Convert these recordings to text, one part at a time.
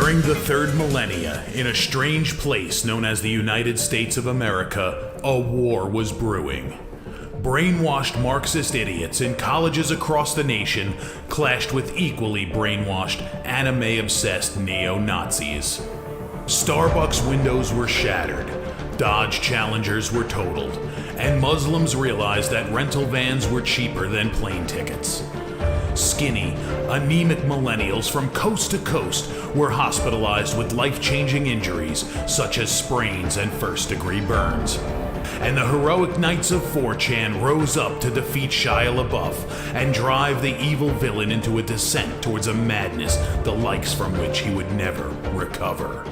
During the third millennia, in a strange place known as the United States of America, a war was brewing. Brainwashed Marxist idiots in colleges across the nation clashed with equally brainwashed, anime-obsessed neo-Nazis. Starbucks windows were shattered, Dodge Challengers were totaled, and Muslims realized that rental vans were cheaper than plane tickets. Skinny, anemic millennials from coast to coast were hospitalized with life-changing injuries such as sprains and first-degree burns. And the heroic knights of 4chan rose up to defeat Shia LaBeouf and drive the evil villain into a descent towards a madness the likes from which he would never recover.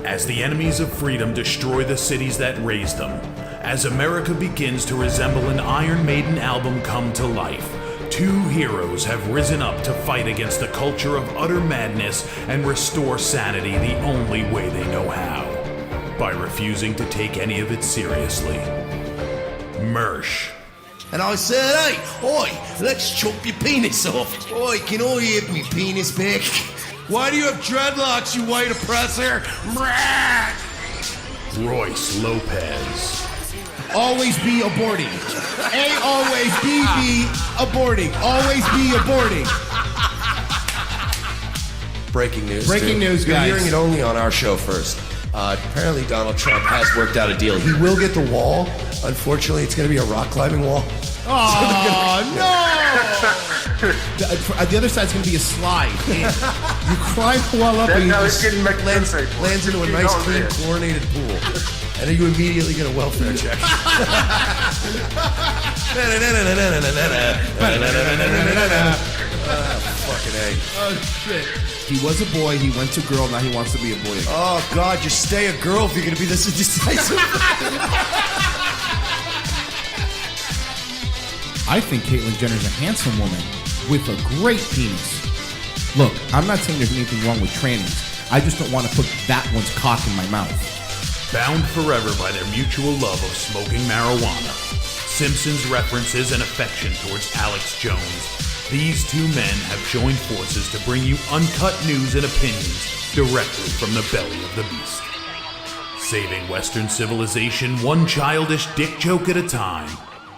As the enemies of freedom destroy the cities that raised them, as America begins to resemble an Iron Maiden album come to life, two heroes have risen up to fight against the culture of utter madness and restore sanity the only way they know how, by refusing to take any of it seriously. Mersh. And I said, hey, oi, let's chop your penis off. Oi, can I have me penis back? Why do you have dreadlocks, you white oppressor? Royce Lopez. Always be aborting. always be aborting. Always be aborting. Breaking news. Breaking news, You're guys. hearing it only on our show first. Apparently Donald Trump has worked out a deal. He will get the wall. Unfortunately, it's going to be a rock climbing wall. Oh, no! The other side's going to be a slide. You climb the wall up and you just lands into a nice, clean, chlorinated pool. And then you immediately get a welfare check. Fucking A. Oh, shit. He was a boy, he went to girl, now he wants to be a boy again. Oh, God, just stay a girl if you're going to be this indecisive. I think Caitlyn Jenner's a handsome woman with a great penis. Look, I'm not saying there's anything wrong with trannies. I just don't want to put that one's cock in my mouth. Bound forever by their mutual love of smoking marijuana, Simpsons references and affection towards Alex Jones, these two men have joined forces to bring you uncut news and opinions directly from the belly of the beast. Saving Western civilization one childish dick joke at a time,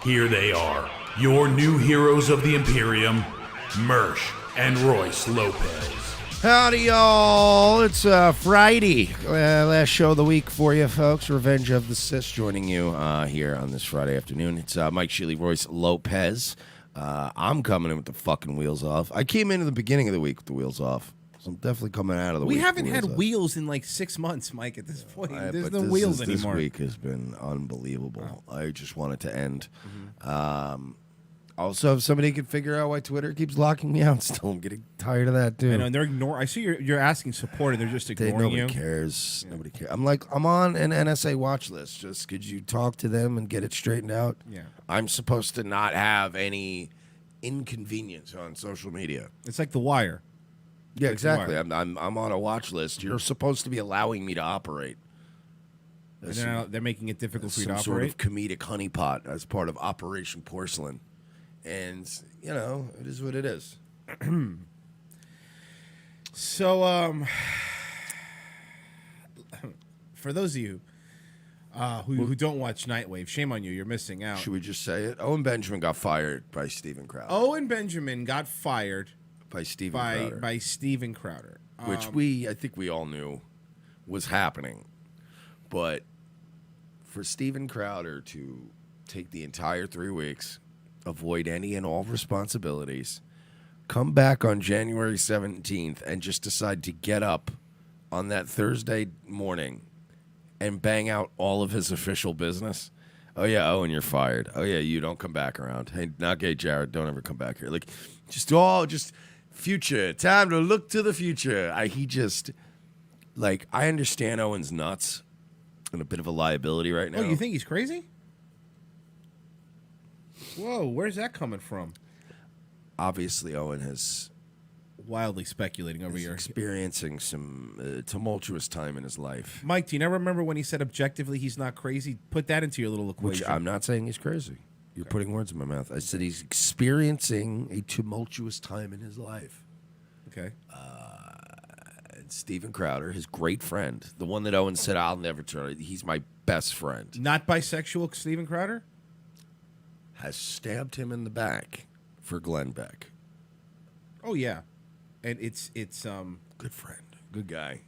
here they are, your new heroes of the Imperium, Mersh and Royce Lopez. Howdy, y'all. It's Friday. Last show of the week for you, folks. Revenge of the Sis joining you here on this Friday afternoon. It's Mike Sheely, Royce Lopez. I'm coming in with the fucking wheels off. I came in at the beginning of the week with the wheels off. So I'm definitely coming out of the week. We haven't had off. wheels in like 6 months, Mike, at this point. There's no wheels anymore. This week has been unbelievable. I just want it to end. Also, if somebody could figure out why Twitter keeps locking me out, still I'm getting tired of that, too. I know, and they're ignoring. I see you're asking support, and they're just ignoring you. Nobody cares. Yeah. Nobody cares. I'm on an NSA watch list. Just could you talk to them and get it straightened out? Yeah. I'm supposed to not have any inconvenience on social media. It's like The Wire. Yeah, exactly. I'm on a watch list. You're supposed to be allowing me to operate. And they're making it difficult for you to operate. Some sort of comedic honeypot as part of Operation Porcelain. And, you know, it is what it is. So, for those of you who don't watch Nightwave, shame on you. You're missing out. Should we just say it? Owen Benjamin got fired by Steven Crowder. Owen Benjamin got fired by Steven Crowder. By Steven Crowder. Which I think we all knew was happening. But for Steven Crowder to take the entire 3 weeks, avoid any and all responsibilities, come back on January 17th and just decide to get up on that Thursday morning and bang out all of his official business. Oh, yeah, Owen, you're fired. Oh, yeah, you don't come back around. Hey, not gay, Jared, don't ever come back here. Like, just future. Time to look to the future. I understand Owen's nuts and a bit of a liability right now. Oh, you think he's crazy? Whoa, where's that coming from? Obviously, Owen has wildly speculating over here. Experiencing some tumultuous time in his life. Mike, do you not remember when he said objectively he's not crazy? Put that into your little equation. Which I'm not saying he's crazy. You're putting words in my mouth. I said he's experiencing a tumultuous time in his life. Okay. Steven Crowder, his great friend, the one that Owen said, I'll never turn. He's my best friend. Not bisexual Steven Crowder? Has stabbed him in the back for Glenn Beck. Oh, yeah. And it's Good friend. Good guy.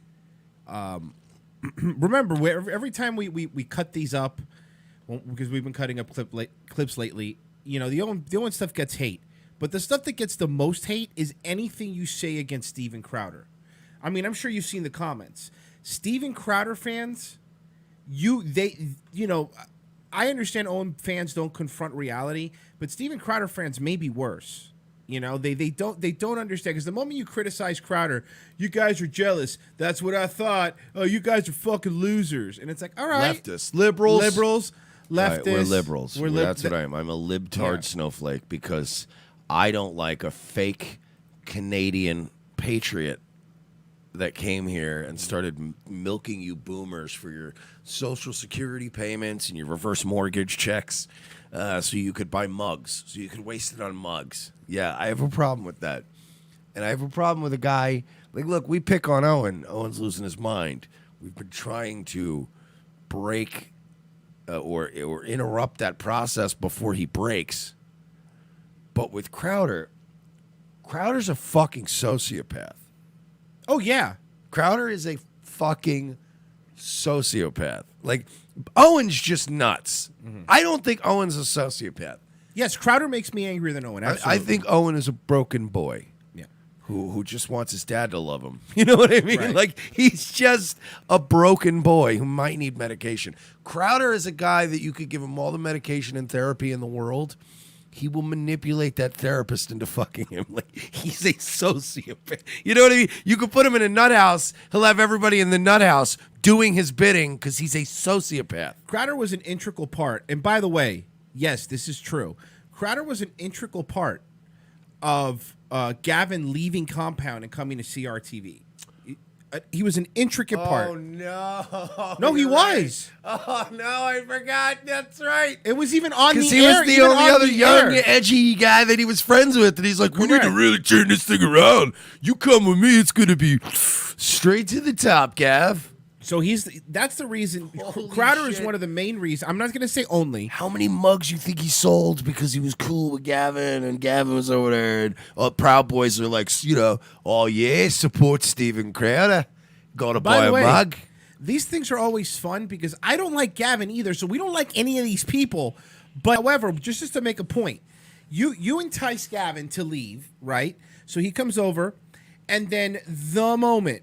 remember, every time we cut these up, because we've been cutting up clips lately, you know, the Owen stuff gets hate. But the stuff that gets the most hate is anything you say against Steven Crowder. I mean, I'm sure you've seen the comments. Steven Crowder fans, I understand Owen fans don't confront reality, but Steven Crowder fans may be worse. You know, they don't understand, because the moment you criticize Crowder, you guys are jealous. That's what I thought. Oh, you guys are fucking losers. And it's like, all right, Leftists, liberals, leftists. Right, we're liberals. That's what I am. I'm a libtard snowflake because I don't like a fake Canadian patriot that came here and started milking you boomers for your Social Security payments and your reverse mortgage checks so you could buy mugs, so you could waste it on mugs. Yeah, I have a problem with that. And I have a problem with a guy, like, look, we pick on Owen. Owen's losing his mind. We've been trying to break or interrupt that process before he breaks. But with Crowder's a fucking sociopath. Oh, yeah. Crowder is a fucking sociopath. Like, Owen's just nuts. Mm-hmm. I don't think Owen's a sociopath. Yes, Crowder makes me angrier than Owen. Absolutely. I think Owen is a broken boy. Yeah. Who just wants his dad to love him. You know what I mean? Right. Like, he's just a broken boy who might need medication. Crowder is a guy that you could give him all the medication and therapy in the world. He will manipulate that therapist into fucking him. Like, he's a sociopath. You know what I mean? You could put him in a nut house. He'll have everybody in the nut house doing his bidding because he's a sociopath. Crowder was an integral part. And by the way, yes, this is true. Crowder was an integral part of Gavin leaving Compound and coming to CRTV. He was an intricate part. Oh, no. No, he was. Oh, no, I forgot. That's right. It was even on the Because air. he was the only other young, air. edgy guy that he was friends with. And he's like, we need to Correct. really turn this thing around. You come with me, it's going to be straight to the top, Gav. So that's the reason. Holy Crowder is shit. one of the main reasons. I'm not going to say only. How many mugs you think he sold because he was cool with Gavin and Gavin was over there? And Proud Boys are like, you know, oh, yeah, support Steven Crowder. Got to buy By a the way, mug. these things are always fun because I don't like Gavin either, so we don't like any of these people. But however, just to make a point, you entice Gavin to leave, right? So he comes over, and then the moment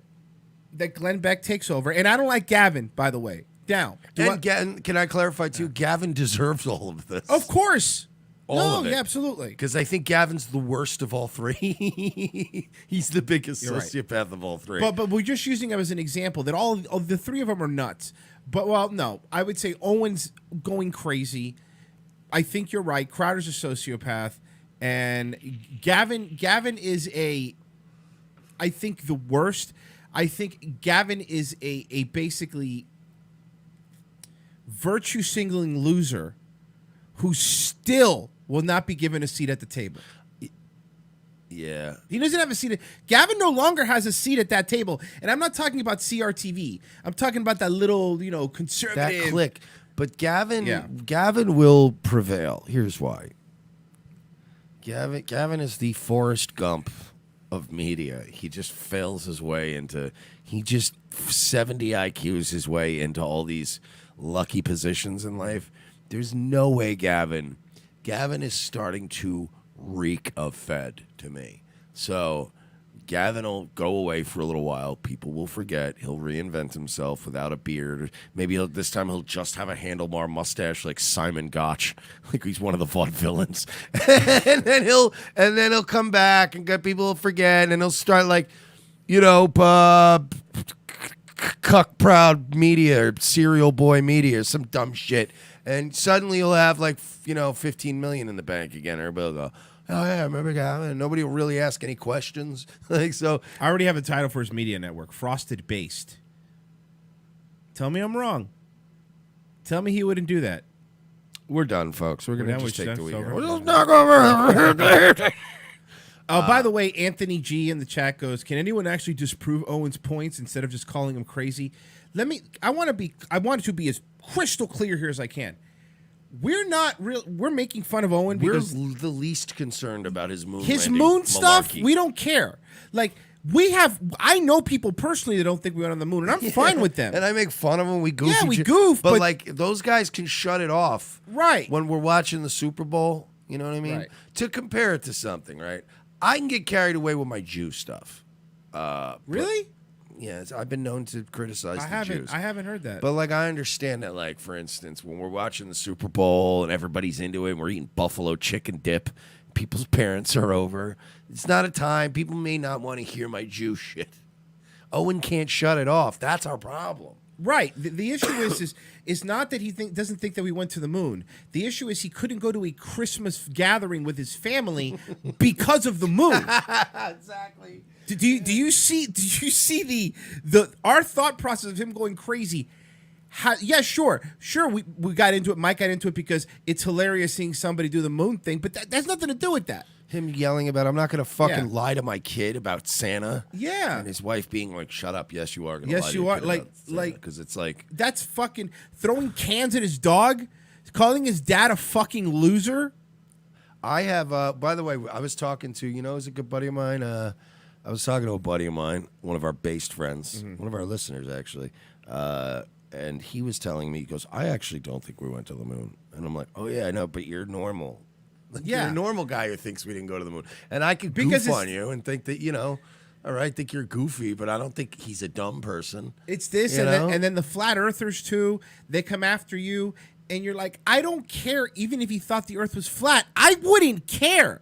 that Glenn Beck takes over, and I don't like Gavin, by the way. Now, Can I clarify, too? Gavin deserves all of this. of course. All of it. Yeah, absolutely. Because I think Gavin's the worst of all three. He's the biggest You're right. sociopath of all three. But we're just using him as an example that all of the three of them are nuts. But, well, no. I would say Owen's going crazy. I think you're right. Crowder's a sociopath. And Gavin is I think the worst. I think Gavin is a basically virtue singling loser who still will not be given a seat at the table. Yeah. He doesn't have a seat. Gavin no longer has a seat at that table. And I'm not talking about CRTV. I'm talking about that little, conservative. That clique. But Gavin Yeah. Gavin will prevail. Here's why. Gavin is the Forrest Gump of media. He just fails his way into, he just 70 IQs his way into all these lucky positions in life. There's no way Gavin is starting to reek of Fed to me. So Gavin will go away for a little while. People will forget. He'll reinvent himself without a beard. Maybe this time he'll just have a handlebar mustache like Simon Gotch, like he's one of the vaudevillains. and then he'll come back and people will forget, and he'll start like, cuck proud media or serial boy media or some dumb shit. And suddenly he'll have 15 million in the bank again. Everybody will go, oh yeah, I remember Gavin. Nobody will really ask any questions. So I already have a title for his media network, Frosted Based. Tell me I'm wrong. Tell me he wouldn't do that. we're done, folks. We're gonna We're done. just take the It's weekend. over. We're just not gonna- By the way, Anthony G in the chat goes, "Can anyone actually disprove Owen's points instead of just calling him crazy?" I want to be as crystal clear here as I can. We're not real. We're making fun of Owen We're because the least concerned about his moon. his landing moon stuff. malarkey. We don't care. Like I know people personally that don't think we went on the moon, and I'm fine with them. And I make fun of them. We goof. Yeah, we each- goof, but like those guys can shut it off, Right. When we're watching the Super Bowl, you know what I mean. Right. To compare it to something, right? I can get carried away with my Jew stuff. Really? Yeah, I've been known to criticize the Jews. I haven't heard that. But like I understand that, like for instance, when we're watching the Super Bowl and everybody's into it, and we're eating buffalo chicken dip, people's parents are over. It's not a time. People may not want to hear my Jew shit. Owen can't shut it off. That's our problem. Right. The issue is not that he doesn't think that we went to the moon. The issue is he couldn't go to a Christmas gathering with his family because of the moon. Exactly. Do you see the our thought process of him going crazy? Yeah, sure. We got into it. Mike got into it because it's hilarious seeing somebody do the moon thing, but that has nothing to do with that. Him yelling about, I'm not going to fucking Yeah. lie to my kid about Santa. Yeah. And his wife being like, shut up. Yes, you are going to Yes, lie to you your are. kid Like- about Santa. like- Because it's like, That's fucking throwing cans at his dog, calling his dad a fucking loser. I have, by the way, I was talking to, he's a good buddy of mine. I was talking to a buddy of mine, one of our based friends, one of our listeners, actually. And he was telling me, he goes, I actually don't think we went to the moon. And I'm like, oh, yeah, I know, but you're normal. Like, Yeah. You're a normal guy who thinks we didn't go to the moon. And I could Because goof it's- on you and think that, all right, think you're goofy, but I don't think he's a dumb person. It's this, You know? and then the flat earthers too. They come after you, and you're like, I don't care. Even if he thought the Earth was flat, I wouldn't care.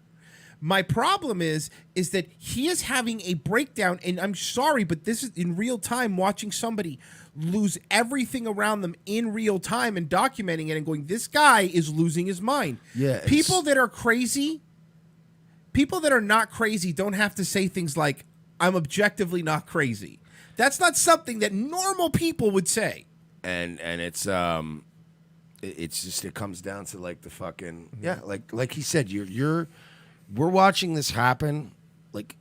My problem is that he is having a breakdown, and I'm sorry, but this is in real time. Watching somebody lose everything around them in real time and documenting it and going, this guy is losing his mind. Yeah, people that are crazy, people that are not crazy, don't have to say things like, I'm objectively not crazy. That's not something that normal people would say. And it's just it comes down to like the fucking like he said, we're watching this happen like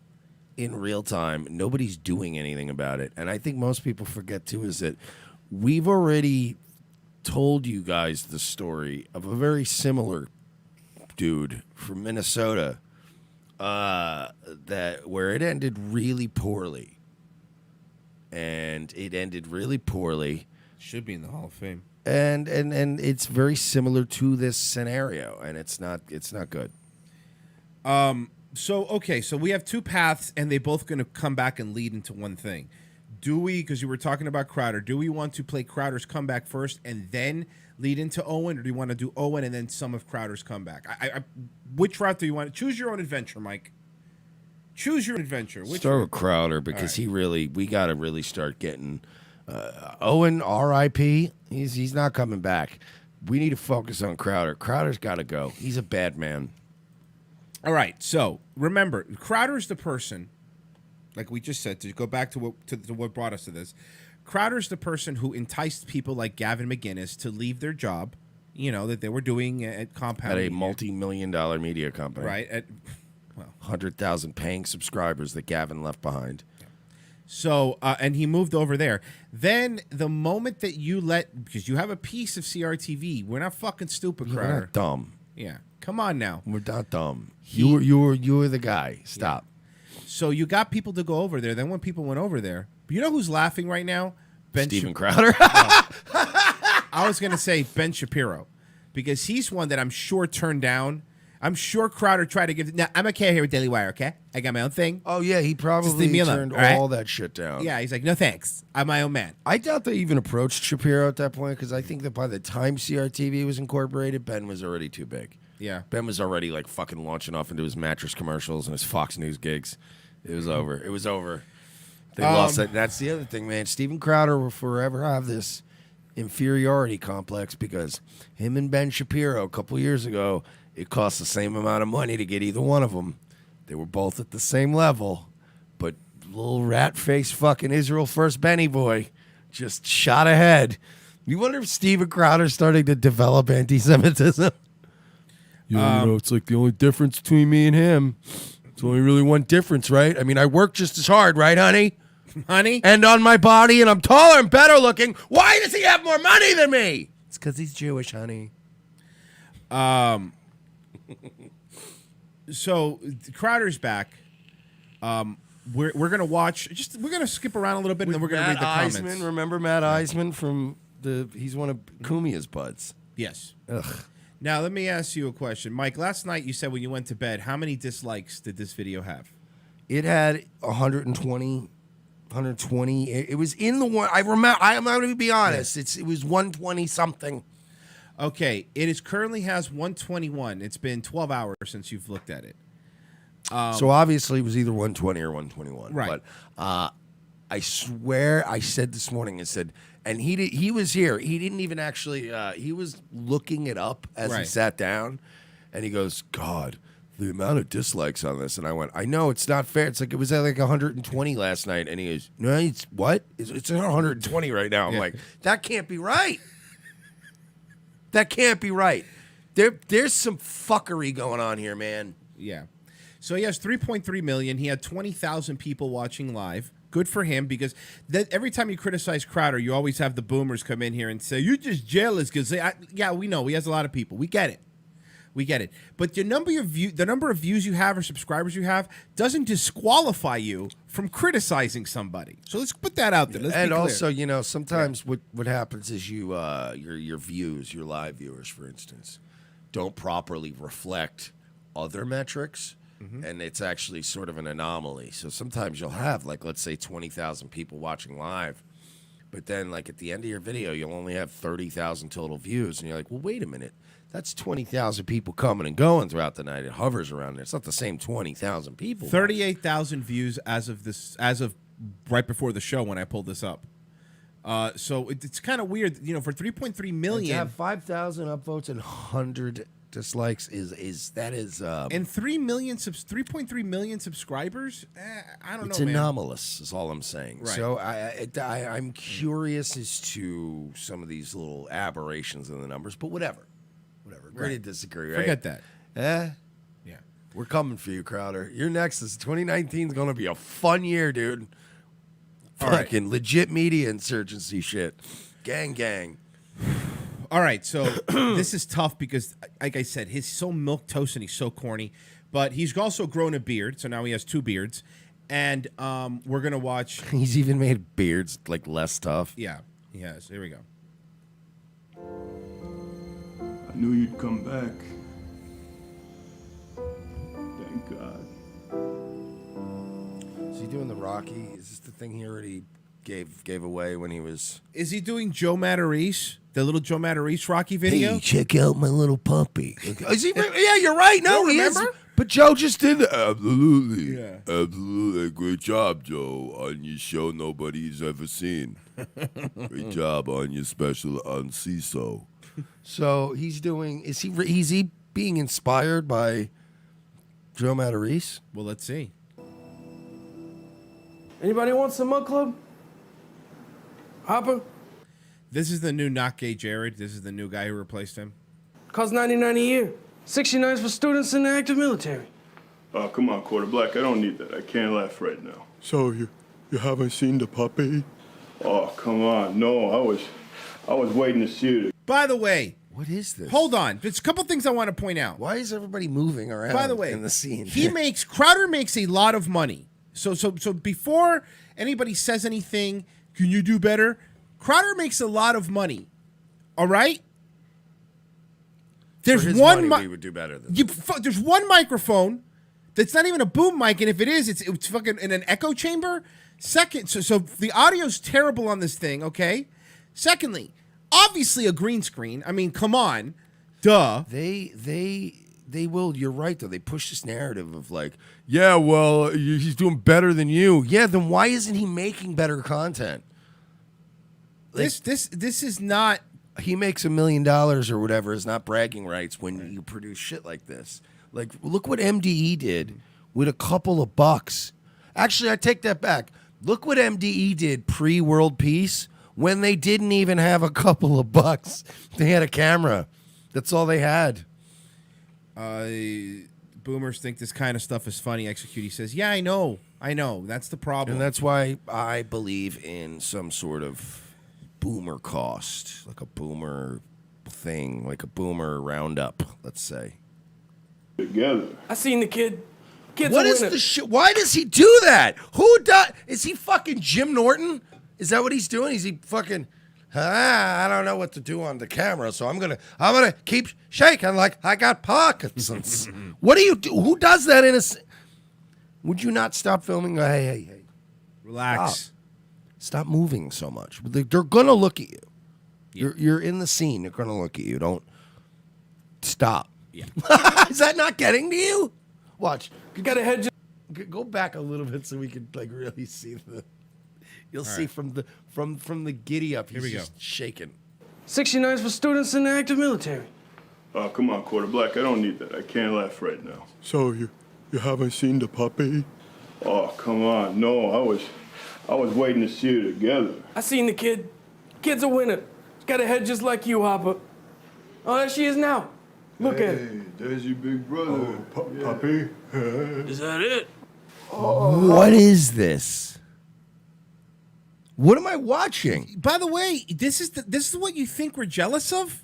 in real time. Nobody's doing anything about it. And I think most people forget too is that we've already told you guys the story of a very similar dude from Minnesota where it ended really poorly. And it ended really poorly. Should be in the Hall of Fame. And it's very similar to this scenario, and it's not good. So we have two paths, and they both going to come back and lead into one thing. Do we, because you were talking about Crowder, do we want to play Crowder's comeback first and then lead into Owen, or do you want to do Owen and then some of Crowder's comeback? Which route do you want? Choose your own adventure, Mike. Choose your adventure. Start with Crowder because we got to really start getting Owen. R.I.P. He's not coming back. We need to focus on Crowder. Crowder's got to go. He's a bad man. All right. So remember, Crowder's the person, like we just said, to go back to what brought us to this. Crowder's the person who enticed people like Gavin McInnes to leave their job, that they were doing at Compound At a Media. multi-million-dollar media company. Right. 100,000 paying subscribers that Gavin left behind. So, and he moved over there. Then the moment that because you have a piece of CRTV, we're not fucking stupid, Crowder. We're not dumb. Yeah. Come on now. We're not dumb. You were the guy. Stop. So you got people to go over there. Then when people went over there, you know who's laughing right now? Steven Crowder. I was going to say Ben Shapiro, because he's one that I'm sure turned down. I'm sure Crowder tried to give. Now, I'm okay here with Daily Wire, okay? I got my own thing. Oh, yeah, he Just probably leave me alone, turned all right? all that shit down. Yeah, he's like, no thanks. I'm my own man. I doubt they even approached Shapiro at that point because I think that by the time CRTV was incorporated, Ben was already too big. Yeah. Ben was already like fucking launching off into his mattress commercials and his Fox News gigs. It was over. It was over. They lost that. That's the other thing, man. Steven Crowder will forever have this inferiority complex because him and Ben Shapiro a couple years ago, it cost the same amount of money to get either one of them. They were both at the same level, but little rat-faced fucking Israel First Benny boy just shot ahead. You wonder if Steven Crowder's starting to develop anti-Semitism? It's like the only difference between me and him. It's only really one difference, right? I mean, I work just as hard, right, honey? Honey? And on my body, and I'm taller and better looking. Why does he have more money than me? It's because he's Jewish, honey. So Crowder's back. We're gonna watch. We're gonna skip around a little bit, and then we're gonna read the comments. Remember Matt Eisman from he's one of Kumia's buds. Yes. Ugh. Now let me ask you a question, Mike. Last night you said when you went to bed, how many dislikes did this video have? It had 120. It was in the one. I remember. I'm not going to be honest. It was 120 something. Okay, it currently has 121. It's been 12 hours since you've looked at it. So obviously it was either 120 or 121. Right. But I swear I said this morning. I said, and he was here. He didn't even actually. He was looking it up as he sat down, and he goes, "God, the amount of dislikes on this." And I went, "I know it's not fair. It's like it was at like 120 last night." And he goes, "No, it's what? It's at 120 right now." I'm like, "That can't be right. That can't be right. There's some fuckery going on here, man." Yeah. So he has 3.3 million. He had 20,000 people watching live. Good for him, because every time you criticize Crowder, you always have the boomers come in here and say, "You're just jealous," because yeah, we know he has a lot of people. We get it. We get it. But the number of views you have or subscribers you have doesn't disqualify you from criticizing somebody. So let's put that out there. Let's be clear. Also, you know, sometimes what happens is your views, your live viewers, for instance, don't properly reflect other metrics. And it's actually sort of an anomaly. So sometimes you'll have, like, let's say 20,000 people watching live, but then, like, at the end of your video, you'll only have 30,000 total views. And you're like, well, wait a minute. That's 20,000 people coming and going throughout the night. It hovers around there. It's not the same 20,000 people. 38,000 views as of right before the show when I pulled this up. So it's kind of weird, you know, for 3.3 million. And to have 5,000 upvotes and 100 dislikes is and 3.3 million subscribers. I don't know. It's anomalous, is all I'm saying. Right. So I'm curious as to some of these little aberrations in the numbers, but whatever. Agree to disagree. Right? Forget that. Yeah. We're coming for you, Crowder. You're next. 2019 is going to be a fun year, dude. Fucking legit media insurgency shit. Gang. All right, so this is tough because, like I said, he's so milquetoast and he's so corny. But he's also grown a beard, so now he has two beards. And we're going to watch... He's even made beards, like, less tough. Yeah, he has. Here we go. I knew you'd come back. Thank God. Is he doing the Rocky? Is this the thing he already gave away when he was... Is he doing Joe Matarese? The little Joe Matarese Rocky video? Hey, check out my little puppy. Is he? Yeah, you're right. No, he is. But Joe just did that. Absolutely. Yeah. Absolutely. Great job, Joe, on your show nobody's ever seen. Great job on your special on CISO. So he's doing... Is he being inspired by Joe Matarese? Well, let's see. Anybody want some Mug Club? Hopper? This is the new Not Gay Jared. This is the new guy who replaced him. Costs $99 a year. $69 for students in the active military. Oh, come on, Quarter Black. I don't need that. I can't laugh right now. So you haven't seen the puppy? Oh, come on. No, I was waiting to see it. By the way, what is this? Hold on. There's a couple things I want to point out. Why is everybody moving around? By the way, in the scene? Crowder makes a lot of money. So before anybody says anything, can you do better? Crowder makes a lot of money. All right? There's one we would do better than there's one microphone that's not even a boom mic, and if it is, it's fucking in an echo chamber. Second, so the audio's terrible on this thing, okay? Secondly, obviously a green screen. I mean, come on. Duh. They will. You're right, though. They push this narrative of like, yeah, well, he's doing better than you. Yeah, then why isn't he making better content? Like, this is not. He makes $1 million or whatever is not bragging rights when you produce shit like this. Like, look what MDE did with a couple of bucks. Actually, I take that back. Look what MDE did pre-World Peace when they didn't even have a couple of bucks. They had a camera. That's all they had. Boomers think this kind of stuff is funny. Execute. He says, "Yeah, I know. That's the problem." And that's why I believe in some sort of boomer cost, like a boomer thing, like a boomer roundup, let's say. Together. I seen the kid. Kid's What a is winner. the shit? Why does he do that? Who does? Is he fucking Jim Norton? Is that what he's doing? Is he fucking? I don't know what to do on the camera, so I'm gonna keep shaking like I got Parkinson's. What do you do? Who does that in a? Would you not stop filming? Hey. Relax. Stop moving so much. They're gonna look at you. You're in the scene. They're gonna look at you. Don't stop. Yeah. Is that not getting to you? Watch. You got a head. Go back a little bit so we can like really see the. You'll see from the giddy up. He's we go. just shaking. 69s for students in the active military. Oh, come on, Quarter Black. I don't need that. I can't laugh right now. So you haven't seen the puppy? Oh, come on. No, I was waiting to see you together. I seen the kid. Kid's a winner. She's got a head just like you, Hopper. Oh, there she is now. Look at her. There's your big brother. Puppy. Is that it? What is this? What am I watching? By the way, this is what you think we're jealous of?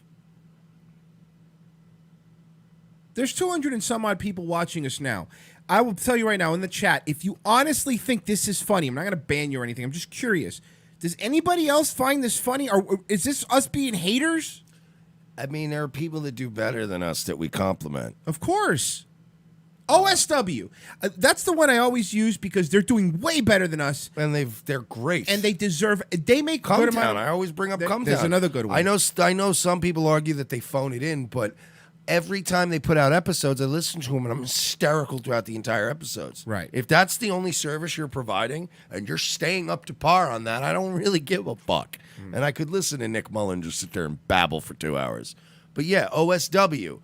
There's 200 and some odd people watching us now. I will tell you right now in the chat, if you honestly think this is funny, I'm not going to ban you or anything. I'm just curious. Does anybody else find this funny? Or is this us being haters? I mean, there are people that do better than us that we compliment. Of course. OSW. That's the one I always use because they're doing way better than us. And they're great. And they deserve. They make good Cumtown. I always bring up Cumtown. There's another good one. I know some people argue that they phone it in, but every time they put out episodes, I listen to them and I'm hysterical throughout the entire episodes. Right. If that's the only service you're providing and you're staying up to par on that, I don't really give a fuck. And I could listen to Nick Mullen just sit there and babble for 2 hours. But yeah, OSW.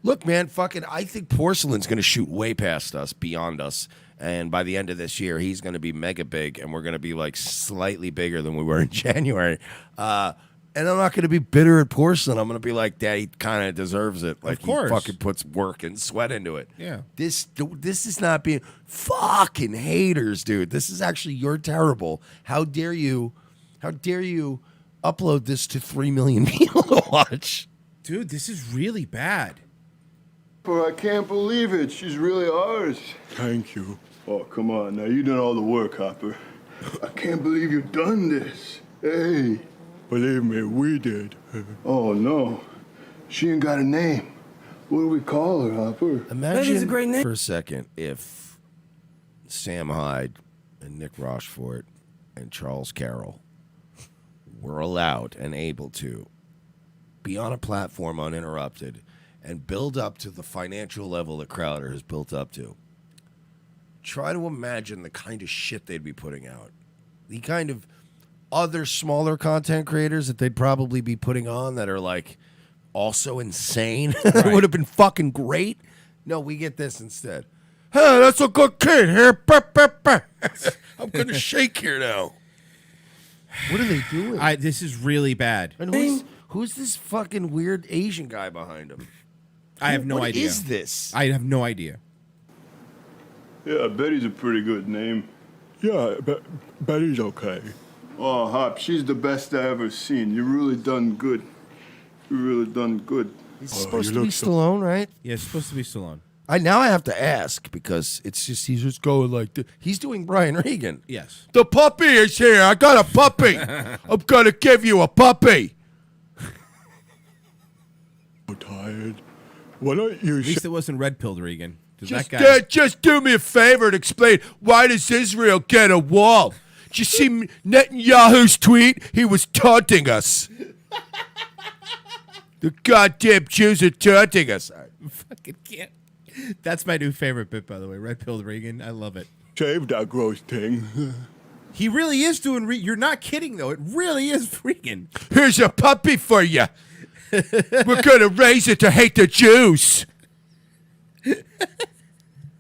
Look, man, I think Porcelain's going to shoot way past us, beyond us. And by the end of this year, he's going to be mega big, and we're going to be like slightly bigger than we were in January. And I'm not going to be bitter at Porcelain. I'm going to be like, Dad, he kind of deserves it. Like, of course. He fucking puts work and sweat into it. Yeah. This is not being fucking haters, dude. This is actually, you're terrible. How dare you upload this to 3 million people to watch? Dude, this is really bad. But I can't believe it. She's really ours. Thank you. Oh, come on. Now, you done all the work, Hopper. I can't believe you've done this. Hey. Believe me, we did. Oh, no. She ain't got a name. What do we call her, Hopper? Imagine That is a great name. for a second if Sam Hyde and Nick Rochefort and Charles Carroll were allowed and able to be on a platform uninterrupted and build up to the financial level that Crowder has built up to. Try to imagine the kind of shit they'd be putting out. The kind of other smaller content creators that they'd probably be putting on that are like also insane. It would have been fucking great. No, we get this instead. Hey, that's a good kid here. I'm going to shake here now. What are they doing? This is really bad. And who's this fucking weird Asian guy behind him? I have no idea. What is this? I have no idea. Yeah, Betty's a pretty good name. Yeah, Betty's okay. Oh, Hop, she's the best I ever seen. You really done good. You really done good. He's supposed to be Stallone, right? Yeah, it's supposed to be Stallone. Now I have to ask because it's just he's just going like he's doing Brian Regan. Yes. The puppy is here. I got a puppy. I'm gonna give you a puppy. I'm tired. Why don't you? At least it wasn't red pilled Regan. Just do me a favor and explain why does Israel get a wall? Did you see Netanyahu's tweet? He was taunting us. The goddamn Jews are taunting us. I fucking can't. That's my new favorite bit, by the way. Red pilled Regan. I love it. Shave that gross thing. He really is doing. You're not kidding though. It really is Regan. Here's a puppy for you. We're gonna raise it to hate the Jews.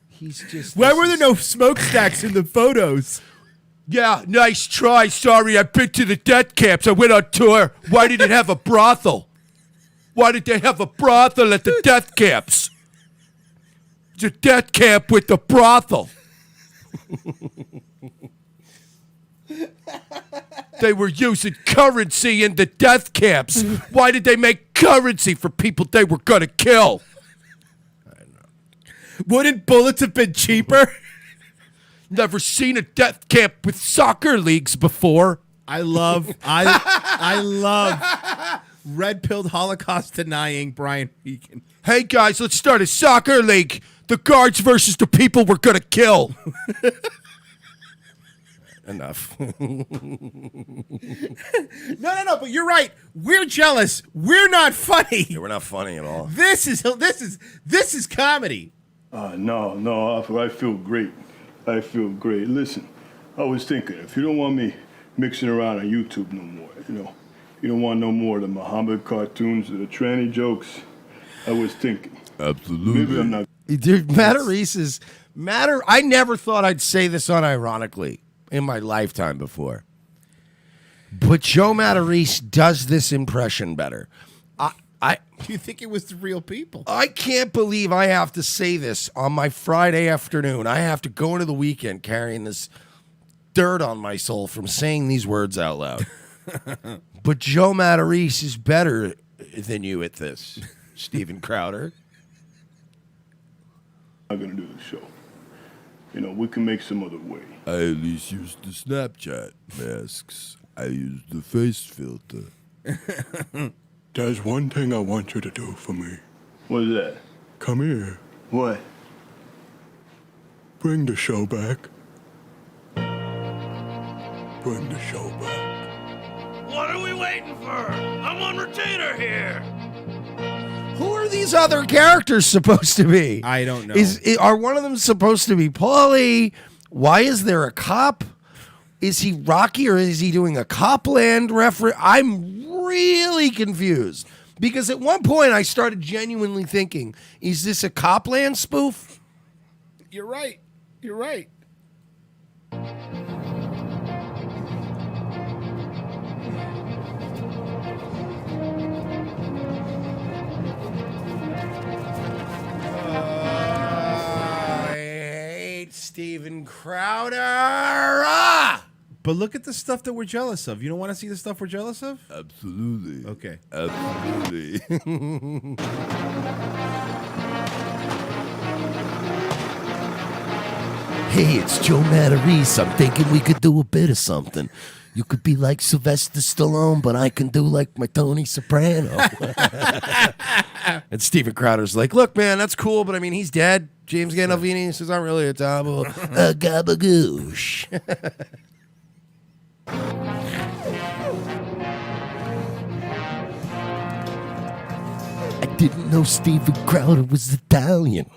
He's just. Why were there no smokestacks in the photos? Yeah, nice try. Sorry, I've been to the death camps. I went on tour. Why did it have a brothel? Why did they have a brothel at the death camps? the death camp with the brothel. They were using currency in the death camps. Why did they make currency for people they were going to kill? Wouldn't bullets have been cheaper? Never seen a death camp with soccer leagues before. I love red-pilled Holocaust denying Brian Regan. Hey guys, let's start a soccer league. The guards versus the people we're gonna kill. Enough. No, but you're right. We're jealous. We're not funny. Yeah, we're not funny at all. This is comedy. No, Arthur, I feel great. I feel great. Listen, I was thinking, if you don't want me mixing around on YouTube no more, you don't want no more of the Muhammad cartoons or the tranny jokes, I was thinking. Absolutely. Maybe I'm not. Dude, I never thought I'd say this unironically in my lifetime before. But Joe Matarese does this impression better. You think it was the real people? I can't believe I have to say this on my Friday afternoon. I have to go into the weekend carrying this dirt on my soul from saying these words out loud. But Joe Matarese is better than you at this, Steven Crowder. I'm not gonna do the show. We can make some other way. I at least use the Snapchat masks. I use the face filter. There's one thing I want you to do for me. What is that? Come here. What? Bring the show back. Bring the show back. What are we waiting for? I'm on retainer here. Who are these other characters supposed to be? I don't know. Are one of them supposed to be Paulie? Why is there a cop? Is he Rocky or is he doing a Copland reference? I'm really confused because at one point I started genuinely thinking, is this a Copland spoof? You're right. You're right. I hate Steven Crowder. Ah! But look at the stuff that we're jealous of. You don't want to see the stuff we're jealous of? Absolutely. Okay. Absolutely. Hey, it's Joe Matarese. I'm thinking we could do a bit of something. You could be like Sylvester Stallone, but I can do like my Tony Soprano. And Steven Crowder's like, look, man, that's cool, but I mean, he's dead. James Gandolfini says, I'm really a taboo. Gabagoosh. I didn't know Steven Crowder was Italian.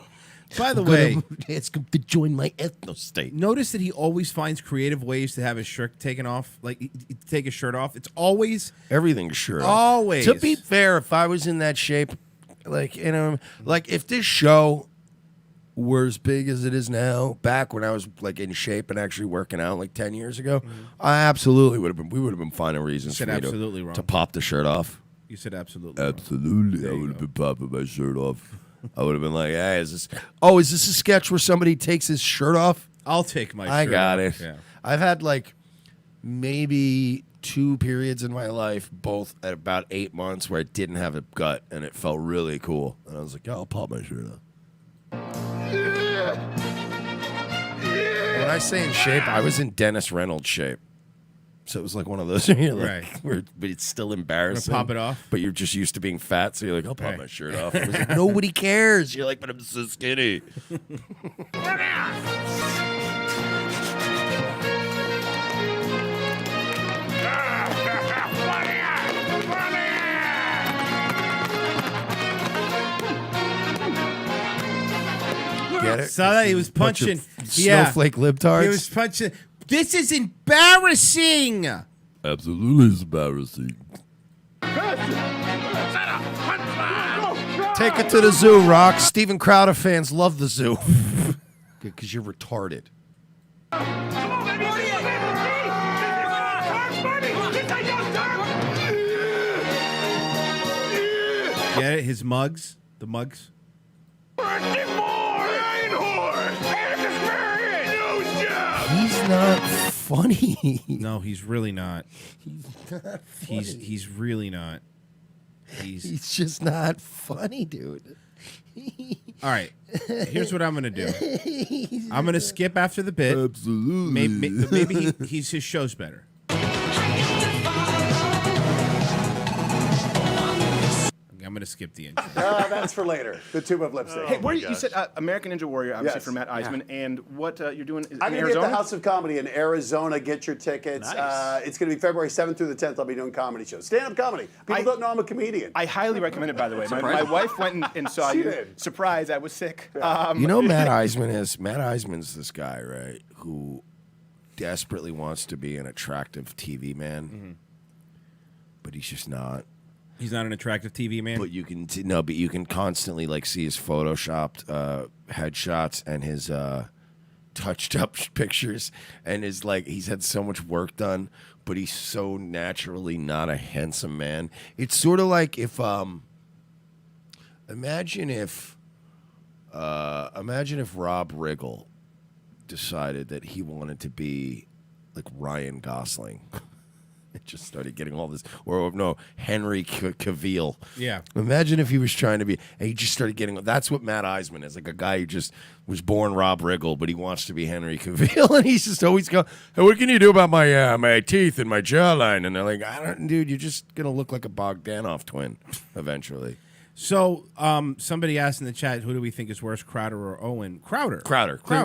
By the I'm gonna way, ask him to join my ethno state. notice that he always finds creative ways to have his shirt taken off, like take his shirt off. It's always Everything's sure. Always. To be fair, if I was in that shape, like if this show were as big as it is now, back when I was like in shape and actually working out like 10 years ago, I absolutely would have been. We would have been finding reasons said for me absolutely to, wrong. to pop the shirt off. You said absolutely. wrong. Absolutely. I you would have go. been popping my shirt off. I would have been like, hey, is this a sketch where somebody takes his shirt off? I'll take my. I shirt got off. it. Yeah. I've had like maybe 2 periods in my life, both at about 8 months, where I didn't have a gut, and it felt really cool. And I was like, yeah, I'll pop my shirt off. When I say in shape, I was in Dennis Reynolds shape. So it was like one of those, you're like, Right. but it's still embarrassing. Pop it off? But you're just used to being fat, so you're like, I'll pop Right. my shirt off. It was like, nobody cares. You're like, but I'm so skinny. Get it? Saw that he was Bunch of punching. snowflake libtards. He was punching. This is embarrassing. Absolutely it's embarrassing. Take it to the zoo, Rock. Steven Crowder fans love the zoo. Because you're retarded. Get it? His mugs. The mugs. whore! And a Nose job! He's not funny. No, he's really not. He's not funny. He's really not. He's just not funny, dude. All right. Here's what I'm gonna do. I'm gonna skip after the bit. Absolutely. Maybe his show's better. I'm gonna skip the intro. That's for later. The tube of lipstick. Hey, where you said American Ninja Warrior, obviously Yes. for Matt Eisman, and what you're doing I'm in going to be at Arizona? the House of Comedy in Arizona. Get your tickets. Nice. It's going to be February 7th through the 10th. I'll be doing comedy shows. Stand-up comedy. People don't know I'm a comedian. I highly recommend it, by the way. My wife went and saw She you. did. Surprise, I was sick. You know, Matt Eisman's this guy, right, who desperately wants to be an attractive TV man, but he's just not. He's not an attractive TV man. But you can but you can constantly like see his photoshopped headshots and his touched up pictures, and his like he's had so much work done, but he's so naturally not a handsome man. It's sort of like if imagine if Rob Riggle decided that he wanted to be like Ryan Gosling. It just started getting all this, or no, Henry Cavill. Yeah. Imagine if he was trying to be, and he just started getting. That's what Matt Eisman is, like a guy who just was born Rob Riggle, but he wants to be Henry Cavill, and he's just always going, "Hey, what can you do about my my teeth and my jawline?" And they're like, "I don't, dude, you're just gonna look like a Bogdanov twin eventually." So, somebody asked in the chat, who do we think is worse, Crowder or Owen? Crowder.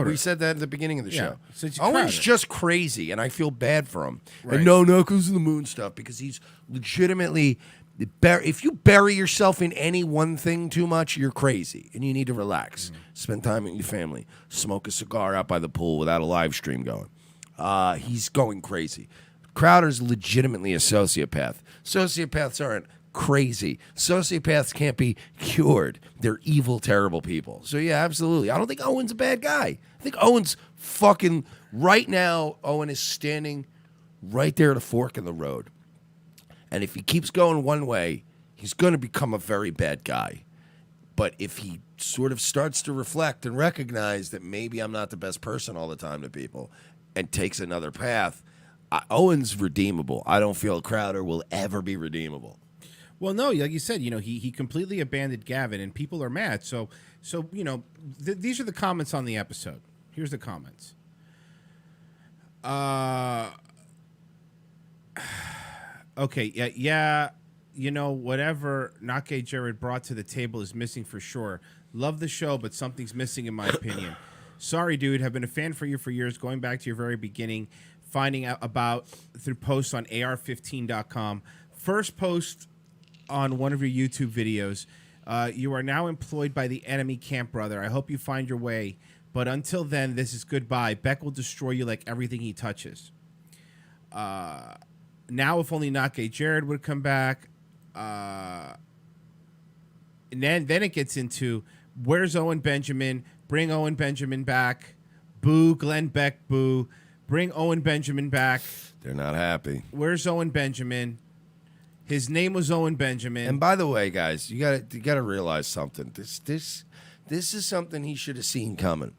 We said that at the beginning of the show. So it's Owen's Crowder. just crazy, and I feel bad for him. Right. And no, because of the moon stuff, because he's legitimately. If you bury yourself in any one thing too much, you're crazy, and you need to relax. Spend time with your family. Smoke a cigar out by the pool without a live stream going. He's going crazy. Crowder's legitimately a sociopath. Sociopaths aren't crazy. Sociopaths can't be cured. They're evil, terrible people. So yeah, absolutely. I don't think Owen's a bad guy. I think Owen's fucking right now. Owen is standing right there at a fork in the road. And if he keeps going one way, he's going to become a very bad guy. But if he sort of starts to reflect and recognize that maybe I'm not the best person all the time to people and takes another path, Owen's redeemable. I don't feel Crowder will ever be redeemable. Well, no, like you said, he completely abandoned Gavin, and people are mad. So these are the comments on the episode. Here's the comments. Okay, yeah, whatever Not Gay Jared brought to the table is missing for sure. Love the show, but something's missing in my opinion. Sorry, dude. Have been a fan for you for years, going back to your very beginning, finding out about through posts on ar15.com. First post on one of your YouTube videos. You are now employed by the enemy camp, brother. I hope you find your way. But until then, this is goodbye. Beck will destroy you like everything he touches. Now, if only Not Gay Jared would come back. And then it gets into, where's Owen Benjamin? Bring Owen Benjamin back. Boo, Glenn Beck, boo. Bring Owen Benjamin back. They're not happy. Where's Owen Benjamin? His name was Owen Benjamin. And by the way, guys, you gotta realize something. This is something he should have seen coming.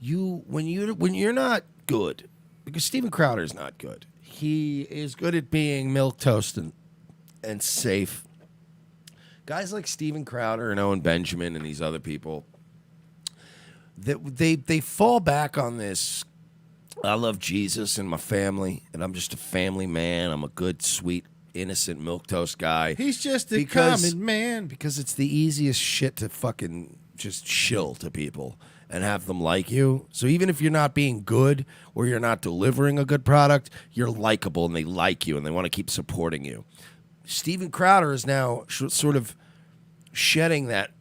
When you're not good, because Steven Crowder is not good. He is good at being milquetoast and safe. Guys like Steven Crowder and Owen Benjamin and these other people, they fall back on this. I love Jesus and my family, and I'm just a family man. I'm a good, sweet, innocent milquetoast guy. He's just a common man. Because it's the easiest shit to fucking just shill to people and have them like you. So even if you're not being good or you're not delivering a good product, you're likable and they like you and they want to keep supporting you. Steven Crowder is now sort of shedding that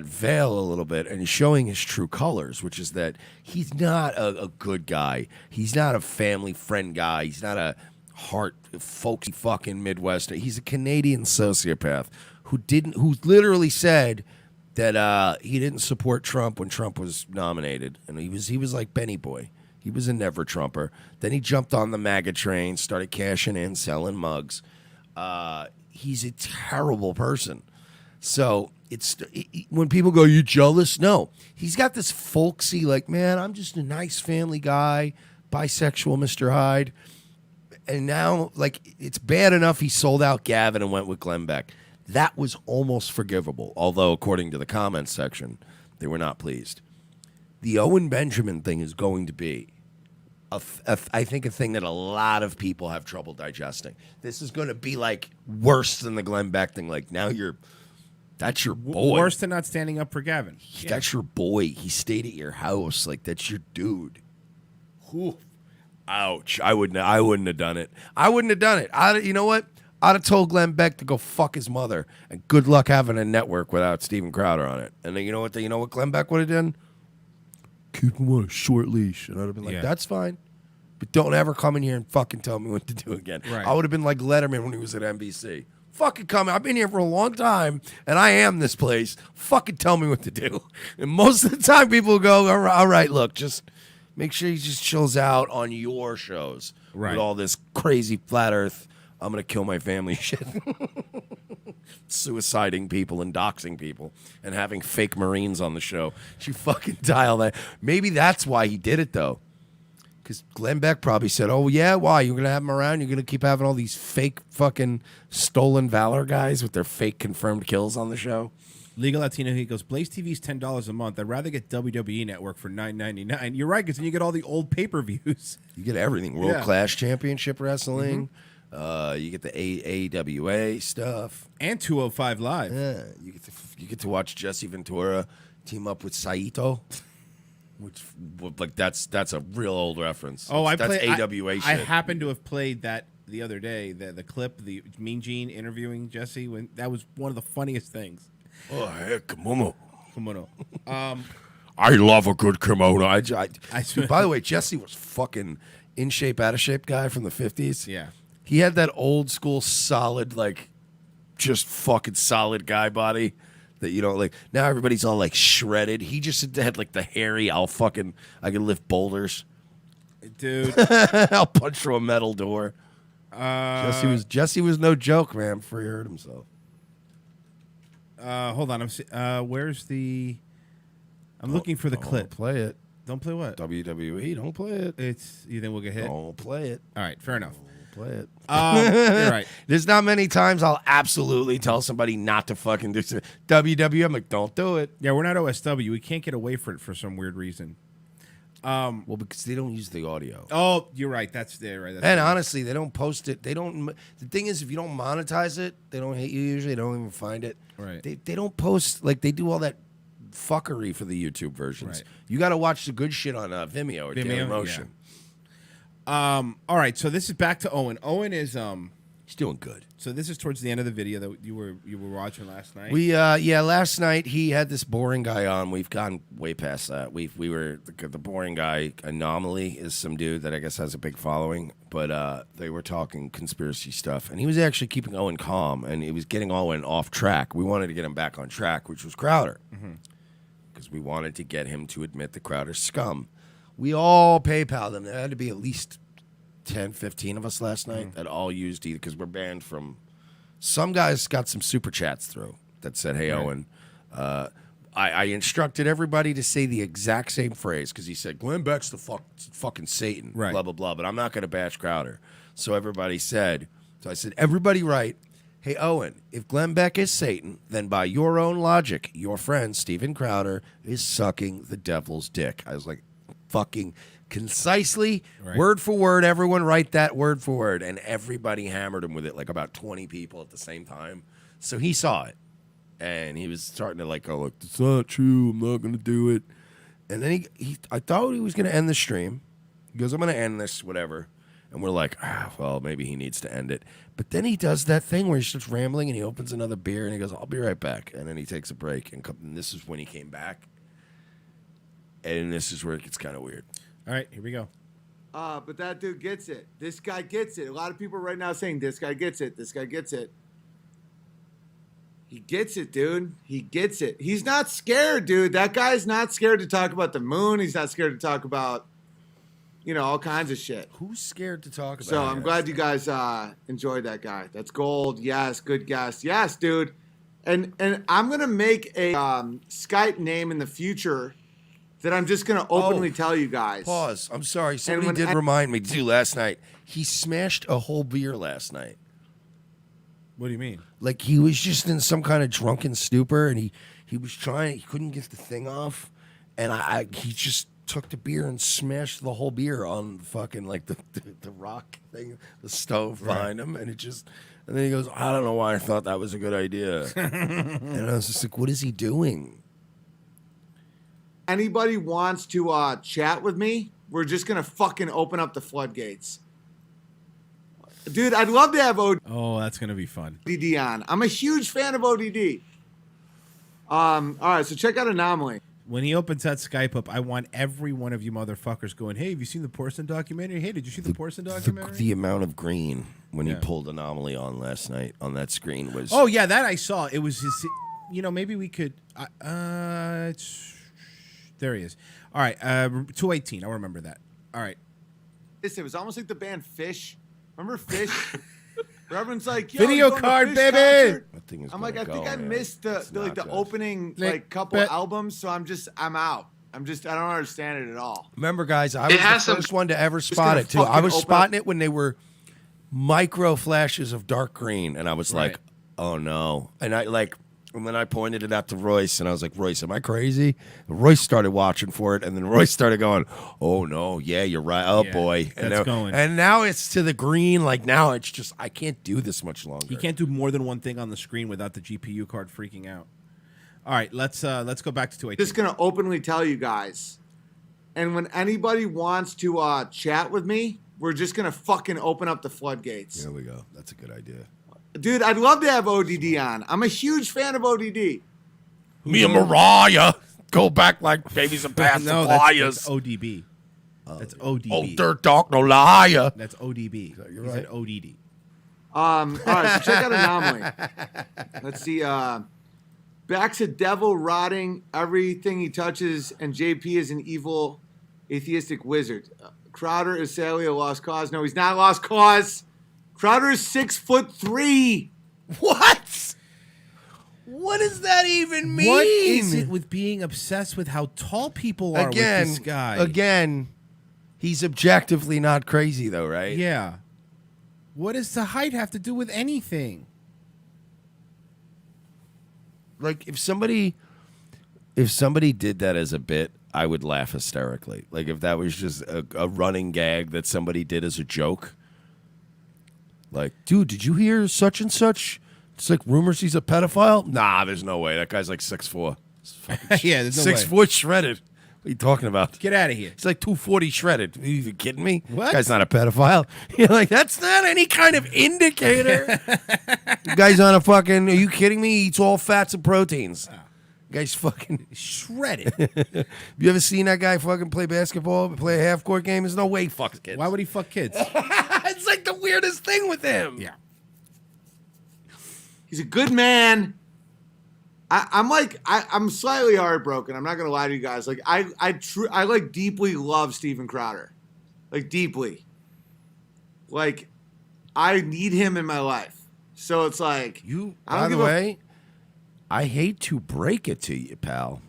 veil a little bit and showing his true colors, which is that he's not a good guy. He's not a family friend guy. He's not a heart folksy fucking Midwestern. He's a Canadian sociopath who literally said that he didn't support Trump when Trump was nominated, and he was like Benny Boy. He was a never Trumper. Then he jumped on the MAGA train, started cashing in, selling mugs. He's a terrible person. So when people go, "You jealous?" No, he's got this folksy, like, man, I'm just a nice family guy, bisexual Mr. Hyde. And now, like, it's bad enough he sold out Gavin and went with Glenn Beck. That was almost forgivable, although, according to the comments section, they were not pleased. The Owen Benjamin thing is going to be, I think, a thing that a lot of people have trouble digesting. This is going to be, like, worse than the Glenn Beck thing. Like, now that's your boy. Worse than not standing up for Gavin. That's your boy. He stayed at your house. Like, that's your dude. Whew. Ouch. I wouldn't have done it. You know what? I'd have told Glenn Beck to go fuck his mother, and good luck having a network without Steven Crowder on it. And then you know what Glenn Beck would have done? Keep him on a short leash. And I'd have been like, that's fine. But don't ever come in here and fucking tell me what to do again. Right. I would have been like Letterman when he was at NBC. Fucking come. I've been here for a long time, and I am this place. Fucking tell me what to do. And most of the time, people go, all right, look, just make sure he just chills out on your shows. Right. With all this crazy flat earth, I'm going to kill my family shit. Suiciding people and doxing people and having fake Marines on the show. You fucking dial that. Maybe that's why he did it, though. Because Glenn Beck probably said, oh, yeah, why? You're going to have him around? You're going to keep having all these fake fucking stolen valor guys with their fake confirmed kills on the show? Legal Latino, he goes, Blaze TV's $10 a month. I'd rather get WWE Network for $9.99. You're right, because then you get all the old pay-per-views. You get everything. World Class Championship Wrestling. You get the AWA stuff. And 205 Live. Yeah, you get to watch Jesse Ventura team up with Saito. Which, like, that's a real old reference. Oh, that's AWA shit. I happened to have played that the other day. The clip, the Mean Gene interviewing Jesse. That was one of the funniest things. Oh, heck, kimono. I love a good kimono. By the way, Jesse was fucking in shape, out of shape guy from the 50s. Yeah. He had that old school solid, like, just fucking solid guy body that you don't like. Now everybody's all like shredded. He just had like the hairy, I can lift boulders. Dude. I'll punch through a metal door. Jesse was no joke, man, before he hurt himself. Hold on. Where's the... I'm looking for the clip. Don't play it. Don't play what? WWE, don't play it. You think we'll get hit? Don't play it. All right, fair enough. Play it. You're right. There's not many times I'll absolutely tell somebody not to fucking do something. WWE, I'm like, don't do it. Yeah, we're not OSW. We can't get away from it for some weird reason. Well, because they don't use the audio. Oh, you're right. That's there. Right. And honestly, they don't post it. They don't. The thing is, if you don't monetize it, they don't hate you usually. They don't even find it. Right. They don't post, like, they do all that fuckery for the YouTube versions. Right. You got to watch the good shit on Vimeo or Dailymotion. All right, so this is back to Owen. Owen is he's doing good. So this is towards the end of the video that you were watching last night. Last night he had this boring guy on. We've gone way past that. We were the boring guy. Anomaly is some dude that I guess has a big following, but they were talking conspiracy stuff, and he was actually keeping Owen calm, and he was getting Owen off track. We wanted to get him back on track, which was Crowder, because we wanted to get him to admit the Crowder's scum. We all PayPal'd him. There had to be at least 10, 15 of us last night that all used either, because we're banned from. Some guys got some super chats through that said, hey, Owen, I instructed everybody to say the exact same phrase, because he said, Glenn Beck's the fucking Satan, blah, blah, blah, but I'm not going to bash Crowder. So everybody said, I said, everybody write, hey, Owen, if Glenn Beck is Satan, then by your own logic, your friend Steven Crowder is sucking the devil's dick. I was like, fucking concisely, word for word, everyone write that word for word, and everybody hammered him with it, like about 20 people at the same time. So he saw it, and he was starting to like, oh, look, it's not true, I'm not going to do it. And then I thought he was going to end the stream. He goes, I'm going to end this, whatever. And we're like, well, maybe he needs to end it. But then he does that thing where he starts rambling, and he opens another beer, and he goes, I'll be right back. And then he takes a break, and this is when he came back. And this is where it gets kind of weird. All right, here we go. But that dude gets it. This guy gets it. A lot of people right now saying, this guy gets it. This guy gets it. He gets it, dude. He gets it. He's not scared, dude. That guy's not scared to talk about the moon. He's not scared to talk about, all kinds of shit. Who's scared to talk about it? So I'm glad you guys enjoyed that guy. That's gold. Yes, good guess. Yes, dude. And I'm going to make a Skype name in the future that I'm just gonna openly tell you guys. Pause. I'm sorry. Somebody when did I- remind me too last night. He smashed a whole beer last night. What do you mean? Like he was just in some kind of drunken stupor, and he was trying. He couldn't get the thing off, and he just took the beer and smashed the whole beer on fucking like the rock thing, the stove behind him, and and then he goes, I don't know why I thought that was a good idea, and I was just like, what is he doing? Anybody wants to chat with me, we're just gonna fucking open up the floodgates. Dude, I'd love to have ODD Oh, that's gonna be fun. on. I'm a huge fan of ODD. All right, so check out Anomaly. When he opens that Skype up, I want every one of you motherfuckers going, hey, have you seen the Porcelain documentary? Hey, did you see the Porcelain documentary? The amount of green when he pulled Anomaly on last night on that screen was. Oh, yeah, that I saw. It was his, maybe we could, there he is. All right, 218, I'll remember that. All right. It was almost like the band Fish. Remember Fish? Everyone's like, yo, Video you going to card, Fish baby! concert? That thing is I'm like, I gonna think go, I man. missed the opening Like, couple but- albums, so I'm out. I don't understand it at all. Remember, guys, I was the first one to ever spot gonna it too. I fucking was open spotting it when they were micro flashes of dark green, and I was Right. like, "Oh no!" And then I pointed it out to Royce, and I was like, "Royce, am I crazy?" And Royce started watching for it, and then Royce started going, "Oh no, yeah, you're right. Oh Yeah, boy," that's going. And now it's to the green. Like now, it's just I can't do this much longer. You can't do more than one thing on the screen without the GPU card freaking out. All right, let's go back to 218. Just gonna openly tell you guys. And when anybody wants to chat with me, we're just gonna fucking open up the floodgates. There we go. That's a good idea. Dude, I'd love to have ODD on. I'm a huge fan of ODD. Me and Mariah go back like babies and past No, that's ODB. That's ODB. Oh, dirt dog, no liar. That's ODB. You're He right. said ODD. All right, so check out Anomaly. Let's see. Back's a devil rotting everything he touches, and JP is an evil atheistic wizard. Crowder is sadly a lost cause. No, he's not a lost cause. Crowder is 6'3". What? What does that even mean? What is it with being obsessed with how tall people are with this guy? Again, he's objectively not crazy though, right? Yeah. What does the height have to do with anything? Like if somebody did that as a bit, I would laugh hysterically. Like if that was just a running gag that somebody did as a joke. Like, dude, did you hear such and such? It's like rumors he's a pedophile. Nah, there's no way. That guy's like 6'4". Yeah, there's no 6 way. foot shredded. What are you talking about? Get out of here. He's like 240 shredded. Are you even kidding me? What? Guy's not a pedophile. You're like, that's not any kind of indicator. The guy's on a fucking, are you kidding me? He eats all fats and proteins. Guy's fucking shredded. You ever seen that guy fucking play basketball, play a half court game? There's no way he fucks kids. Why would he fuck kids? It's like the weirdest thing with him. Yeah. He's a good man. I'm slightly heartbroken. I'm not gonna lie to you guys. Like I like deeply love Steven Crowder, like deeply. Like I need him in my life. So it's like You, I don't by the give a- way, I hate to break it to you, pal.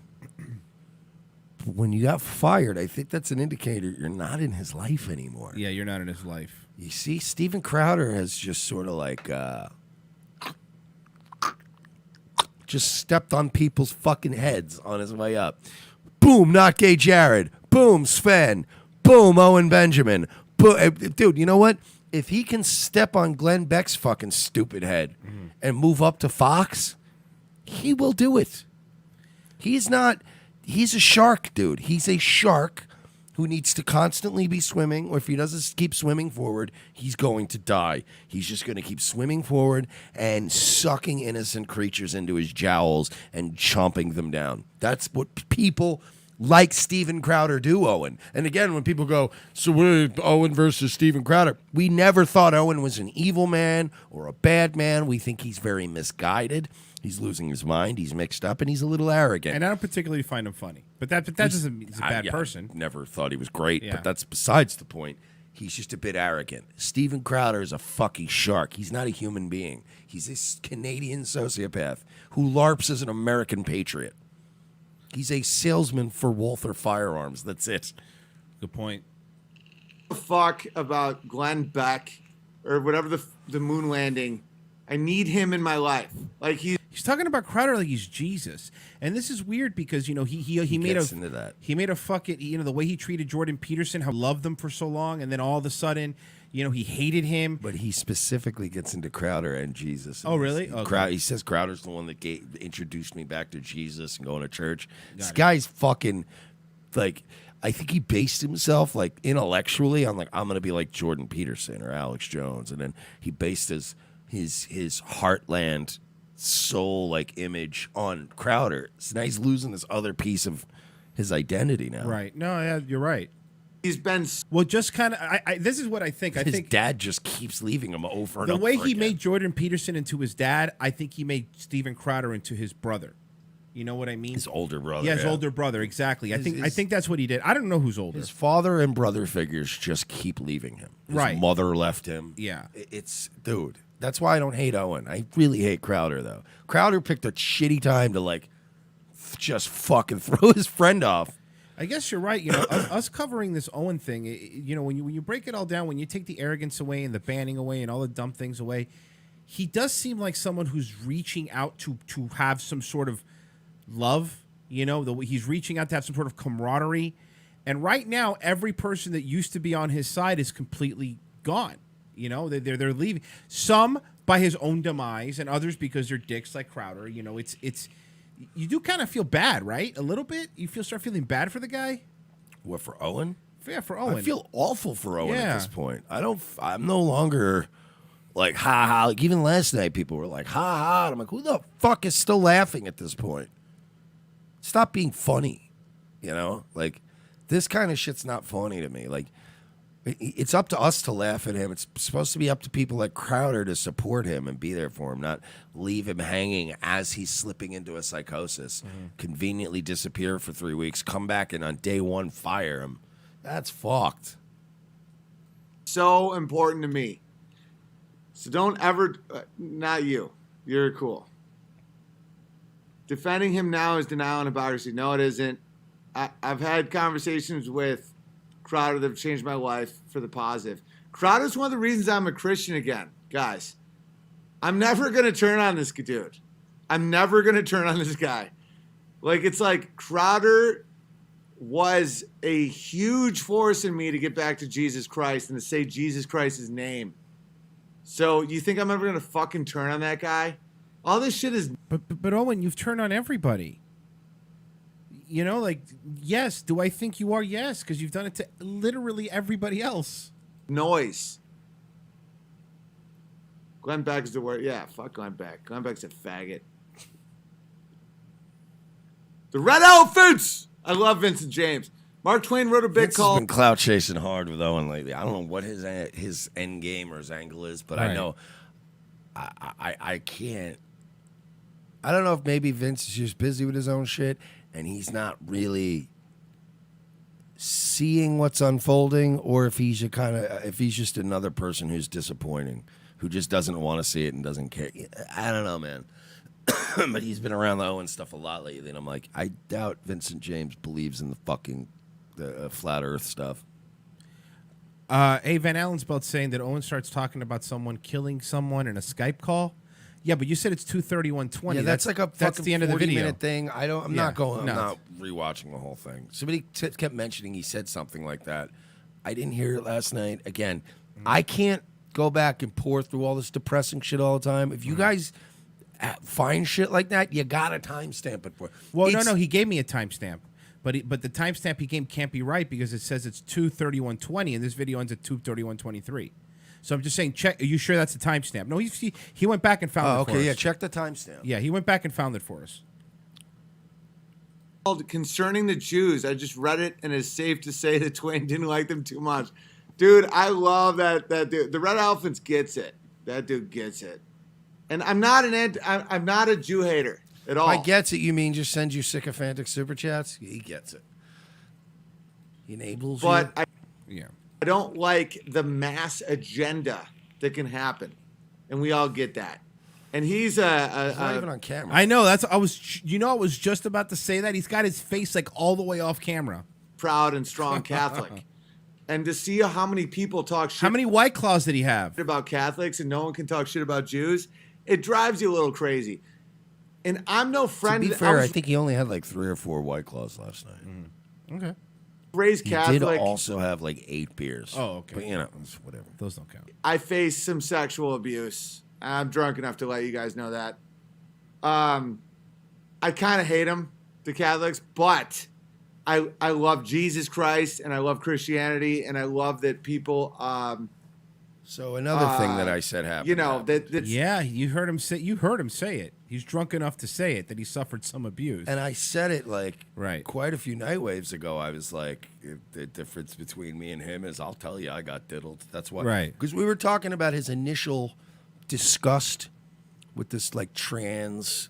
But when you got fired, I think that's an indicator you're not in his life anymore. Yeah, you're not in his life. You see, Steven Crowder has just sort of like just stepped on people's fucking heads on his way up. Boom, not gay Jared. Boom, Sven. Boom, Owen Benjamin. Boom. Dude, you know what? If he can step on Glenn Beck's fucking stupid head and move up to Fox, he will do it. He's a shark, dude. He's a shark who needs to constantly be swimming, or if he doesn't keep swimming forward, he's going to die. He's just going to keep swimming forward and sucking innocent creatures into his jowls and chomping them down. That's what people like Steven Crowder do, Owen. And again, when people go, so we're Owen versus Steven Crowder, we never thought Owen was an evil man or a bad man. We think he's very misguided. He's losing his mind. He's mixed up, and he's a little arrogant. And I don't particularly find him funny. But that doesn't mean he's a bad person. Never thought he was great, Yeah. but that's besides the point. He's just a bit arrogant. Steven Crowder is a fucking shark. He's not a human being. He's this Canadian sociopath who LARPs as an American patriot. He's a salesman for Walther Firearms. That's it. Good point. Fuck about Glenn Beck or whatever the moon landing. I need him in my life. Like he's talking about Crowder like he's Jesus, and this is weird because he made gets into that. He made a fucking the way he treated Jordan Peterson, how he loved them for so long, and then all of a sudden he hated him. But he specifically gets into Crowder and Jesus. Oh, really? Okay. He says Crowder's the one that introduced me back to Jesus and going to church. This guy's fucking like. I think he based himself like intellectually on like I'm gonna be like Jordan Peterson or Alex Jones, and then he based his heartland soul like image on Crowder. So now he's losing this other piece of his identity now. Right? No, yeah, you're right. He's been just kind of. This is what I think. His dad just keeps leaving him over and over. The way he again. made Jordan Peterson into his dad, I think he made Steven Crowder into his brother. You know what I mean? His older brother. Yeah, his older brother. Exactly. I think that's what he did. I don't know who's older. His father and brother figures just keep leaving him. His Right. mother left him. Yeah. It's dude. That's why I don't hate Owen. I really hate Crowder though. Crowder picked a shitty time to like just fucking throw his friend off. I guess you're right. Us covering this Owen thing. When you break it all down, when you take the arrogance away and the banning away and all the dumb things away, he does seem like someone who's reaching out to have some sort of love. He's reaching out to have some sort of camaraderie. And right now, every person that used to be on his side is completely gone. They're leaving. Some by his own demise, and others because they're dicks like Crowder. It's you do kind of feel bad, right? A little bit. You start feeling bad for the guy. What, for Owen? Yeah, for Owen. I feel awful for Owen Yeah. at this point. I'm no longer like ha ha. Like even last night, people were like ha ha. And I'm like, who the fuck is still laughing at this point? Stop being funny. Like this kind of shit's not funny to me. Like it's up to us to laugh at him. It's supposed to be up to people like Crowder to support him and be there for him, not leave him hanging as he's slipping into a psychosis, conveniently disappear for 3 weeks, come back and on day one fire him. That's fucked. so important to me. So don't ever, not you. You're cool. Defending him now is denial and hypocrisy. No, it isn't. I've had conversations with Crowder that have changed my life for the positive. Crowder's one of the reasons I'm a Christian again, guys. I'm never going to turn on this dude. I'm never going to turn on this guy. It's like Crowder was a huge force in me to get back to Jesus Christ and to say Jesus Christ's name. So you think I'm ever going to fucking turn on that guy? All this shit is... But Owen, you've turned on everybody. Yes. Do I think you are? Yes, because you've done it to literally everybody else. Noise. Glenn Beck is the word. Yeah, fuck Glenn Beck. Glenn Beck's a faggot. The Red Elephants! I love Vincent James. Mark Twain wrote a bit Vince called... has been clout chasing hard with Owen lately. I don't know what his end game or his angle is, but Right. I know I can't. I don't know if maybe Vince is just busy with his own shit and he's not really seeing what's unfolding, or if he's just another person who's disappointing, who just doesn't want to see it and doesn't care. I don't know, man. But he's been around the Owen stuff a lot lately, and I'm like, I doubt Vincent James believes in the fucking flat Earth stuff. Hey, Van Allen's about saying that Owen starts talking about someone killing someone in a Skype call. Yeah, but you said it's 2:31:20. Yeah, that's like a that's fucking the end of the video. 40-minute thing. I'm Yeah, not going. I'm no. not rewatching the whole thing. Somebody kept mentioning he said something like that. I didn't hear it last night. Again, I can't go back and pour through all this depressing shit all the time. If you guys find shit like that, you gotta timestamp it for. Well, no, he gave me a timestamp, but the timestamp he gave can't be right because it says it's 2:31:20, and this video ends at 2:31:23. So I'm just saying, check. Are you sure that's the timestamp? No, he went back and found it for us. Okay, yeah, check the timestamp. Yeah, he went back and found it for us. Concerning the Jews, I just read it, and it's safe to say that Twain didn't like them too much. Dude, I love that dude. The Red Elephants gets it. That dude gets it. And I'm not I'm not a Jew hater at all. I gets it. You mean just send you sycophantic super chats? He gets it. He enables But you. I don't like the mass agenda that can happen. And we all get that. And he's not even on camera. I know. I was just about to say that. He's got his face like all the way off camera. Proud and strong Catholic. And to see how many people talk shit. How many White Claws did he have? About Catholics and no one can talk shit about Jews, it drives you a little crazy. And I'm no friend. To be fair, I think he only had like 3 or 4 White Claws last night. Okay. Raised Catholic. He did also have like 8 beers. Oh, okay. But you know, it's whatever. Those don't count. I faced some sexual abuse. I'm drunk enough to let you guys know that. I kind of hate them, the Catholics, but I love Jesus Christ and I love Christianity and I love that people. So another thing that I said happened. You know that. Yeah, you heard him say it. He's drunk enough to say it that he suffered some abuse. And I said it like right quite a few night waves ago. I was like, the difference between me and him is I'll tell you I got diddled. That's why. Right. Because we were talking about his initial disgust with this like trans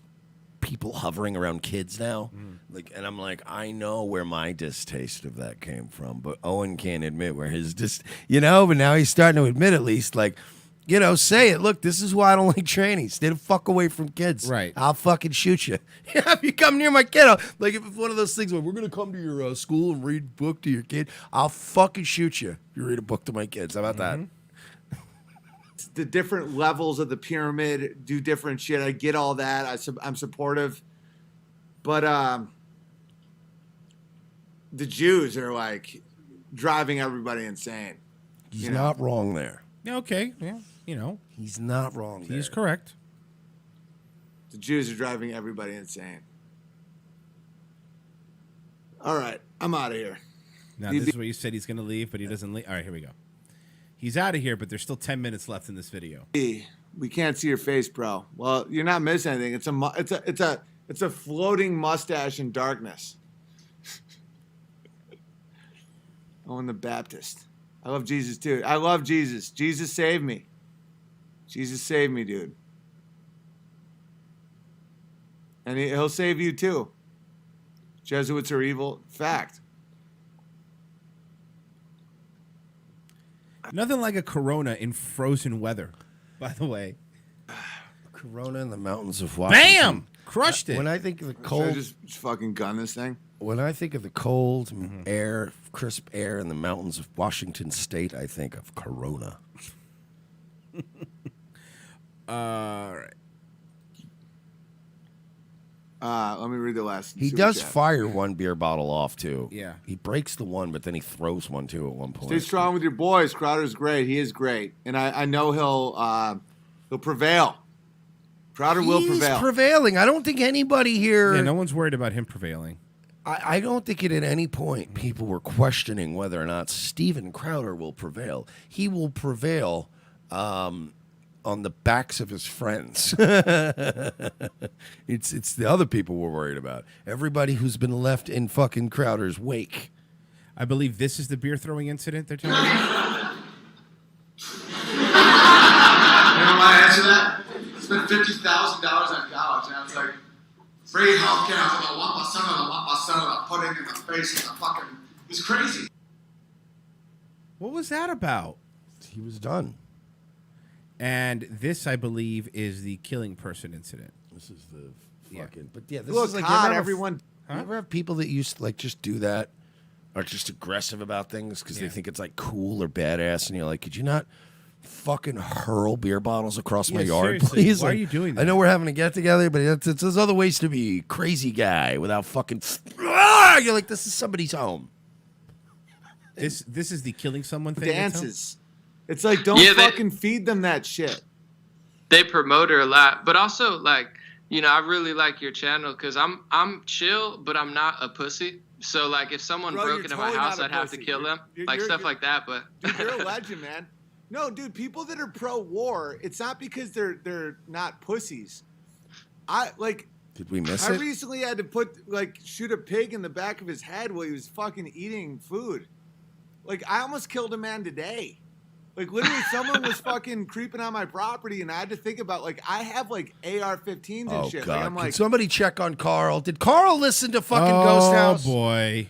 people hovering around kids now. Like, and I'm like, I know where my distaste of that came from, but Owen can't admit where his but now he's starting to admit at least, like, say it. Look, this is why I don't like trannies. Stay the fuck away from kids. Right. I'll fucking shoot you. If you come near my kiddo, like if it's one of those things where we're gonna come to your school and read a book to your kid, I'll fucking shoot you. You read a book to my kids. How about that? The different levels of the pyramid do different shit. I get all that. I'm supportive, but the Jews are like driving everybody insane. He's not wrong there. Okay, yeah, He's not wrong there. He's correct. The Jews are driving everybody insane. All right, I'm out of here. Now, this is where you said he's going to leave, but he doesn't leave. All right, here we go. He's out of here, but there's still 10 minutes left in this video. We can't see your face, bro. Well, you're not missing anything. It's a floating mustache in darkness. Owen the Baptist. I love Jesus too. I love Jesus. Jesus saved me. Jesus saved me, dude. And he'll save you too. Jesuits are evil. Fact. Nothing like a Corona in frozen weather, by the way. Corona in the mountains of Washington. Bam! Crushed it. When I think of the Should I cold, just fucking gun this thing? when I think of the cold air, crisp air in the mountains of Washington State, I think of Corona. All right. Let me read the last. He super does chat. fire one beer bottle off too. Yeah. He breaks the one, but then he throws one too at one point. Stay strong with your boys. Crowder's great. He is great, and I know he'll prevail. Crowder will prevail. He's prevailing. I don't think anybody here. Yeah, no one's worried about him prevailing. I don't think at any point people were questioning whether or not Steven Crowder will prevail. He will prevail on the backs of his friends. It's the other people we're worried about. Everybody who's been left in fucking Crowder's wake. I believe this is the beer throwing incident they're telling me. You know why I answer that? Spent $50,000 on college, and I was like, free healthcare. I was like, I want my son, I put it in the face and I fucking, it was crazy. What was that about? He was done. And this, I believe, is the killing person incident. This is the fucking. But yeah, this Look, is like hot, you ever everyone. You ever have people that used to like just do that, are just aggressive about things because they think it's like cool or badass, and you're like, could you not fucking hurl beer bottles across my yard, seriously, please? why Like, are you doing that? I know we're having a get together, but there's other ways to be crazy guy without fucking. You're like, this is somebody's home. This is the killing someone thing. Dances. It's like, don't fucking feed them that shit. They promote her a lot, but also like, I really like your channel because I'm chill, but I'm not a pussy. So like, if someone broke into my house, I'd have to kill them, like stuff like that. But dude, you're a legend, man. No, dude, people that are pro-war, it's not because they're not pussies. Did we miss I it? recently had to shoot a pig in the back of his head while he was fucking eating food. Like, I almost killed a man today. Like, literally, someone was fucking creeping on my property, and I had to think about, like, I have, like, AR-15s and Oh shit. God! Like, I'm Can like, somebody check on Carl? Did Carl listen to fucking Ghost House? Oh boy!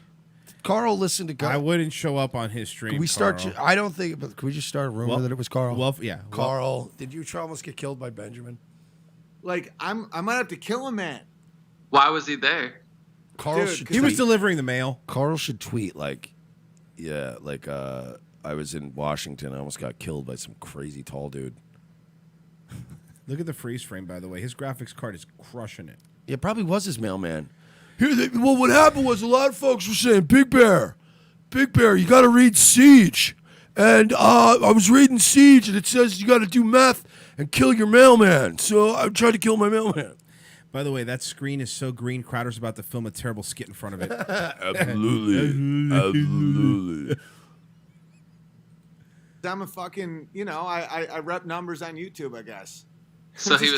Carl listened to Ghost. I wouldn't show up on his stream. Can we start? Carl. I don't think. But can we just start a rumor that it was Carl? Well, yeah. Carl, did you almost get killed by Benjamin? Like I might have to kill a man. Why was he there? Carl Dude, should He was tweet- delivering the mail. Carl should tweet like, yeah, like I was in Washington. I almost got killed by some crazy tall dude. Look at the freeze frame, by the way. His graphics card is crushing it. It probably was his mailman. Well, what happened was a lot of folks were saying, Big Bear, you got to read Siege. And I was reading Siege, and it says you got to do meth and kill your mailman. So I tried to kill my mailman. By the way, that screen is so green, Crowder's about to film a terrible skit in front of it. Absolutely. I'm a fucking, I rep numbers on YouTube, I guess. So he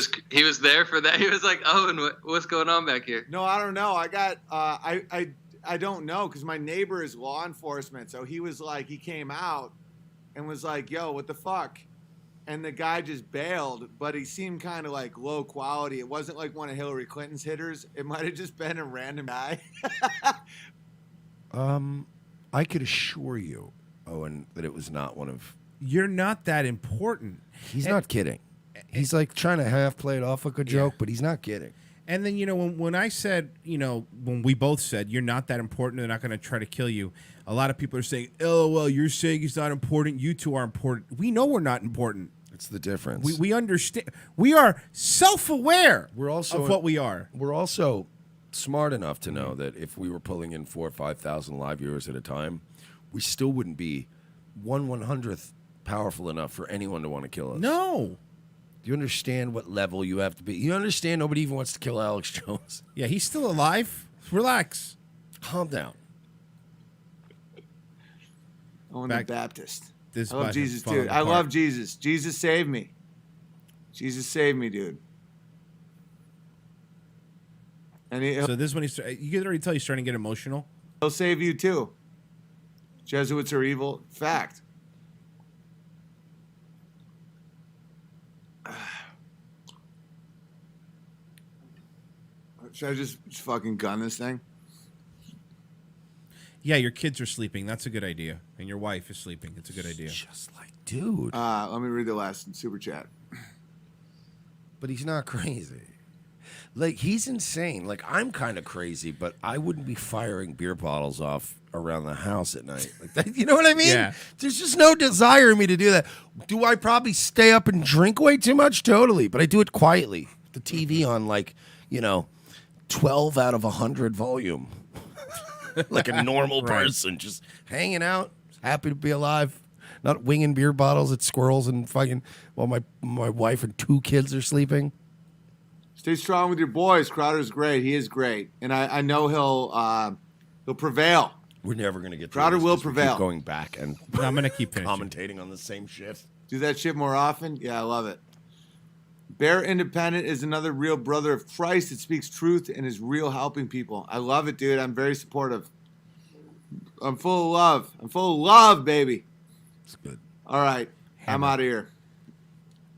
was there for that. He was like, Owen, what's going on back here? No, I don't know. I got I don't know because my neighbor is law enforcement. So he was like, he came out and was like, yo, what the fuck? And the guy just bailed, but he seemed kind of like low quality. It wasn't like one of Hillary Clinton's hitters. It might have just been a random guy. I could assure you, Owen, that it was not one of. You're not that important. He's not kidding. He's like trying to half play it off like a joke, but he's not kidding. And then, when I said, when we both said, you're not that important, they're not going to try to kill you, a lot of people are saying, LOL, you're saying he's not important, you two are important. We know we're not important. It's the difference. We understand. We are self-aware We're also of what we are. We're also smart enough to know that if we were pulling in 4,000 or 5,000 live viewers at a time, we still wouldn't be 1/100th powerful enough for anyone to want to kill us. No. Do you understand what level you have to be? You understand nobody even wants to kill Alex Jones? Yeah, he's still alive. Relax. Calm down. Owen the Baptist. I about love him Jesus, falling dude. I apart. love Jesus. Jesus saved me. Jesus saved me, dude. And So this is when you can already tell he's starting to get emotional. he'll save you too. Jesuits are evil. Fact. Should I just fucking gun this thing? Yeah, your kids are sleeping. That's a good idea. And your wife is sleeping. It's a good idea. Just like, dude. Let me read the last super chat. But he's not crazy. Like, he's insane. Like, I'm kind of crazy, but I wouldn't be firing beer bottles off around the house at night. Like that, you know what I mean? Yeah. There's just no desire in me to do that. Do I probably stay up and drink way too much? Totally. But I do it quietly. The TV on, 12 out of 100 volume. Like a normal person. Just hanging out. Happy to be alive. Not winging beer bottles at squirrels and fucking while my wife and 2 kids are sleeping. Stay strong with your boys. Crowder's great. He is great, and I know he'll prevail. We're never gonna get Crowder through this will 'cause we prevail. Keep going back and No, I'm gonna keep finishing. commentating on the same shit. Do that shit more often. Yeah, I love it. Bear Independent is another real brother of Christ that speaks truth and is real helping people. I love it, dude. I'm very supportive. I'm full of love. I'm full of love, baby. It's good. All right, I'm out of here.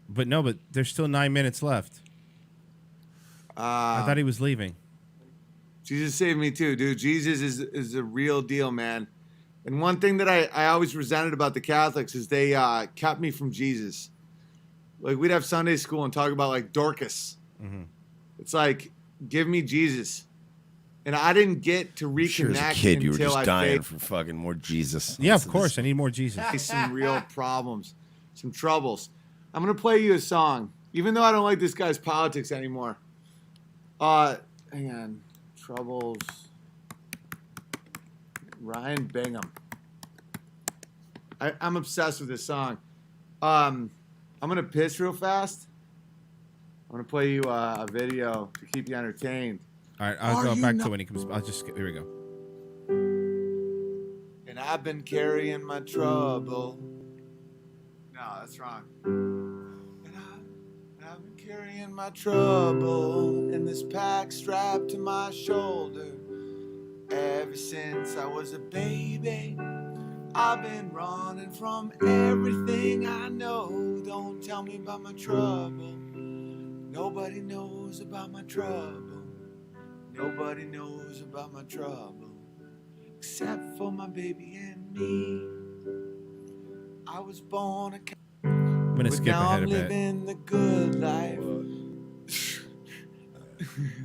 But there's still 9 minutes left. I thought he was leaving. Jesus saved me too, dude. Jesus is a real deal, man. And one thing that I always resented about the Catholics is they kept me from Jesus. Like, we'd have Sunday school and talk about, like, Dorcas. Mm-hmm. It's like, give me Jesus. And I didn't get to reconnect Sure, as a kid, you were until just I dying faced for fucking more Jesus. Yeah, of course. I need more Jesus. some real problems, some troubles. I'm going to play you a song, even though I don't like this guy's politics anymore. Hang on. Troubles. Ryan Bingham. I'm obsessed with this song. I'm going to piss real fast. I'm going to play you a video to keep you entertained. All right, I'll go back to when he comes. Here we go. And I've been carrying my trouble. No, that's wrong. And I've been carrying my trouble in this pack strapped to my shoulder. Ever since I was a baby, I've been running from everything I know. Don't tell me about my trouble. Nobody knows about my trouble. Nobody knows about my trouble except for my baby and me. I was born a I'm gonna skip now ahead I'm a bit. living the good life.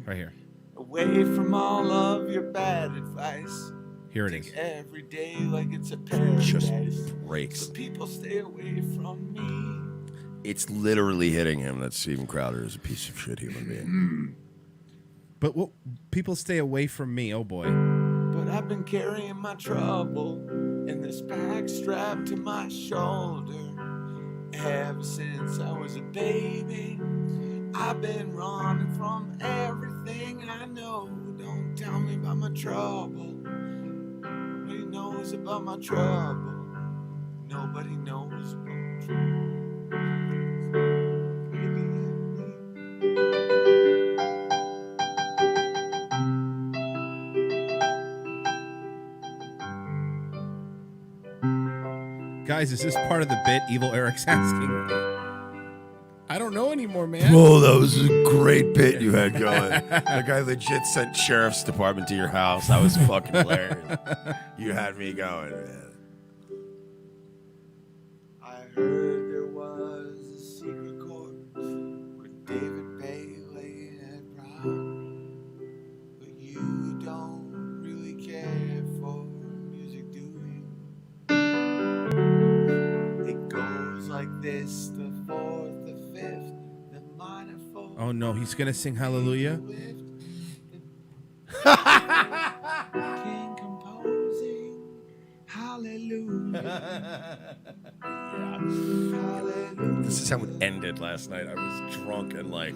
Right here. Away from all of your bad advice. Here it is. Take every day like it's a paradise. Just breaks. So people stay away from me. It's literally hitting him that Steven Crowder is a piece of shit human being. But people stay away from me. Oh boy. But I've been carrying my trouble in this bag strapped to my shoulder ever since I was a baby. I've been running from everything I know. Don't tell me about my trouble. Nobody knows about my trouble. Nobody knows about my trouble. Guys, is this part of the bit Evil Eric's asking? I don't know anymore, man. Whoa, that was a great bit you had going. The guy legit sent sheriff's department to your house. That was fucking hilarious. You had me going, man. I heard there was a secret chord where David Bay laid at Brown. But you don't really care for music, do you? It goes like this, the fourth, the fifth, the minor fourth. Oh no, he's gonna sing Hallelujah. King composing Hallelujah. Hallelujah. This is how it ended last night. I was drunk and like,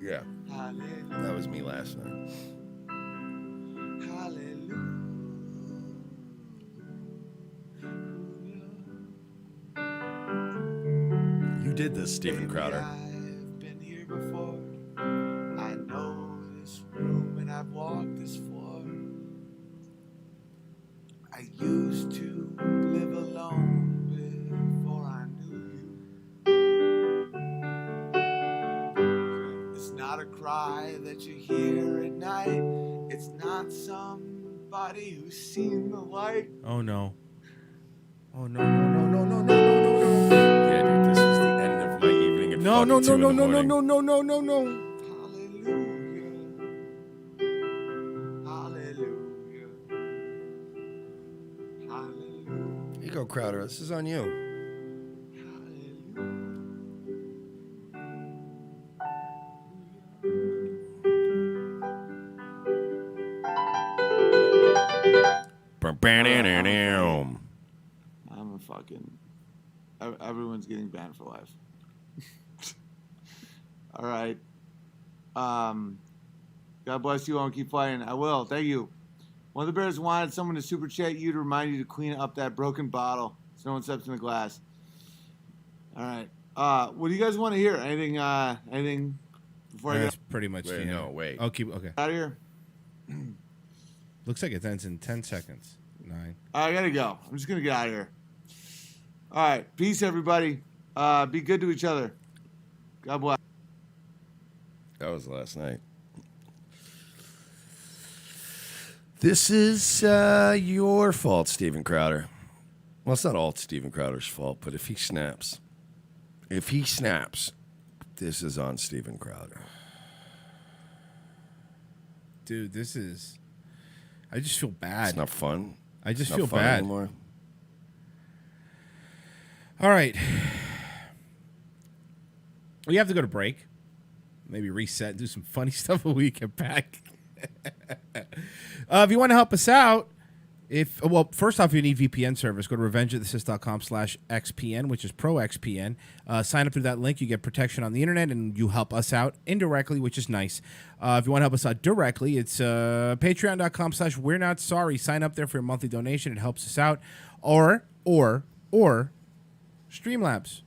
yeah, that was me last night. You did this, Steven Crowder. I've been here before. I know this room and I've walked this floor. I used to live alone before I knew you. It's not a cry that you hear at night. It's not somebody who's seen the light. Oh no. Oh no, no, no, no, no, no, no, no. Yeah, dude, this was the end of my evening at No, no, fucking no, 2 no, in the no, no, morning. no, no, no, no, no. Hallelujah. Hallelujah. Here you go, Crowder. This is on you. I'm a fucking. Everyone's getting banned for life. All right. God bless you all and keep fighting. I will. Thank you. One of the Bears wanted someone to super chat you to remind you to clean up that broken bottle so no one steps in the glass. All right. What do you guys want to hear? Anything? Anything? Before I That's get pretty much the end. No, wait. Oh, keep okay. out of here. Looks like it ends in 10 seconds. 9. I gotta go. I'm just gonna get out of here. All right. Peace, everybody. Be good to each other. God bless. That was last night. This is your fault, Steven Crowder. Well, it's not all Steven Crowder's fault, but if he snaps, this is on Steven Crowder. Dude, this is. I just feel bad. It's not fun. I just Not feel fun bad. anymore. All right. We have to go to break. Maybe reset, do some funny stuff when we get back. If you want to help us out, first off, if you need VPN service, go to revengeofthesys.com/XPN, which is ProXPN. Sign up through that link. You get protection on the internet, and you help us out indirectly, which is nice. If you want to help us out directly, it's patreon.com/We're Not Sorry. Sign up there for your monthly donation. It helps us out. Or Streamlabs.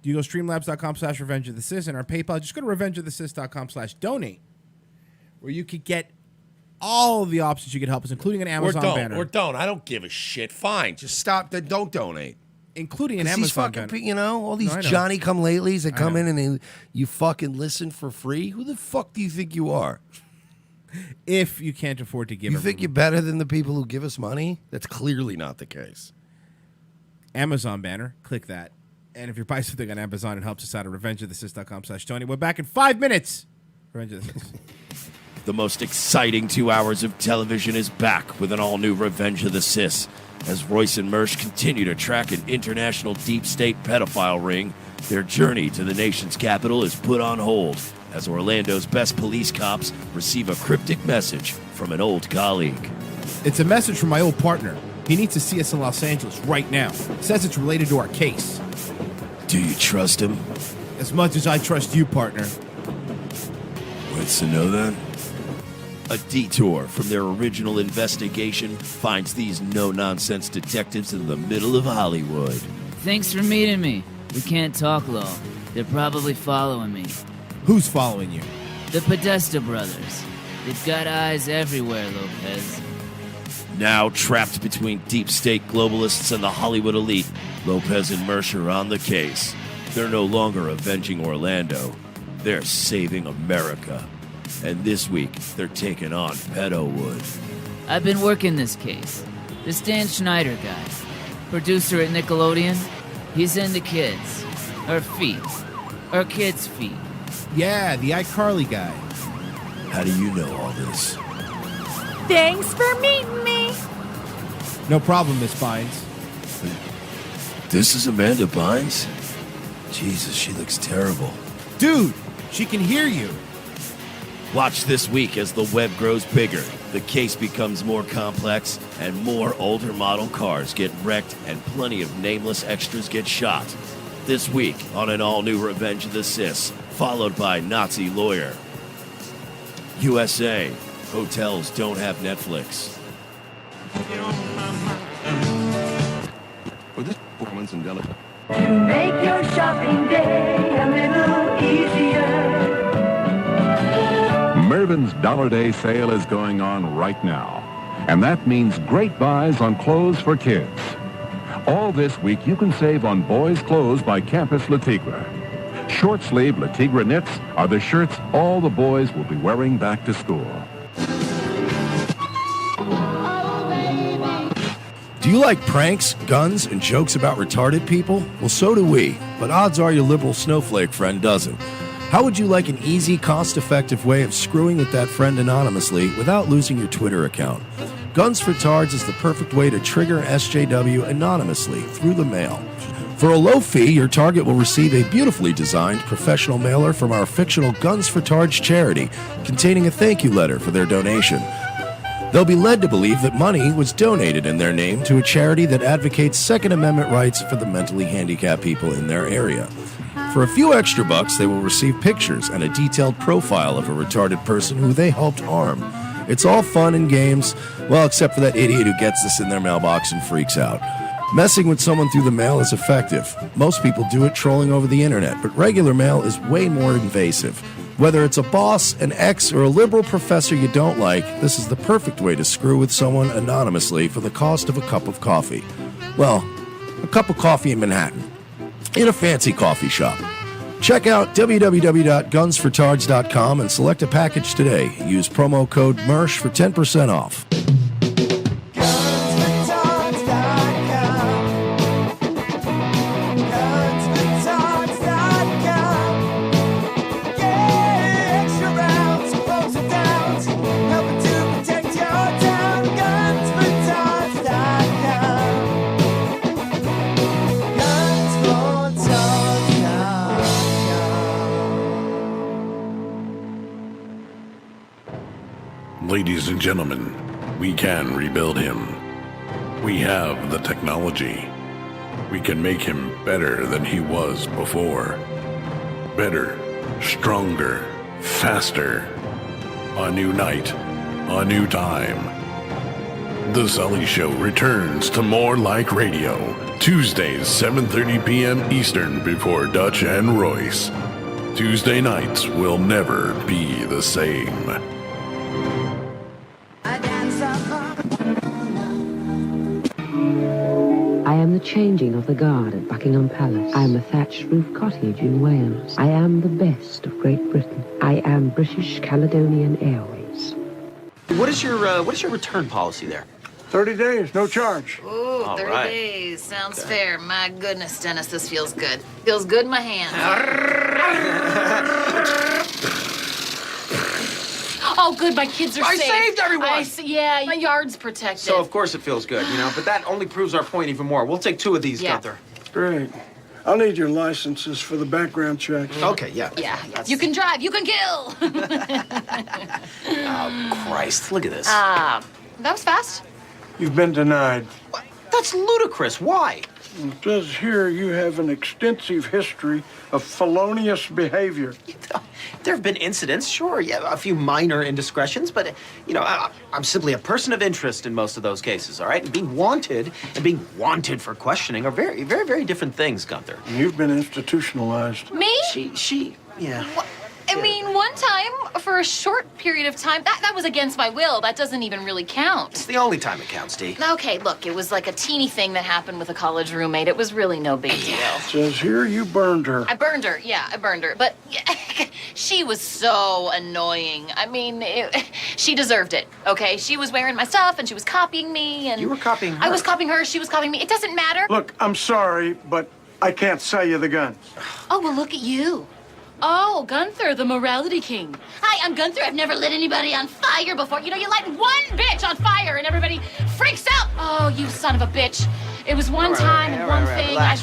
You go streamlabs.com/revengeofthesys, and our PayPal. Just go to revengeofthesys.com/donate, where you could get all the options you could help us, including an Amazon banner. Or don't. I don't give a shit. Fine. Just stop. Don't donate. Including an 'Cause Amazon these fucking, banner. you know, all these No, I know. Johnny-come-latelys that I come know. in and you fucking listen for free. Who the fuck do you think you are? If you can't afford to give You everyone. think you're better than the people who give us money? That's clearly not the case. Amazon banner, click that. And if you're buying something on Amazon, it helps us out at revengeofthesis.com/Tony. We're back in 5 minutes. Revenge of the Sis. The most exciting 2 hours of television is back with an all-new Revenge of the Sis. As Royce and Mersch continue to track an international deep state pedophile ring, their journey to the nation's capital is put on hold as Orlando's best police cops receive a cryptic message from an old colleague. It's a message from my old partner. He needs to see us in Los Angeles right now. Says it's related to our case. Do you trust him? As much as I trust you, partner. What's to know then? A detour from their original investigation finds these no-nonsense detectives in the middle of Hollywood. Thanks for meeting me. We can't talk long. They're probably following me. Who's following you? The Podesta brothers. They've got eyes everywhere, Lopez. Now trapped between deep state globalists and the Hollywood elite, Lopez and Mersch are on the case. They're no longer avenging Orlando. They're saving America. And this week, they're taking on Pedowood. I've been working this case. This Dan Schneider guy, producer at Nickelodeon, he's into kids. Or feet. Or kids' feet. Yeah, the iCarly guy. How do you know all this? Thanks for meeting me. No problem, Miss Bynes. This is Amanda Bynes? Jesus, she looks terrible. Dude, she can hear you. Watch this week as the web grows bigger, the case becomes more complex, and more older model cars get wrecked and plenty of nameless extras get shot. This week on an all-new Revenge of the Sis, followed by Nazi Lawyer. USA, hotels don't have Netflix. For this performance in Delaware. To make your shopping day a little easier. Mervyn's Dollar Day sale is going on right now, and that means great buys on clothes for kids. All this week, you can save on boys' clothes by Campus Le Tigre. Short-sleeve Le Tigre knits are the shirts all the boys will be wearing back to school. Do you like pranks, guns, and jokes about retarded people? Well, so do we, but odds are your liberal snowflake friend doesn't. How would you like an easy, cost-effective way of screwing with that friend anonymously without losing your Twitter account? Guns for Tards is the perfect way to trigger an SJW anonymously through the mail. For a low fee, your target will receive a beautifully designed professional mailer from our fictional Guns for Tards charity, containing a thank you letter for their donation. They'll be led to believe that money was donated in their name to a charity that advocates Second Amendment rights for the mentally handicapped people in their area. For a few extra bucks, they will receive pictures and a detailed profile of a retarded person who they helped harm. It's all fun and games, well, except for that idiot who gets this in their mailbox and freaks out. Messing with someone through the mail is effective. Most people do it trolling over the internet, but regular mail is way more invasive. Whether it's a boss, an ex, or a liberal professor you don't like, this is the perfect way to screw with someone anonymously for the cost of a cup of coffee. Well, a cup of coffee in Manhattan, in a fancy coffee shop. Check out www.gunsfortards.com and select a package today. Use promo code MERSH for 10% off. Ladies and gentlemen, we can rebuild him. We have the technology. We can make him better than he was before. Better, stronger, faster. A new night, a new time. The Sully Show returns to More Like Radio, Tuesdays, 7:30 p.m. Eastern before Dutch and Royce. Tuesday nights will never be the same. I am the changing of the guard at Buckingham Palace. I am a thatched roof cottage in Wales. I am the best of Great Britain. I am British Caledonian Airways. What is your return policy there? 30 days, no charge. Ooh, 30 days. Sounds fair. My goodness, Dennis, this feels good. Feels good in my hands. Oh, good, my kids are I safe. saved everyone! Yeah, my yard's protected. So, of course, it feels good, but that only proves our point even more. We'll take 2 of these, Yeah. Gunther. Great. I'll need your licenses for the background checks. Okay, yeah. Yeah, you can drive, you can kill. Oh, Christ, look at this. That was fast. You've been denied. That's ludicrous. Why? It says here you have an extensive history of felonious behavior. There have been incidents, sure, a few minor indiscretions, but, I'm simply a person of interest in most of those cases, all right? And being wanted for questioning are very, very, very different things, Gunther. You've been institutionalized. Me? Yeah. I mean, one time, for a short period of time, that was against my will. That doesn't even really count. It's the only time it counts, Dee. Okay, look, it was like a teeny thing that happened with a college roommate. It was really no big deal. It says here you burned her. I burned her, yeah, I burned her. But she was so annoying. I mean, she deserved it, okay? She was wearing my stuff, and she was copying me, and... You were copying her. I was copying her, she was copying me. It doesn't matter. Look, I'm sorry, but I can't sell you the guns. Oh, well, look at you. Oh, Gunther, the morality king. Hi, I'm Gunther. I've never lit anybody on fire before. You light one bitch on fire and everybody freaks out. Oh, you son of a bitch. It was one time and one thing. Relax,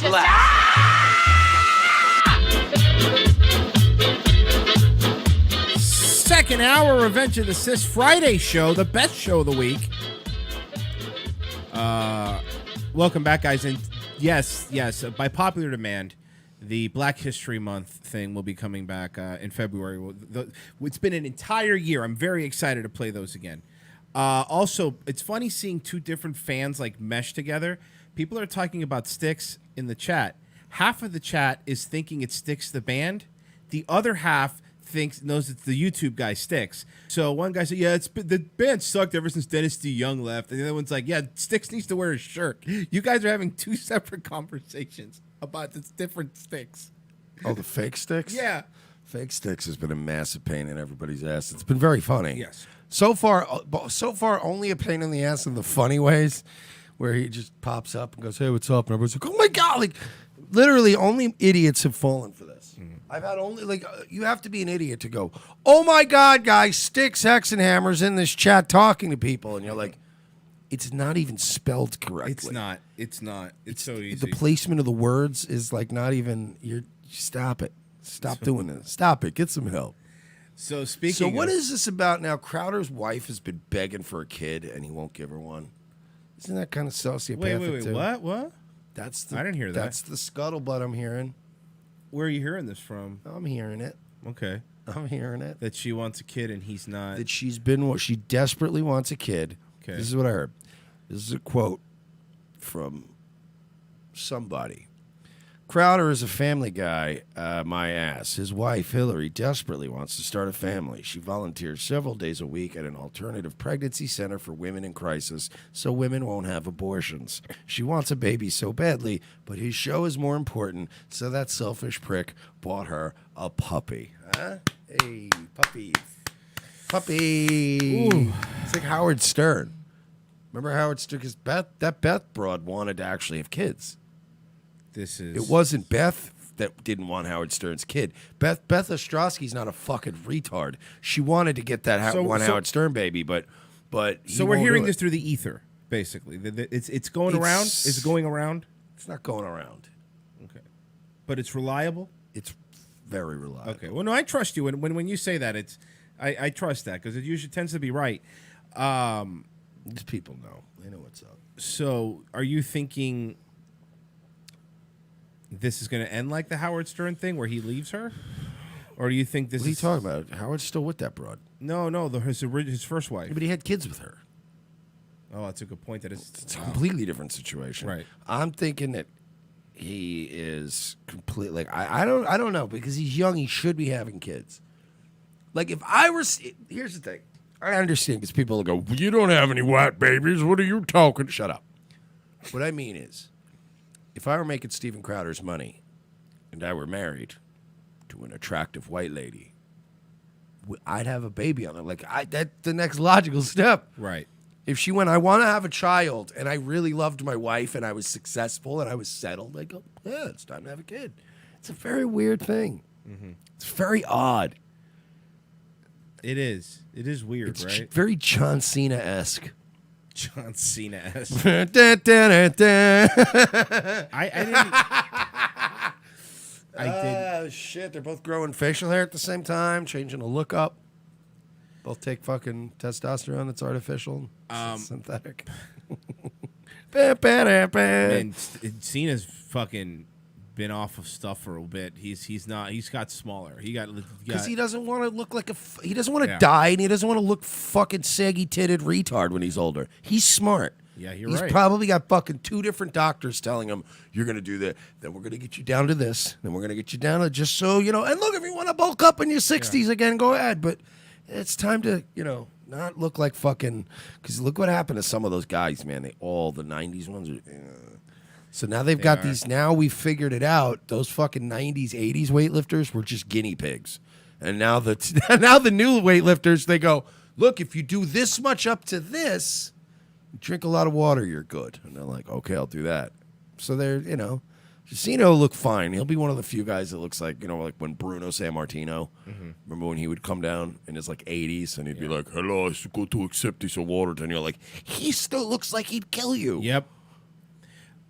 Second hour Revenge of the Sis Friday show, the best show of the week. Welcome back, guys. And yes, by popular demand, the Black History Month thing will be coming back in February. It's been an entire year. I'm very excited to play those again. Also, it's funny seeing 2 different fans mesh together. People are talking about Styx in the chat. Half of the chat is thinking it's Styx the band. The other half knows it's the YouTube guy Styx. So one guy said, "Yeah, the band sucked ever since Dennis D. Young left," and the other one's like, "Yeah, Styx needs to wear a shirt." You guys are having 2 separate conversations about this different Styx. Oh, the fake Styx? Yeah. Fake Styx has been a massive pain in everybody's ass. It's been very funny. Yes. So far, only a pain in the ass in the funny ways, where he just pops up and goes, "Hey, what's up?" And everybody's like, "Oh my God!" Literally, only idiots have fallen for this. I've had only you have to be an idiot to go, "Oh my God, guys, Styx, Hex, and Hammer's in this chat talking to people," and you're like, it's not even spelled correctly. It's not. It's so easy. The placement of the words is not even. Stop it. Stop doing this. Stop it. Get some help. So speaking. So what is this about now? Crowder's wife has been begging for a kid, and he won't give her one. Isn't that kind of sociopathic? Wait. too? What? I didn't hear that. That's the scuttlebutt I'm hearing. Where are you hearing this from? I'm hearing it. Okay. I'm hearing it. That she wants a kid and he's not. That she desperately wants a kid. Okay. This is what I heard. This is a quote from somebody. Crowder is a family guy, my ass. His wife, Hillary, desperately wants to start a family. She volunteers several days a week at an alternative pregnancy center for women in crisis so women won't have abortions. She wants a baby so badly, but his show is more important, so that selfish prick bought her a puppy. Huh? Hey, puppy. Puppy. Ooh. It's like Howard Stern. Remember Howard Stern? Because that Beth broad wanted to actually have kids. It wasn't Beth that didn't want Howard Stern's kid. Beth Ostrowski's not a fucking retard. She wanted to get that Howard Stern baby, but so we're hearing this through the ether, basically. It's going around. It's going around. It's not going around. Okay, but it's reliable. It's very reliable. Okay. Well, no, I trust you. When you say that, I trust that because it usually tends to be right. These people know. They know what's up. So, are you thinking this is going to end like the Howard Stern thing where he leaves her? Or do you think this What are you talking about? Howard's still with that broad. No, his first wife. Yeah, but he had kids with her. Oh, that's a good point. It's a completely different situation. Right. I'm thinking that he is completely I don't know, because he's young, he should be having kids. If I were here's the thing. I understand because people will go, well, "You don't have any white babies. What are you talking?" Shut up. What I mean is, if I were making Steven Crowder's money and I were married to an attractive white lady, I'd have a baby on her. That's the next logical step. Right. If she went, I want to have a child, and I really loved my wife, and I was successful, and I was settled, I go, yeah, it's time to have a kid. It's a very weird thing. Mm-hmm. It's very odd. It is. It is weird, It's right? very John Cena-esque. John Cena-esque. I didn't. I did. Shit, they're both growing facial hair at the same time, changing the look up. Both take fucking testosterone that's artificial, synthetic. Man, Cena's fucking been off of stuff for a bit. He's not. He's got smaller. Because he doesn't want to look like he doesn't want to die, and he doesn't want to look fucking saggy-titted retard when he's older. He's smart. Yeah, you're He's right. probably got fucking 2 different doctors telling him, you're going to do that. Then we're going to get you down to this. Then we're going to get you down to just so, you know. And look, if you want to bulk up in your 60s again, go ahead. But it's time to, you know, not look like fucking. Because look what happened to some of those guys, man. The 90s ones are. So now they've got these. Now we've figured it out. Those fucking 90s, 80s weightlifters were just guinea pigs. And now now the new weightlifters, they go, look, if you do this much up to this, drink a lot of water, you're good. And they're like, okay, I'll do that. So they're, you know, Cena will look fine. He'll be one of the few guys that looks like, you know, like when Bruno Sammartino, remember when he would come down in his like 80s and he'd be like, hello, I go to accept this award. And you're like, he still looks like he'd kill you. Yep.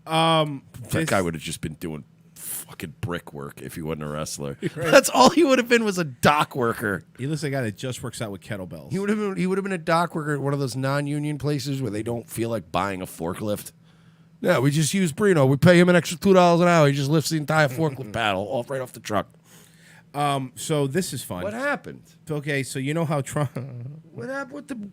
That guy would have just been doing fucking brick work if he wasn't a wrestler. That's all he would have been, was a dock worker. He looks like a guy that just works out with kettlebells. He would have been a dock worker at one of those non-union places where they don't feel like buying a forklift. Yeah, we just use Bruno. We pay him an extra $2 an hour. He just lifts the entire forklift paddle right off the truck. So this is fun. What happened? Okay, so you know how Trump. What happened with the?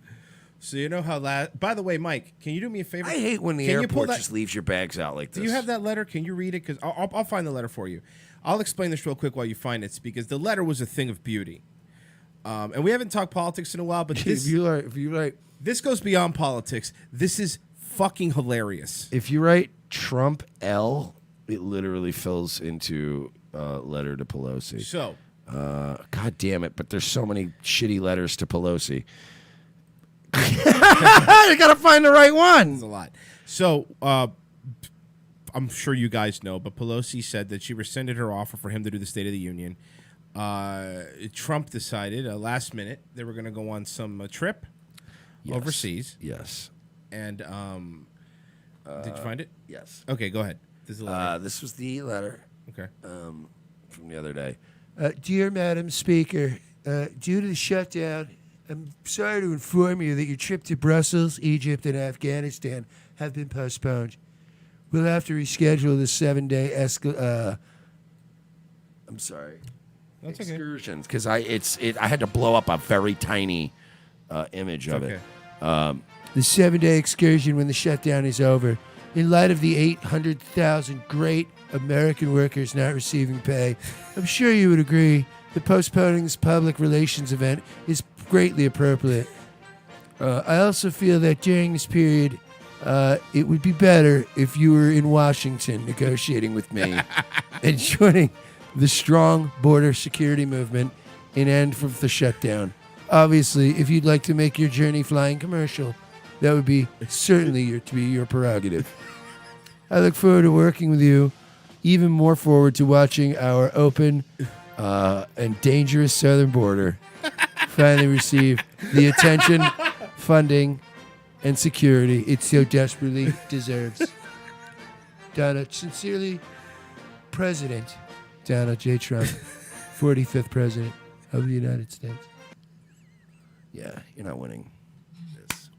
So you know how by the way, Mike, can you do me a favor? I hate when the airport just leaves your bags out like this. Do you have that letter? Can you read it? Because I'll find the letter for you. I'll explain this real quick while you find it, because the letter was a thing of beauty. And we haven't talked politics in a while, but this, this goes beyond politics. This is fucking hilarious. If you write Trump L, it literally fills into letter to Pelosi. So, God damn it! But there's so many shitty letters to Pelosi. You gotta find the right one. There's a lot. So, I'm sure you guys know, but Pelosi said that she rescinded her offer for him to do the State of the Union. Trump decided last minute they were going to go on some trip overseas. Yes. And did you find it? Yes. Okay, go ahead. This is the letter. This was the letter. Okay. From the other day. Dear Madam Speaker, due to the shutdown, I'm sorry to inform you that your trip to Brussels, Egypt, and Afghanistan have been postponed. We'll have to reschedule the 7-day I'm sorry. That's excursions, because I had to blow up a very tiny image of it. The 7-day excursion when the shutdown is over. In light of the 800,000 great American workers not receiving pay, I'm sure you would agree that postponing this public relations event is greatly appropriate. I also feel that during this period, it would be better if you were in Washington negotiating with me and joining the strong border security movement in end for the shutdown. Obviously, if you'd like to make your journey flying commercial, that would be certainly your prerogative. I look forward to working with you, even more forward to watching our open and dangerous southern border finally receive the attention, funding, and security it so desperately deserves. Donald, sincerely, President Donald J. Trump, 45th President of the United States. Yeah, you're not winning this.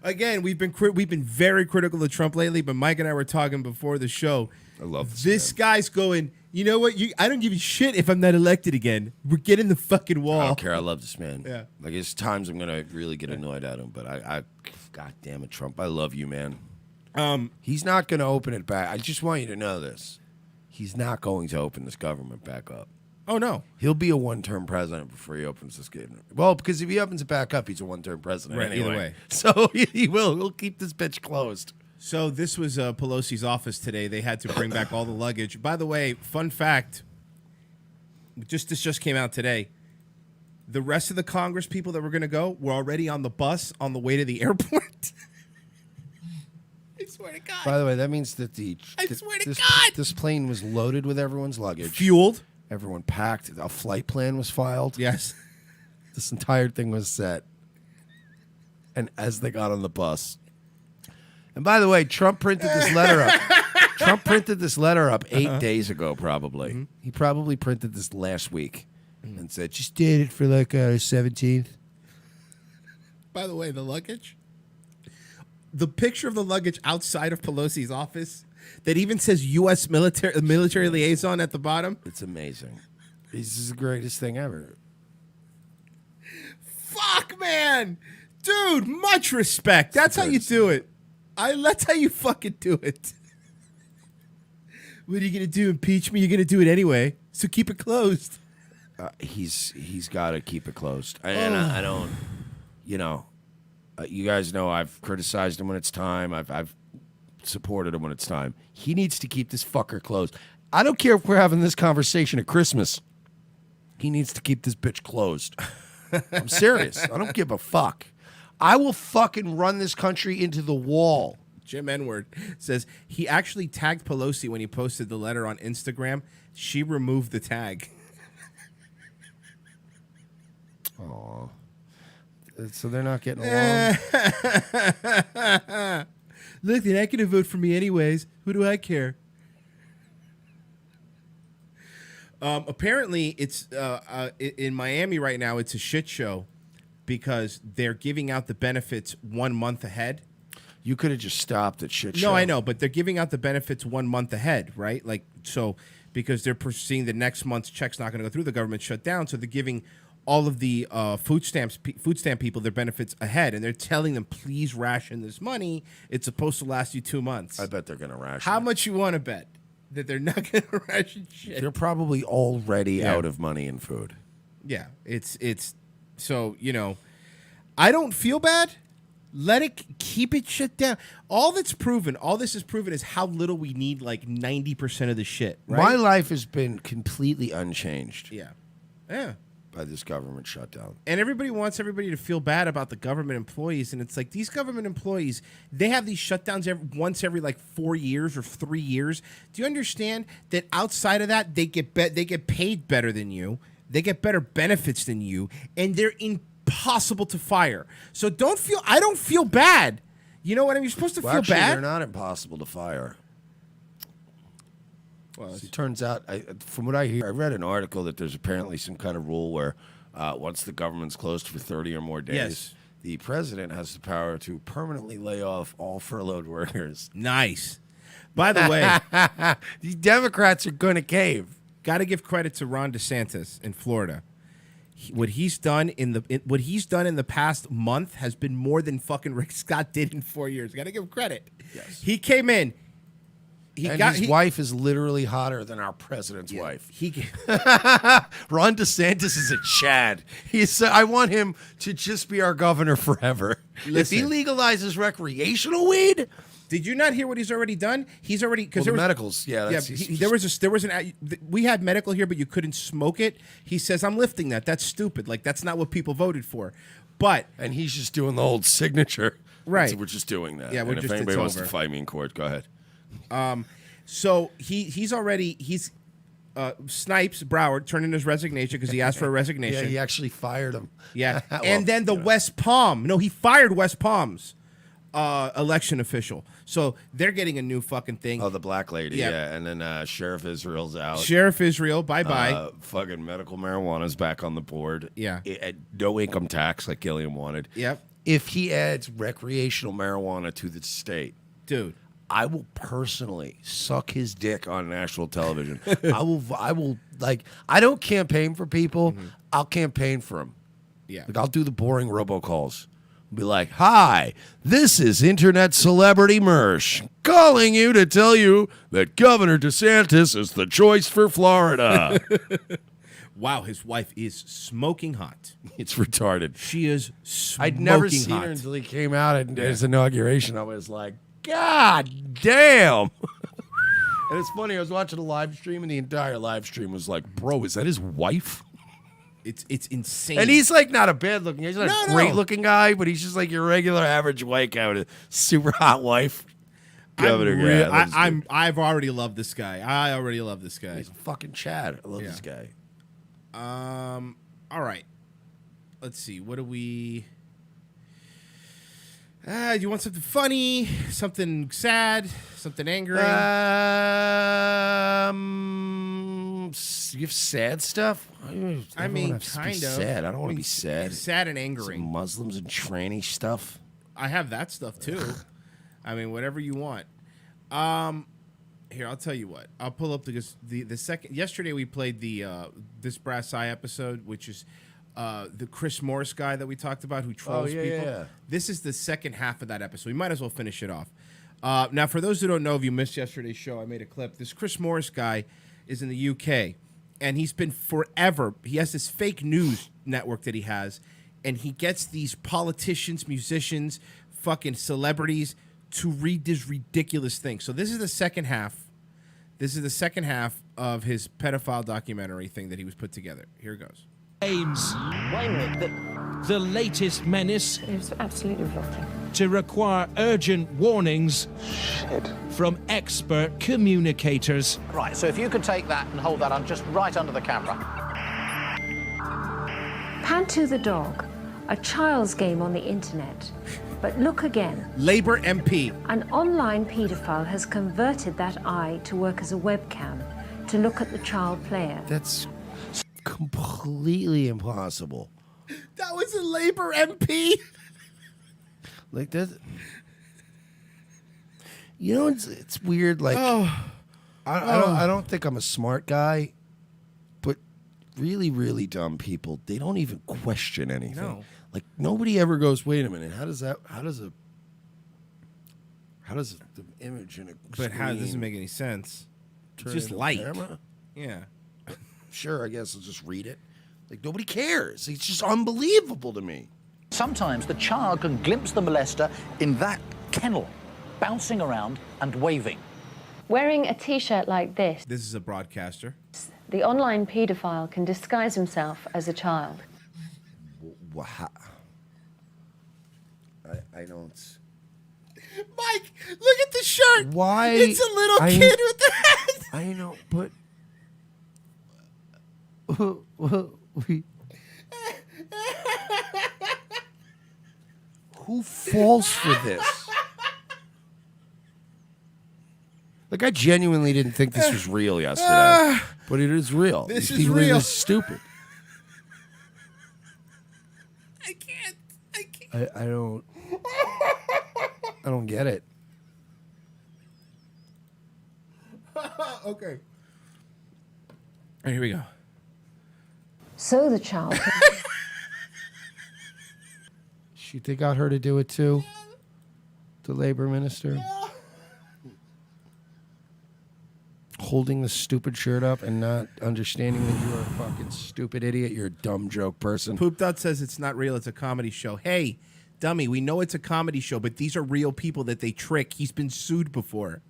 Again, we've been very critical of Trump lately, but Mike and I were talking before the show. I love this guy's going, you know what? I don't give a shit if I'm not elected again. We're getting the fucking wall. I don't care. I love this man. Yeah. Like, there's times I'm going to really get annoyed at him, but I God damn it, Trump. I love you, man. He's not going to open it back. I just want you to know this. He's not going to open this government back up. Oh, no. He'll be a one-term president before he opens this game. Well, because if he opens it back up, he's a one-term president Right, anyway. either way. So he will. He'll keep this bitch closed. So this was Pelosi's office today. They had to bring back all the luggage. By the way, fun fact, this just came out today. The rest of the Congress people that were going to go were already on the bus on the way to the airport. I swear to God. By the way, that means that this plane was loaded with everyone's luggage. Fueled. Everyone packed. A flight plan was filed. Yes. This entire thing was set. And as they got on the bus. And by the way, Trump printed this letter up. Trump printed this letter up 8 days ago, probably. Mm-hmm. He probably printed this last week and said, just did it for like 17th. By the way, the luggage. The picture of the luggage outside of Pelosi's office that even says U.S. military liaison at the bottom. It's amazing. This is the greatest thing ever. Fuck, man. Dude, much respect. That's how you do it. That's how you fucking do it. What are you going to do? Impeach me? You're going to do it anyway. So keep it closed. He's got to keep it closed. And I don't, you guys know I've criticized him when it's time. I've supported him when it's time. He needs to keep this fucker closed. I don't care if we're having this conversation at Christmas. He needs to keep this bitch closed. I'm serious. I don't give a fuck. I will fucking run this country into the wall. Jim N-word says he actually tagged Pelosi when he posted the letter on Instagram. She removed the tag. Aw. So they're not getting along? Look, they're not going to vote for me anyways. Who do I care? Apparently, it's in Miami right now. It's a shit show because they're giving out the benefits 1 month ahead. You could have just stopped at shit show. No, I know, but they're giving out the benefits 1 month ahead, right? Like, so because they're foreseeing the next month's check's not going to go through, the government shut down, so they're giving all of the food stamp people their benefits ahead, and they're telling them, please ration this money. It's supposed to last you 2 months. I bet they're going to ration. How much you want to bet that they're not going to ration shit? They're probably already out of money and food. Yeah, it's so, I don't feel bad. Let it keep it shut down. All this is proven is how little we need like 90% of the shit. Right? My life has been completely unchanged. Yeah. Yeah. By this government shutdown. And everybody wants everybody to feel bad about the government employees. And it's like these government employees, they have these shutdowns once every like 4 years or 3 years. Do you understand that outside of that, they get paid better than you. They get better benefits than you. And they're impossible to fire. So I don't feel bad. You know what I mean? You're supposed to feel actually, bad. They're not impossible to fire. Well, it turns out, from what I hear, I read an article that there's apparently some kind of rule where once the government's closed for 30 or more days, the president has the power to permanently lay off all furloughed workers. Nice. By the way, these Democrats are going to cave. Got to give credit to Ron DeSantis in Florida. What he's done in the past month has been more than fucking Rick Scott did in 4 years. Got to give him credit. Yes. He came in. His wife is literally hotter than our president's wife. Ron DeSantis is a Chad. I want him to just be our governor forever. Listen. If he legalizes recreational weed. Did you not hear what he's already done? He's already because the medicals. Yeah, we had medical here, but you couldn't smoke it. He says I'm lifting that. That's stupid. Like that's not what people voted for. And he's just doing the old signature. Right. We're just doing that. Yeah. If anybody wants to fight me in court, go ahead. So he's Snipes Broward turned in his resignation because he asked for a resignation. Yeah, he actually fired him. Yeah, and then West Palm. No, he fired West Palm's election official. So they're getting a new fucking thing. Oh, the black lady. Yeah, and then Sheriff Israel's out. Sheriff Israel, bye. Fucking medical marijuana's back on the board. Yeah, no income tax like Gilliam wanted. Yep. If he adds recreational marijuana to the state, dude, I will personally suck his dick on national television. I will I don't campaign for people. Mm-hmm. I'll campaign for them. Yeah. Like I'll do the boring robocalls. Be like, hi, this is internet celebrity Mersh calling you to tell you that Governor DeSantis is the choice for Florida. Wow, his wife is smoking hot. It's retarded. She is smoking I'd never seen her until he came out at his inauguration. I was like, God damn. And it's funny, I was watching a live stream, and the entire live stream was like, bro, is that his wife? It's insane. And he's like not a bad looking. He's not a No. great looking guy, but he's just like your regular average white guy with a super hot wife. I've already loved this guy. I already love this guy. He's a fucking Chad. I love this guy. All right. Let's see. What do we? Do you want something funny? Something sad? Something angry? You have sad stuff? I mean, kind of. Sad. I don't want to be sad. Sad and angry. Some Muslims and tranny stuff. I have that stuff too. I mean, whatever you want. Here, I'll tell you what. I'll pull up the second. Yesterday we played the This Brass Eye episode, which is the Chris Morris guy that we talked about who trolls people. Yeah. This is the second half of that episode. We might as well finish it off. Now, for those who don't know, if you missed yesterday's show, I made a clip. This Chris Morris guy is in the UK, and he's been forever. He has this fake news network that he has, and he gets these politicians, musicians, fucking celebrities to read this ridiculous thing. So this is the second half. This is the second half of his pedophile documentary thing that he was put together. Here it goes. Aims. Wait a minute. The latest menace. It was absolutely revolting. To require urgent warnings from expert communicators. Right, so if you could take that and hold that on just right under the camera. Pantu the dog, a child's game on the internet. But look again. Labour MP. An online paedophile has converted that eye to work as a webcam to look at the child player. That's completely impossible. That was a Labour MP. Like that. You know, it's weird. Like, I don't think I'm a smart guy, but really, really dumb people, they don't even question anything. No. Like nobody ever goes, wait a minute, how does the image in a But how screen does it make any sense? turn Just into a light. camera? Yeah. Sure, I guess I'll just read it. Like nobody cares. It's just unbelievable to me. Sometimes the child can glimpse the molester in that kennel, bouncing around and waving. Wearing a t-shirt like this, This is a broadcaster. the online paedophile can disguise himself as a child. Wow. I don't. Mike, look at the shirt. Why? It's a little kid with the hat. I know, but who falls for this? Like, I genuinely didn't think this was real yesterday, but it is real. This These is people are real. just stupid. I can't. I don't get it. Okay. All right, here we go. So the child She they got her to do it too? The labor minister? Holding the stupid shirt up and not understanding that you are a fucking stupid idiot. You're a dumb joke person. Poop Dot says it's not real. It's a comedy show. Hey, dummy, we know it's a comedy show, but these are real people that they trick. He's been sued before.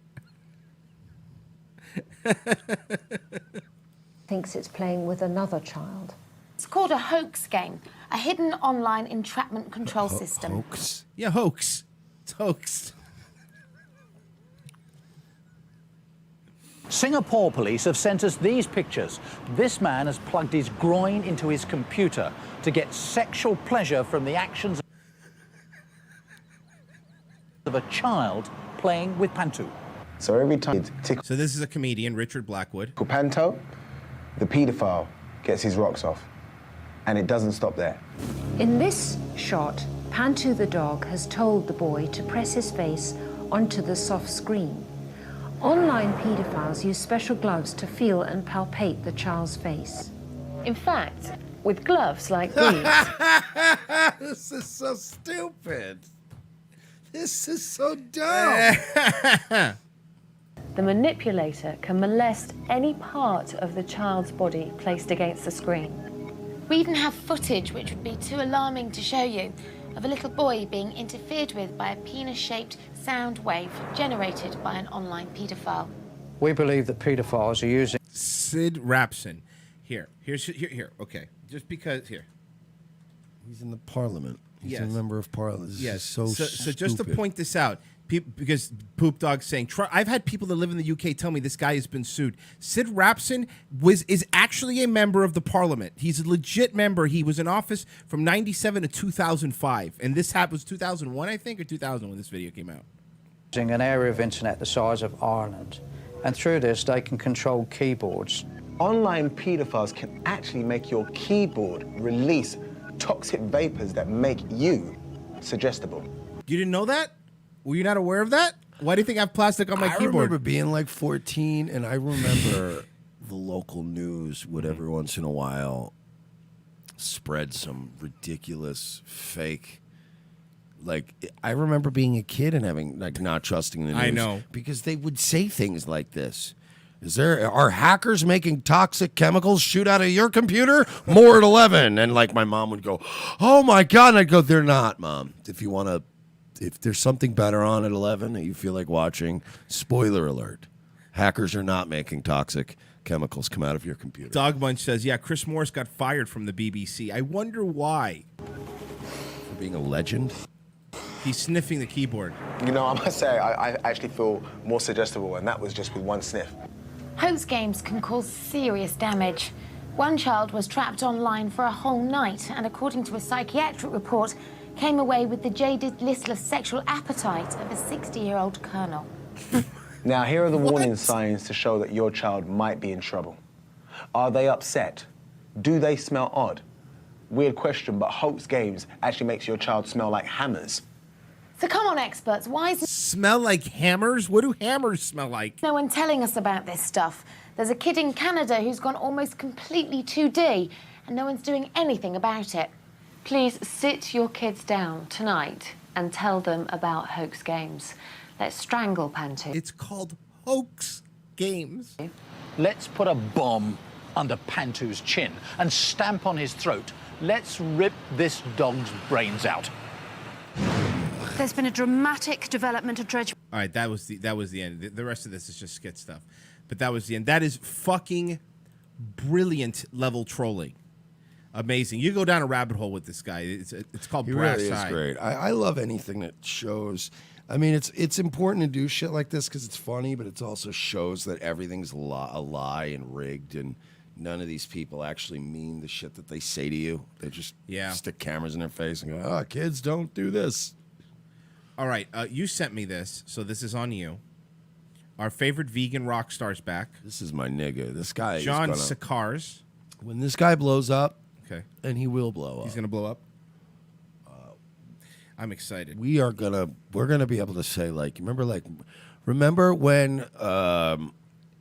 thinks it's playing with another child. It's called a hoax game, a hidden online entrapment control system. Hoax? Yeah, hoax. It's hoax. Singapore police have sent us these pictures. This man has plugged his groin into his computer to get sexual pleasure from the actions of a child playing with Pantu. So every time So this is a comedian, Richard Blackwood. Panto, the paedophile gets his rocks off. And it doesn't stop there. In this shot, Pantu the dog has told the boy to press his face onto the soft screen. Online paedophiles use special gloves to feel and palpate the child's face. In fact, with gloves like these, This is so stupid. This is so dumb. the manipulator can molest any part of the child's body placed against the screen. We even have footage, which would be too alarming to show you, of a little boy being interfered with by a penis-shaped sound wave generated by an online paedophile. We believe that paedophiles are using... Sid Rapson. Here. Okay, just because here. He's in the parliament. He's Yes. a member of parliament. This is so just to stupid. point this out, because Poop Dog's saying, I've had people that live in the UK tell me this guy has been sued. Sid Rapson is actually a member of the parliament. He's a legit member. He was in office from 97 to 2005. And this was 2001, I think, or 2000 when this video came out. An area of internet the size of Ireland. And through this, they can control keyboards. Online pedophiles can actually make your keyboard release toxic vapors that make you suggestible. You didn't know that? Were you not aware of that? Why do you think I have plastic on my I keyboard? remember being like 14, and I remember the local news would every once in a while spread some ridiculous fake. Like, I remember being a kid and having not trusting the news. I know. Because they would say things like this. Are hackers making toxic chemicals shoot out of your computer? More at 11. And like my mom would go, oh my God. And I'd go, they're not, Mom. If there's something better on at 11 that you feel like watching, spoiler alert. Hackers are not making toxic chemicals come out of your computer. Dog Munch says, yeah, Chris Morris got fired from the BBC. I wonder why. For being a legend? He's sniffing the keyboard. You know, I must say, I actually feel more suggestible, and that was just with one sniff. Hoax games can cause serious damage. One child was trapped online for a whole night and, according to a psychiatric report, came away with the jaded, listless sexual appetite of a 60-year-old colonel. Now, here are the warning signs to show that your child might be in trouble. Are they upset? Do they smell odd? Weird question, but hoax games actually makes your child smell like hammers. So come on, experts, why is Smell like hammers? What do hammers smell like? no one telling us about this stuff? There's a kid in Canada who's gone almost completely 2D, and no one's doing anything about it. Please sit your kids down tonight and tell them about hoax games. Let's strangle Pantu. It's called hoax games. Let's put a bomb under Pantu's chin and stamp on his throat. Let's rip this dog's brains out. There's been a dramatic development of Dredge. All right, that was the end. The rest of this is just skit stuff. But that was the end. That is fucking brilliant level trolling. Amazing. You go down a rabbit hole with this guy. It's called He Brass really is Eye. great. I love anything that shows. I mean, it's important to do shit like this because it's funny, but it also shows that everything's a lie and rigged, and none of these people actually mean the shit that they say to you. They just stick cameras in their face and go, "Oh, kids, don't do this." All right, you sent me this, so this is on you. Our favorite vegan rock star's back. This is my nigga. This guy John is Sakars. When this guy blows up, okay, and he will blow up. He's gonna blow up. I'm excited. We're gonna be able to say remember when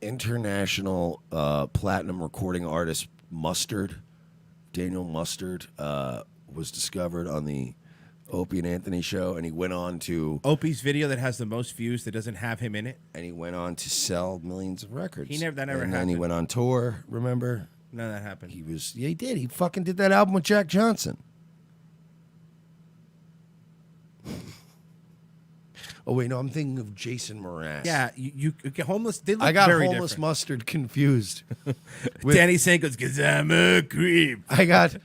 international platinum recording artist Daniel Mustard was discovered on the Opie and Anthony show, and he went on to Opie's video that has the most views that doesn't have him in it, and he went on to sell millions of records. That never and then happened. he went on tour. Remember? None of that happened. He did. He fucking did that album with Jack Johnson. Oh wait, no, I'm thinking of Jason Mraz. Yeah, you get homeless. They look I got very homeless different. Mustard confused. Danny Sanko's because I'm a creep. I got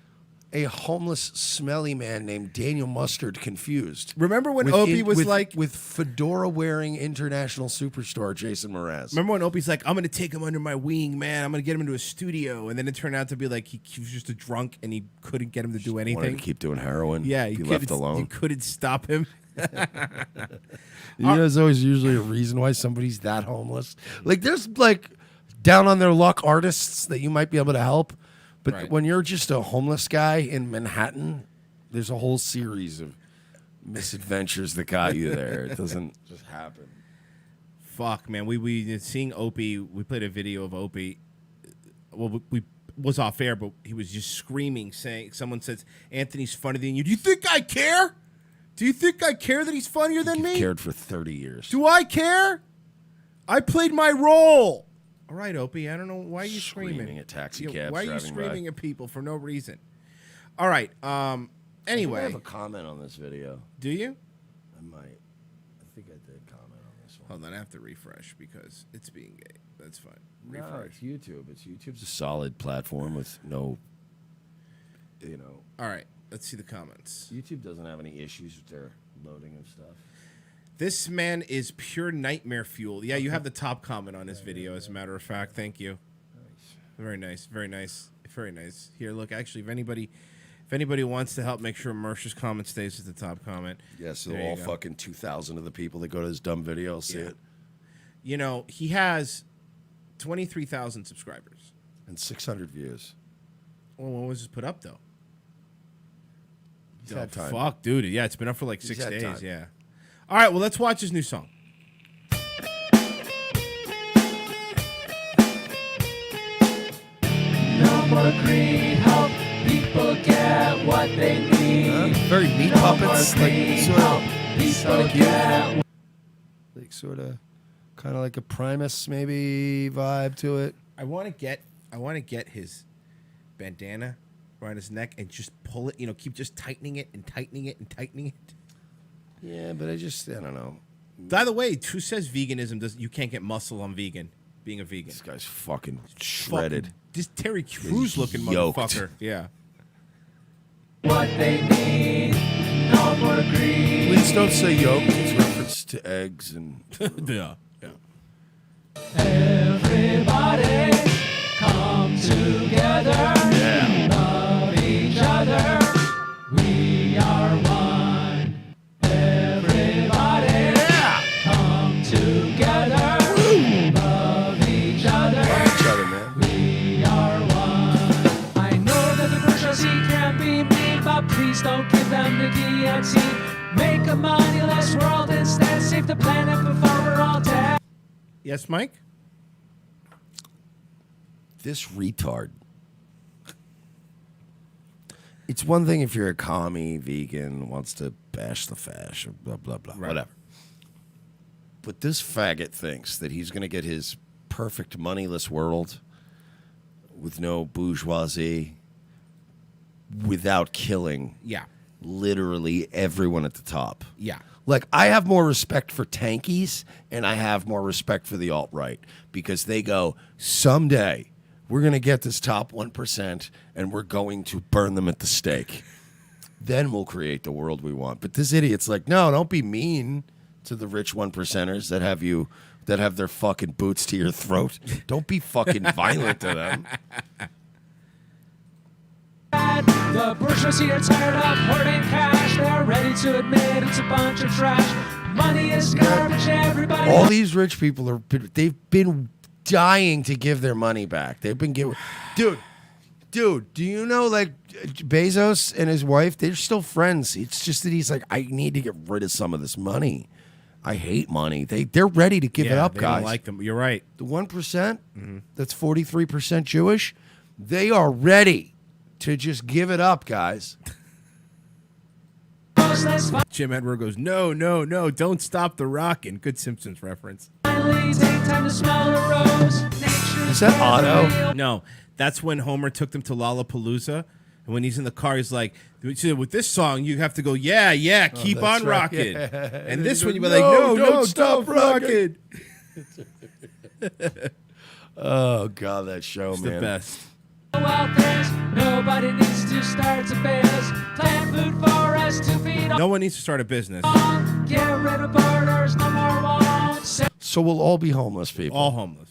a homeless, smelly man named Daniel Mustard confused. Remember when Opie was with fedora-wearing international superstar Jason Mraz? Remember when Opie's like, I'm going to take him under my wing, man. I'm going to get him into a studio. And then it turned out to be like he was just a drunk and he couldn't get him to do anything. Wanted to keep doing heroin. Yeah, be left alone. You couldn't stop him. You know, there's always usually a reason why somebody's that homeless. Like, there's like down on their luck artists that you might be able to help. But when you're just a homeless guy in Manhattan, there's a whole series of misadventures that got you there. It doesn't just happen. Fuck, man. We seeing Opie. We played a video of Opie. Well, we was off air, but he was just screaming, saying, someone says, Anthony's funnier than you. Do you think I care? Do you think I care that he's funnier than me? Cared for 30 years. Do I care? I played my role. All right, Opie, I don't know why you're screaming at taxi cabs. Why are you driving screaming by. at people for no reason? All right. Anyway, I have a comment on this video. Do you? I might. I think I did comment on this one. Hold on, I have to refresh because it's being gay. That's fine. No, Refresh. it's YouTube. YouTube's a solid platform with no, All right, let's see the comments. YouTube doesn't have any issues with their loading of stuff. This man is pure nightmare fuel. Yeah, you have the top comment on this video, as a matter of fact. Thank you. Nice. Very nice. Very nice. Very nice. Here, look. Actually, if anybody wants to help make sure Mercer's comment stays at the top comment. Yeah, so there you all go. fucking 2,000 of the people that go to this dumb video will see it. You know, he has 23,000 subscribers and 600 views. Well, when was this put up though? He's had time. Fuck, dude. Yeah, it's been up for like He's 6 had days. time. Yeah. All right. Well, let's watch his new song. No more greed, help people get what they need. Very Meat No Puppets, more like greed, sort help of people Sonic get Youth. Like sort of, kind of like a Primus maybe vibe to it. I want to get his bandana around his neck and just pull it. You know, keep just tightening it and tightening it and tightening it. Yeah, but I don't know. By the way, who says veganism does? You can't get muscle on vegan. Being a vegan. This guy's fucking shredded. This Terry Crews looking yoked. motherfucker. Yeah. what they need. No more greed. Please don't say yolk. It's reference to eggs and. Yeah. Everybody come together. Love each other. We are one. Everybody come together. Love each other. Each other, man. We are one. I know that the bourgeoisie can be mean, but please don't give them the guillotine. Make a moneyless world instead. Save the planet before we're all dead. Yes, Mike? This retard. It's one thing if you're a commie, vegan, wants to bash the fash, or blah, blah, blah, whatever. But this faggot thinks that he's going to get his perfect moneyless world with no bourgeoisie without killing literally everyone at the top. Yeah. Like, I have more respect for tankies and I have more respect for the alt-right because they go, someday we're going to get this top 1% and we're going to burn them at the stake. Then we'll create the world we want. But this idiot's like, no, don't be mean to the rich 1%ers that have their fucking boots to your throat. Don't be fucking violent to them. The bourgeoisie are tired of hoarding cash. They're ready to admit it's a bunch of trash. Money is garbage, everybody. All these rich people they've been dying to give their money back. They've been giving, dude, do you know, like, Bezos and his wife, they're still friends. It's just that he's like, I need to get rid of some of this money. I hate money. They're ready to give it up, they guys. don't like them. You're right. The 1%, that's 43% Jewish, they are ready to just give it up, guys. Jim Edward goes, no, don't stop the rockin'. Good Simpsons reference. Finally, take time to smell a rose. Is that Otto? No, that's when Homer took them to Lollapalooza. And when he's in the car, he's like, with this song, you have to go, yeah, keep on that's right. rocking. Yeah. And this one, you go, be like, "No, no, don't stop rocking. Oh, God, that show, It's man. the best. Out there's nobody needs to start a biz. Plant food for us to feed No one needs to start a business. on. Get rid of borders, no more wants. So we'll all be homeless people. All homeless.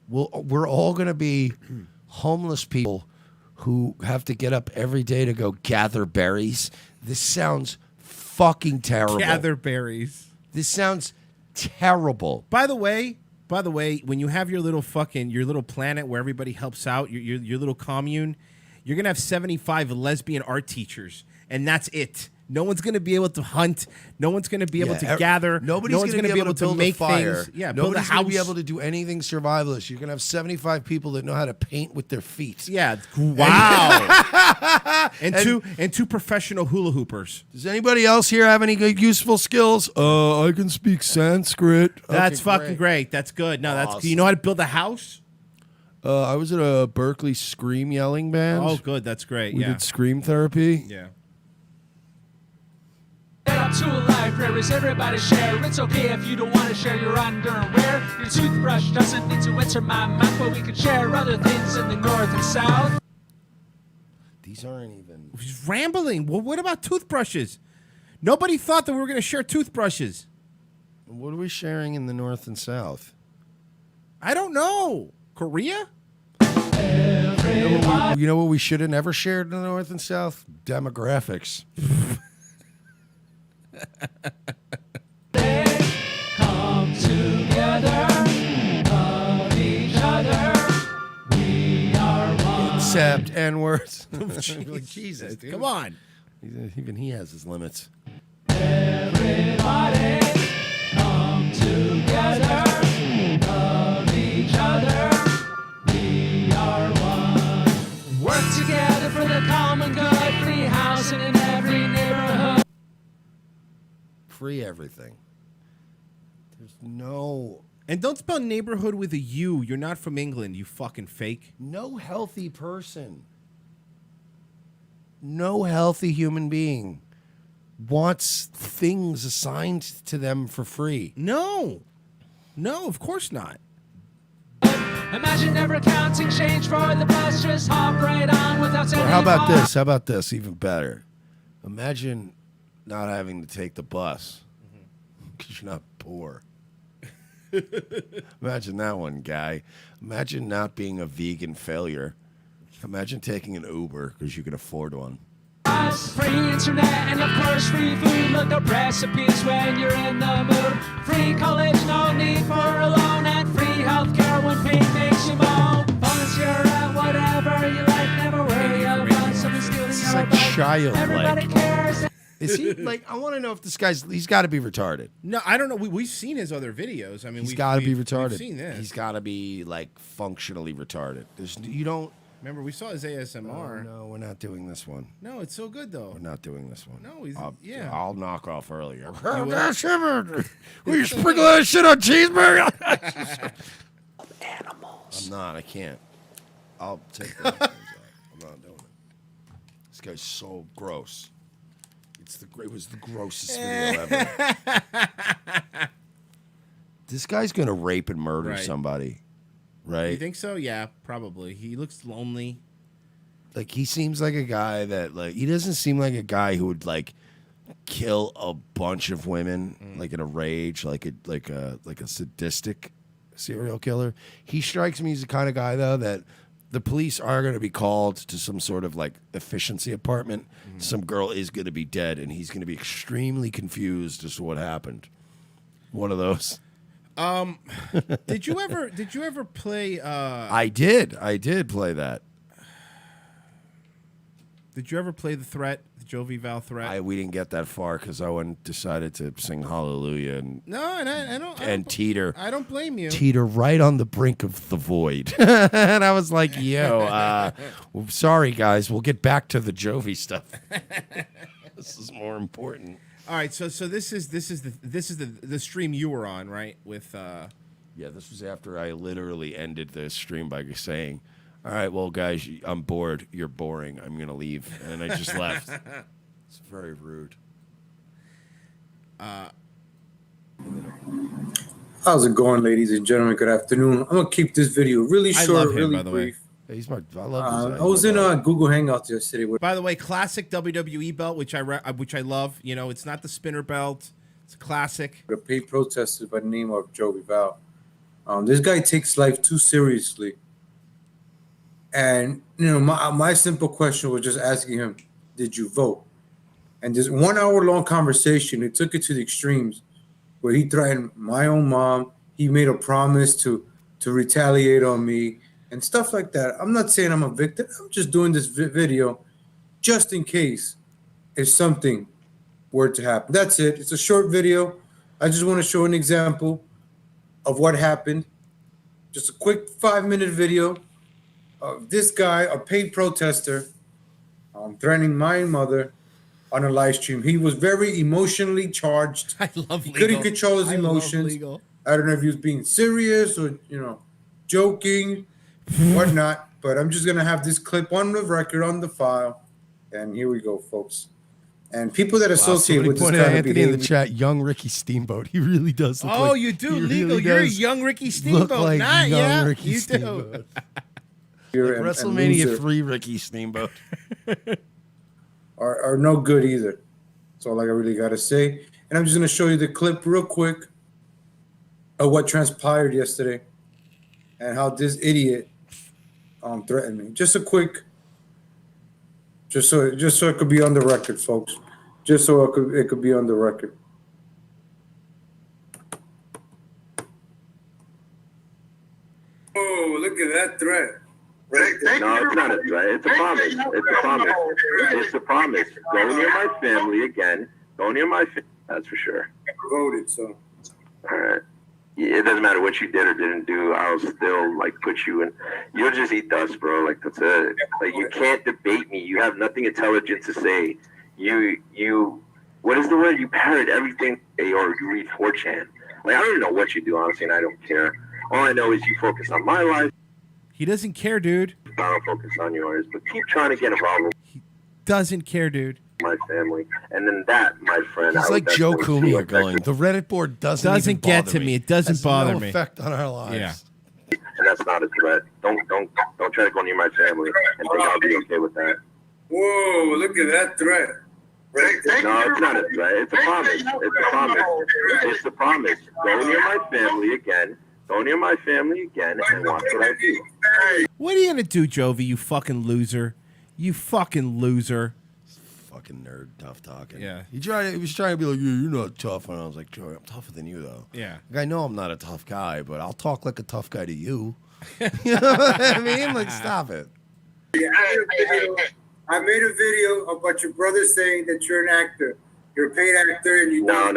We're all going to be homeless people who have to get up every day to go gather berries. This sounds fucking terrible. Gather berries. This sounds terrible. By the way, when you have your little planet where everybody helps out, your little commune, you're gonna have 75 lesbian art teachers, and that's it. No one's gonna be able to hunt. No one's gonna be able to gather. Nobody's no one's gonna be able to build make a fire. things. Yeah, build a Nobody's house. gonna be able to do anything survivalist. You're gonna have 75 people that know how to paint with their feet. Yeah. Wow. and two professional hula hoopers. Does anybody else here have any good useful skills? I can speak Sanskrit. That's Okay, fucking great. That's good. No, that's. Awesome. You know how to build a house? I was at a Berkeley scream yelling band. Oh, good. That's great. We Yeah. did scream therapy. Yeah. up to a library, everybody share. It's okay if you don't want to share your underwear. Your toothbrush doesn't need to enter my mouth, but we can share other things in the north and south. These aren't even. He's rambling. Well, what about toothbrushes? Nobody thought that we were going to share toothbrushes. What are we sharing in the north and south? I don't know. Korea? You know what we should have never shared in the north and south? Demographics. Come together, love each other. We are one. Except N-words. Jesus, dude. Come on. Even he has his limits. Everybody, come together, love each other. We are one. Work together for the common good. Free housing in every neighborhood. Free everything. There's no... And don't spell neighborhood with a U. You're not from England, you fucking fake. No healthy person. No healthy human being wants things assigned to them for free. No. No, of course not. Imagine never counting change for the bus. Just hop right on without Or how about this? How about this? Even better. Imagine not having to take the bus because you're not poor. Imagine that one, guy. Imagine not being a vegan failure. Imagine taking an Uber because you can afford one. Free internet and of course free food. Look up recipes when you're in the mood. Free college, no need for a loan. And free healthcare when pain makes you moan. Volunteer at whatever you like. Never worry about someone stealing It's your like bike. childlike. Everybody cares. Is he like? I want to know if this guy's. He's got to be retarded. No, I don't know. We've seen his other videos. I mean, He's got to be retarded. We've seen this. He's got to be like functionally retarded. There's you don't. Remember, we saw his ASMR. No, we're not doing this one. No, it's so good though. We're not doing this one. No, he's yeah. I'll knock off earlier. You will? Will you sprinkle that shit on cheeseburger? Animals. I'm not. I can't. I'll take that. I'm not doing it. This guy's so gross. It was the grossest video ever. This guy's gonna rape and murder Right. somebody, right? You think so? Yeah, probably. He looks lonely. Like he seems like a guy that like he doesn't seem like a guy who would like kill a bunch of women like in a rage, like a sadistic serial killer. He strikes me as the kind of guy though that the police are going to be called to some sort of like efficiency apartment. Some girl is going to be dead, and he's going to be extremely confused as to what happened. One of those. Did you ever play? I did play that. Did you ever play the Threat, the Jovi Val Threat? We didn't get that far because Owen decided to sing Hallelujah and No, and I don't teeter. I don't blame you. Teeter right on the brink of the void. And I was like, yo, well, sorry, guys. We'll get back to the Jovi stuff. This is more important. All right, so this is the stream you were on, right? With Yeah, this was after I literally ended the stream by saying, all right, well, guys, I'm bored. You're boring. I'm going to leave. And I just left. It's very rude. How's it going, ladies and gentlemen? Good afternoon. I'm going to keep this video really short, I love him, really by the way. brief. He's my. I love. I was in Google Hangouts yesterday. By the way, classic WWE belt, which I love. You know, it's not the spinner belt. It's a classic. A paid protester by the name of Joey Val. This guy takes life too seriously. And, you know, my simple question was just asking him, did you vote? And this 1 hour long conversation, it took it to the extremes where he threatened my own mom. He made a promise to retaliate on me and stuff like that. I'm not saying I'm a victim. I'm just doing this video just in case if something were to happen. That's it. It's a short video. I just want to show an example of what happened. Just a quick 5-minute video of this guy, a paid protester, threatening my mother on a live stream. He was very emotionally charged. I love He Legal. couldn't control his I love emotions. Legal. I don't know if he was being serious or, you know, joking, whatnot. But I'm just going to have this clip on the record, on the file. And here we go, folks. And people that associate somebody with this pointed kind out of Anthony in the behavior. chat, young Ricky Steamboat. He really does look Oh, like, you do he legal. really You're a does young Ricky look Steamboat. like Not young yeah, Ricky you Steamboat. do. You're Like and WrestleMania loser 3 Ricky Steamboat. are no good either. That's all I really got to say. And I'm just going to show you the clip real quick of what transpired yesterday and how this idiot threatened me. Just a quick, just so it could be on the record, folks. Just so it could be on the record. Oh, look at that threat. No, it's not a threat. It's a promise. It's a promise. It's a promise. Go near my family again. Go near my family. That's for sure. Voted, so. All right. Yeah, it doesn't matter what you did or didn't do. I'll still like put you in. You'll just eat dust, bro. Like that's it. Like you can't debate me. You have nothing intelligent to say. You. What is the word? You parrot everything, or you read 4chan. Like I don't even know what you do, honestly, and I don't care. All I know is you focus on my life. He doesn't care, dude. I don't focus on yours, but keep trying to get involved with Doesn't care, dude. my family, and then that, my friend. He's like Joe Cumia going, the Reddit board doesn't even get bother to me. It doesn't Has bother no me. effect on our lives. Yeah. And that's not a threat. Don't try to go near my family and think I'll be okay with that. Whoa, look at that threat. No, it's not a threat. It's a promise. It's a promise. It's a promise. Go near my family again. Go near my family again and watch what I do. What are you gonna do, Jovi? You fucking loser. You fucking loser. Fucking nerd, tough talking. Yeah. He was trying to be like, yeah, you're not tough. And I was like, Joey, I'm tougher than you, though. Yeah. Like, I know I'm not a tough guy, but I'll talk like a tough guy to you. You know what I mean? Like, stop it. I made a video about your brother saying that you're an actor. You're a paid actor, and you. No.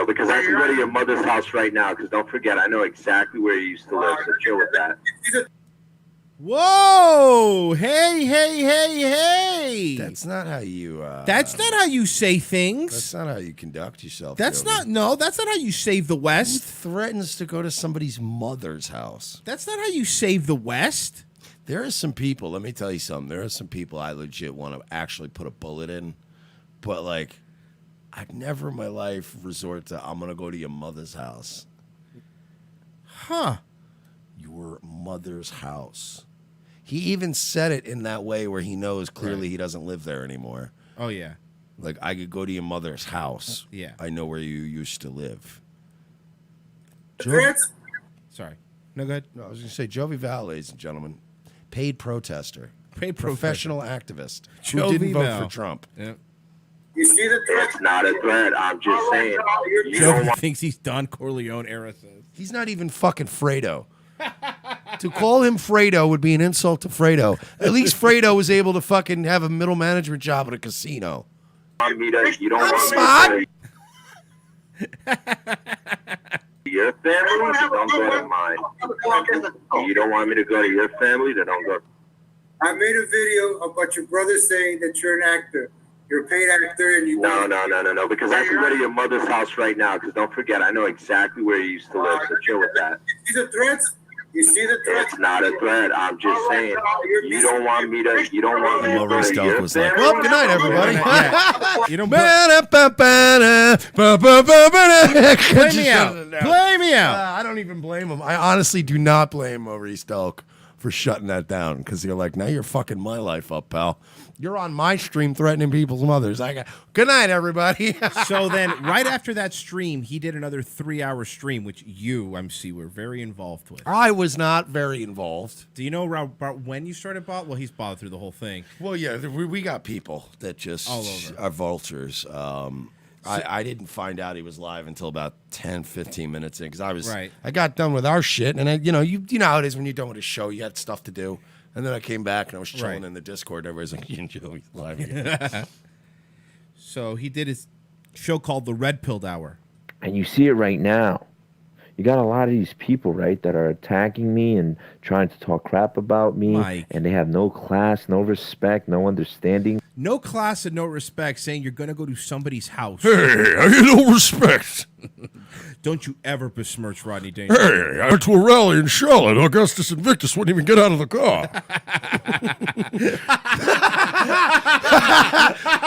Because I can go to your mother's house right now. Because don't forget, I know exactly where you used to live. So chill with that. Whoa! Hey! That's not how you. That's not how you say things. That's not how you conduct yourself. That's Joey. not. No, that's not how you save the Who West. threatens to go to somebody's mother's house? That's not how you save the West. There are some people, let me tell you something. There are some people I legit want to actually put a bullet in. But, like, I've never in my life resort to, I'm going to go to your mother's house. Huh. Your mother's house. He even said it in that way where he knows clearly he doesn't live there anymore. Oh, yeah. Like, I could go to your mother's house. Yeah. I know where you used to live. Sorry. No, go ahead. No, I was going to say, Jovi Val, ladies and gentlemen, paid protester. Paid professional activist who Jovi didn't vote Val. for Trump. Yep. You see the threat? It's not a threat. I'm just saying. You Joe don't want thinks he's Don Corleone era. He's not even fucking Fredo. To call him Fredo would be an insult to Fredo. At least Fredo was able to fucking have a middle management job at a casino. me to. You don't I'm want smart. me to your family, then don't go to mine. You don't want me to go to your family, then don't go. I made a video about your brother saying that you're an actor. You're a paid actor, and you. No. Because I can go to your mother's house right now. Because don't forget, I know exactly where you used to live. So chill with that. You see the threats? You see the threats? It's not a threat. I'm just saying. You don't want me to. You don't want me to go Maurice to Delk your was like, family. well, good night, everybody. You don't Play me out. Play me out. I don't even blame him. I honestly do not blame Maurice Delk for shutting that down because you're like, now you're fucking my life up, pal. You're on my stream threatening people's mothers. Good night, everybody. So then, right after that stream, he did another 3-hour stream, which you, MC, were very involved with. I was not very involved. Do you know about when you started bot? Well, he's bothered through the whole thing. Well, yeah, we got people that just All over. are vultures. I didn't find out he was live until about 10, 15 minutes in because I got done with our shit, and you know how it is when you're done with a show, you had stuff to do. And then I came back and I was chilling in the Discord. Everybody's like, you know, he's live again. So he did his show called The Red Pilled Hour. And you see it right now. You got a lot of these people, right, that are attacking me and trying to talk crap about me. Mike. And they have no class, no respect, no understanding. No class and no respect, saying you're going to go to somebody's house. Hey, I get no respect. Don't you ever besmirch Rodney Dangerfield. Hey, I went to a rally in Charlotte. Augustus Invictus wouldn't even get out of the car.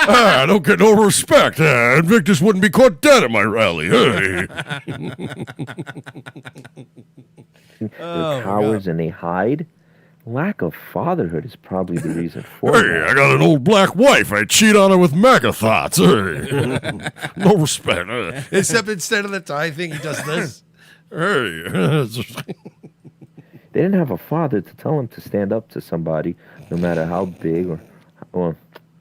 I don't get no respect. Invictus wouldn't be caught dead at my rally. Hey. They're cowards and they hide. Lack of fatherhood is probably the reason for it. Hey, I got an old black wife. I cheat on her with MAGA thoughts. Hey. No respect. Except instead of the tie thing, he does this. Hey. They didn't have a father to tell them to stand up to somebody, no matter how big or, well,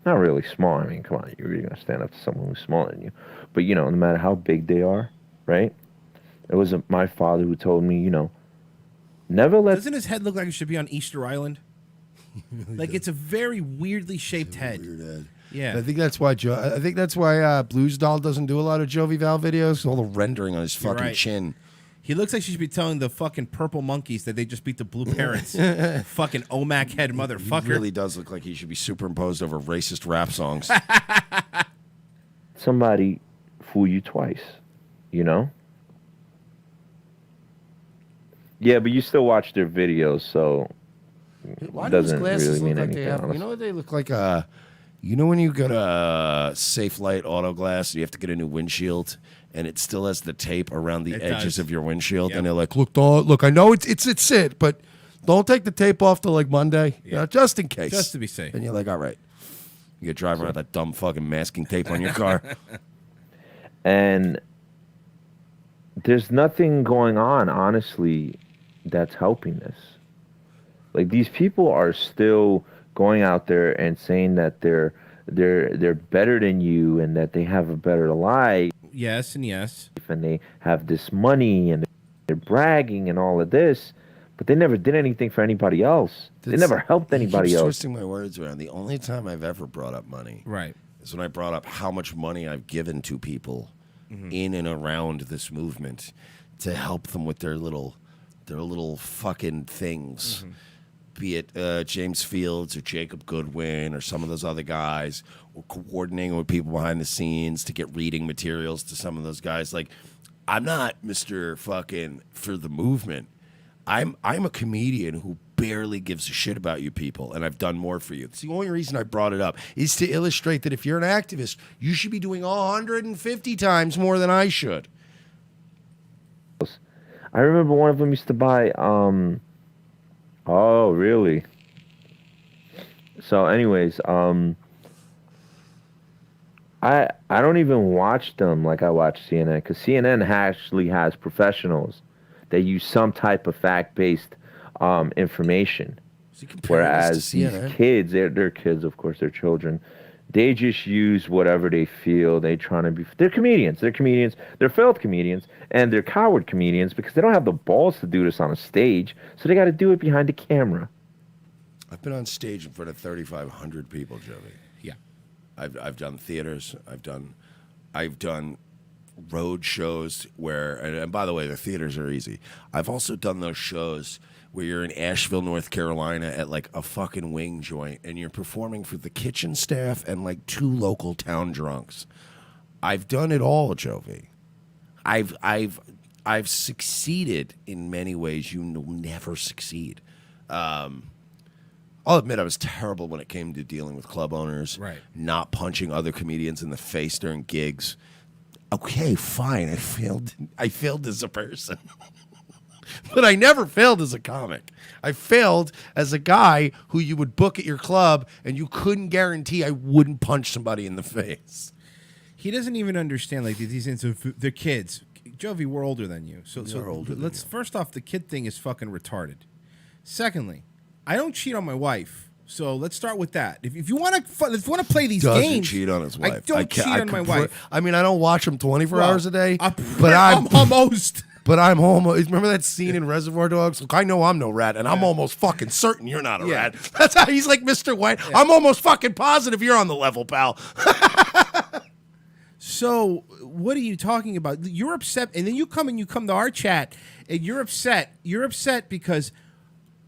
not really small. I mean, come on, you're really going to stand up to someone who's smaller than you. But, you know, no matter how big they are, right? It was my father who told me, you know, never let... Doesn't his head look like it should be on Easter Island? Like, it's a very weirdly shaped head. Weird head. Yeah. I think that's why Blues Doll doesn't do a lot of Jovi Val videos. All the rendering on his You're fucking right. chin. He looks like she should be telling the fucking purple monkeys that they just beat the blue parents. Fucking OMAC head motherfucker. He really does look like he should be superimposed over racist rap songs. Somebody fool you twice, you know? Yeah, but you still watch their videos, so Why it do his doesn't glasses really look mean like anything. they have? Honestly. You know what they look like? You know when you get a Safe Light auto glass, you have to get a new windshield, and it still has the tape around the edges of your windshield, and they're like, "Look, I know it's it, but don't take the tape off till like Monday, you know, just in case, Just to be safe." And you're like, "All right." You get driving around with that dumb fucking masking tape on your car. And there's nothing going on, honestly, that's helping this. Like, these people are still going out there and saying that they're better than you and that they have a better life. Yes and yes. And they have this money and they're bragging and all of this, but they never did anything for anybody else. They never helped anybody He keeps else. twisting my words around. The only time I've ever brought up money, is when I brought up how much money I've given to people in and around this movement to help them with their little fucking things. Be it James Fields or Jacob Goodwin or some of those other guys, or coordinating with people behind the scenes to get reading materials to some of those guys. Like, I'm not Mr. fucking for the movement. I'm a comedian who barely gives a shit about you people, and I've done more for you. It's the only reason I brought it up, is to illustrate that if you're an activist, you should be doing 150 times more than I should. I remember one of them used to buy, oh, really? So anyways, I don't even watch them like I watch CNN, because CNN actually has professionals that use some type of fact-based information. Whereas these kids, they're kids, of course, they're children. They just use whatever they feel. They're trying to be. They're comedians. They're failed comedians, and they're coward comedians because they don't have the balls to do this on a stage. So they got to do it behind the camera. I've been on stage in front of 3,500 people, Joey. Yeah, I've done theaters. I've done road shows where, and by the way, the theaters are easy. I've also done those shows where you're in Asheville, North Carolina at like a fucking wing joint and you're performing for the kitchen staff and like 2 local town drunks. I've done it all, Jovi. I've succeeded in many ways you will never succeed. I'll admit I was terrible when it came to dealing with club owners, not punching other comedians in the face during gigs. Okay, fine. I failed as a person. But I never failed as a comic. I failed as a guy who you would book at your club and you couldn't guarantee I wouldn't punch somebody in the face. He doesn't even understand like these the kids. Jovi, we're older than you. So let's first off, the kid thing is fucking retarded. Secondly, I don't cheat on my wife. So let's start with that. If you want to play these Doesn't games, cheat on his wife. I don't cheat on my wife. I mean, I don't watch him 24 Well, hours a day, but I'm almost. But I'm almost. Remember that scene in Reservoir Dogs? Look, I know I'm no rat, and I'm almost fucking certain you're not a rat. That's how he's like Mr. White. Yeah. I'm almost fucking positive you're on the level, pal. So what are you talking about? You're upset, and then you come to our chat, and you're upset. You're upset because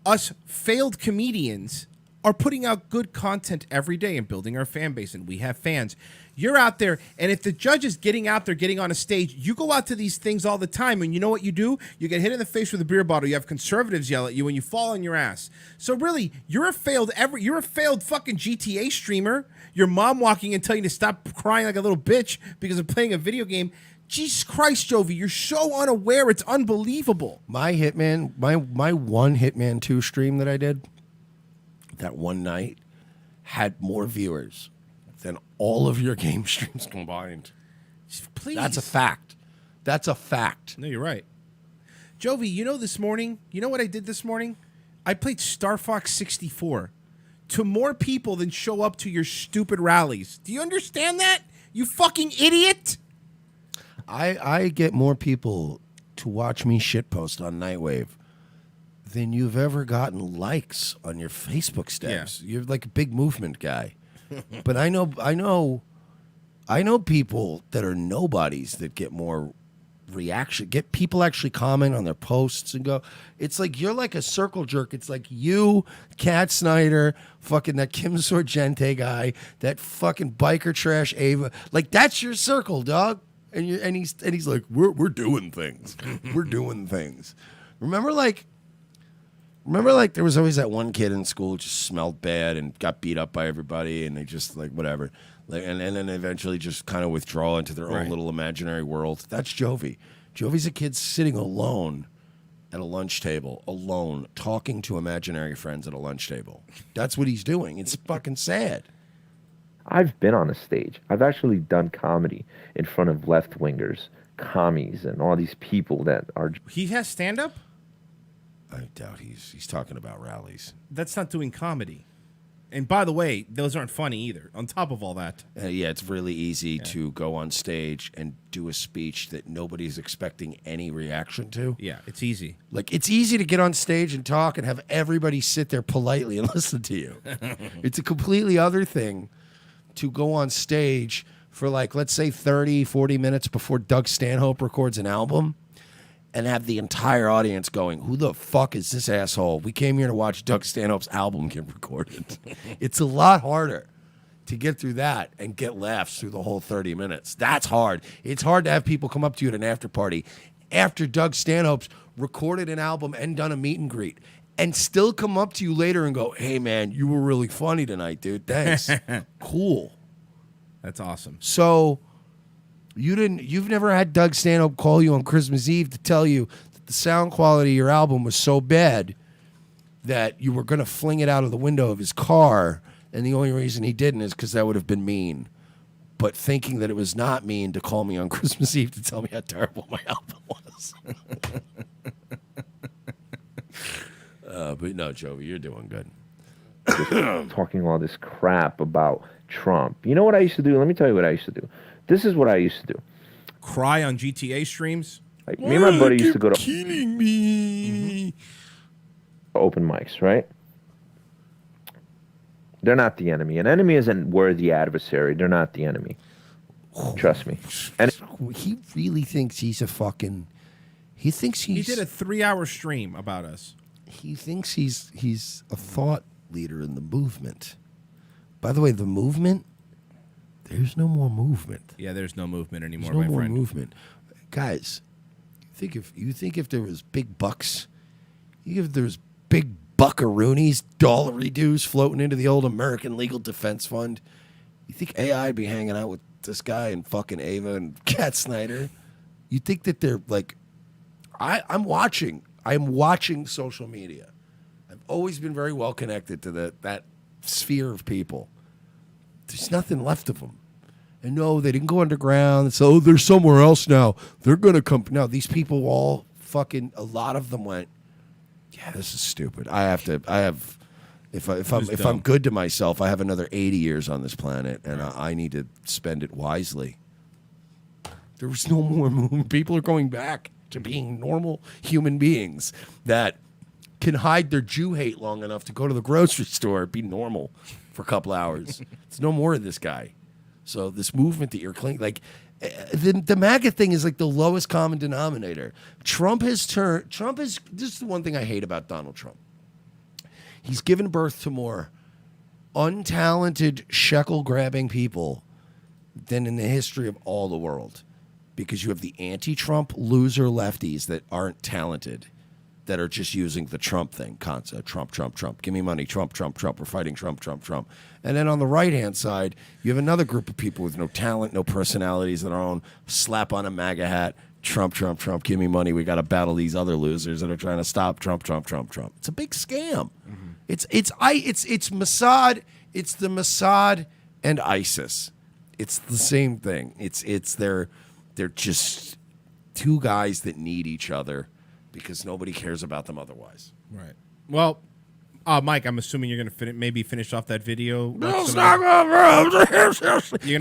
us failed comedians are putting out good content every day and building our fan base, and we have fans. You're out there, and if the judge is getting out there, getting on a stage, you go out to these things all the time, and you know what you do? You get hit in the face with a beer bottle. You have conservatives yell at you, and you fall on your ass. So really, you're a failed fucking GTA streamer. Your mom walking and telling you to stop crying like a little bitch because of playing a video game. Jesus Christ, Jovi, you're so unaware. It's unbelievable. My Hitman, my one Hitman 2 stream that I did that one night had more viewers than all of your game streams combined. Please. That's a fact. That's a fact. No, you're right. Jovi, you know this morning, you know what I did this morning? I played Star Fox 64 to more people than show up to your stupid rallies. Do you understand that? You fucking idiot? I get more people to watch me shitpost on Nightwave than you've ever gotten likes on your Facebook steps. Yeah. You're like a big movement guy. But I know people that are nobodies that get more reaction, get people actually comment on their posts and go, it's like you're like a circle jerk. It's like you, Kat Snyder, fucking that Kim Sorgente guy, that fucking biker trash Ava. Like that's your circle, dog. And he's like, we're doing things. We're doing things. Remember like there was always that one kid in school who just smelled bad and got beat up by everybody, and they just like whatever, like, and then eventually just kind of withdraw into their own little imaginary world. That's Jovi. Jovi's a kid sitting alone at a lunch table, alone, talking to imaginary friends at a lunch table. That's what he's doing. It's fucking sad. I've been on a stage. I've actually done comedy in front of left-wingers, commies, and all these people that are... He has stand-up? I doubt he's talking about rallies. That's not doing comedy. And by the way, those aren't funny either, on top of all that. Yeah, it's really easy to go on stage and do a speech that nobody's expecting any reaction to. Yeah, it's easy. Like, it's easy to get on stage and talk and have everybody sit there politely and listen to you. It's a completely other thing to go on stage for, like, let's say 30, 40 minutes before Doug Stanhope records an album and have the entire audience going, who the fuck is this asshole? We came here to watch Doug Stanhope's album get recorded. It's a lot harder to get through that and get laughs through the whole 30 minutes. That's hard. It's hard to have people come up to you at an after party after Doug Stanhope's recorded an album and done a meet and greet and still come up to you later and go, hey, man, you were really funny tonight, dude. Thanks. Cool. That's awesome. So you've never had Doug Stanhope call you on Christmas Eve to tell you that the sound quality of your album was so bad that you were going to fling it out of the window of his car, and the only reason he didn't is because that would have been mean. But thinking that it was not mean to call me on Christmas Eve to tell me how terrible my album was. But no, Joey, you're doing good. Talking all this crap about Trump. You know what I used to do? Let me tell you what I used to do. This is what I used to do. Cry on GTA streams? Like, me and my buddy used to go to killing me. Open mics, right? They're not the enemy. An enemy is a worthy adversary. They're not the enemy. Trust me. And he really thinks he's a fucking... He thinks he's... He did a 3-hour stream about us. He thinks he's a thought leader in the movement. By the way, the movement, there's no more movement. Yeah, there's no movement anymore, there's no my more friend. Movement. Guys, you think if there was big bucks, if there's big buckaroonies, dollary dues floating into the old American Legal Defense Fund, you think AI would be hanging out with this guy and fucking Ava and Kat Snyder? You think that they're like... I'm watching social media. I've always been very well connected to that sphere of people. There's nothing left of them. And no, they didn't go underground. So they're somewhere else now. They're going to come. No, these people all fucking, a lot of them went, yeah, this is stupid. If I'm good to myself, I have another 80 years on this planet, and I need to spend it wisely. There was no more movement. People are going back to being normal human beings that can hide their Jew hate long enough to go to the grocery store, be normal for a couple hours. It's no more of this guy. So this movement that you're clinging, like the MAGA thing is like the lowest common denominator. This is the one thing I hate about Donald Trump. He's given birth to more untalented shekel-grabbing people than in the history of all the world. Because you have the anti-Trump loser lefties that aren't talented, that are just using the Trump thing concept. Trump, Trump, Trump. Give me money. Trump, Trump, Trump. We're fighting Trump, Trump, Trump. And then on the right-hand side, you have another group of people with no talent, no personalities that are on slap on a MAGA hat. Trump, Trump, Trump. Give me money. We got to battle these other losers that are trying to stop Trump, Trump, Trump, Trump. It's a big scam. It's Mossad. It's the Mossad and ISIS. It's the same thing. They're just two guys that need each other because nobody cares about them otherwise. Right. Well, Mike, I'm assuming you're going to maybe finish off that video. You're gonna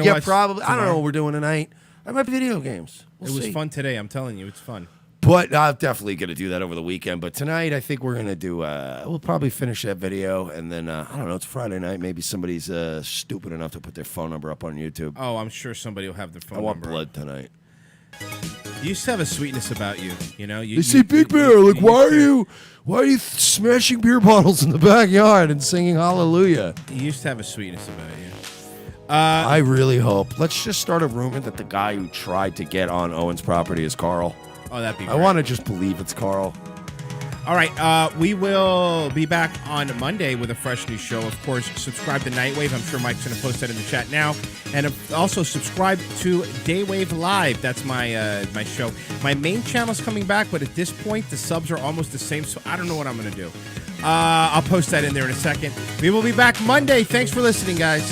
watch probably. I don't know tomorrow? what we're doing tonight. I might be video games. It was fun today. I'm telling you, it's fun. But I'm definitely going to do that over the weekend. But tonight, I think we're going to do, we'll probably finish that video. And then, I don't know, it's Friday night. Maybe somebody's stupid enough to put their phone number up on YouTube. Oh, I'm sure somebody will have their phone I want number. blood tonight. You used to have a sweetness about you, you know. They say Big Bear, like, why are you smashing beer bottles in the backyard and singing Hallelujah? You used to have a sweetness about you. I really hope. Let's just start a rumor that the guy who tried to get on Owen's property is Carl. Oh, that'd be I great. want to just believe it's Carl. All right, we will be back on Monday with a fresh new show. Of course, subscribe to Nightwave. I'm sure Mike's going to post that in the chat now. And also subscribe to Daywave Live. That's my my show. My main channel's coming back, but at this point, the subs are almost the same, so I don't know what I'm going to do. I'll post that in there in a second. We will be back Monday. Thanks for listening, guys.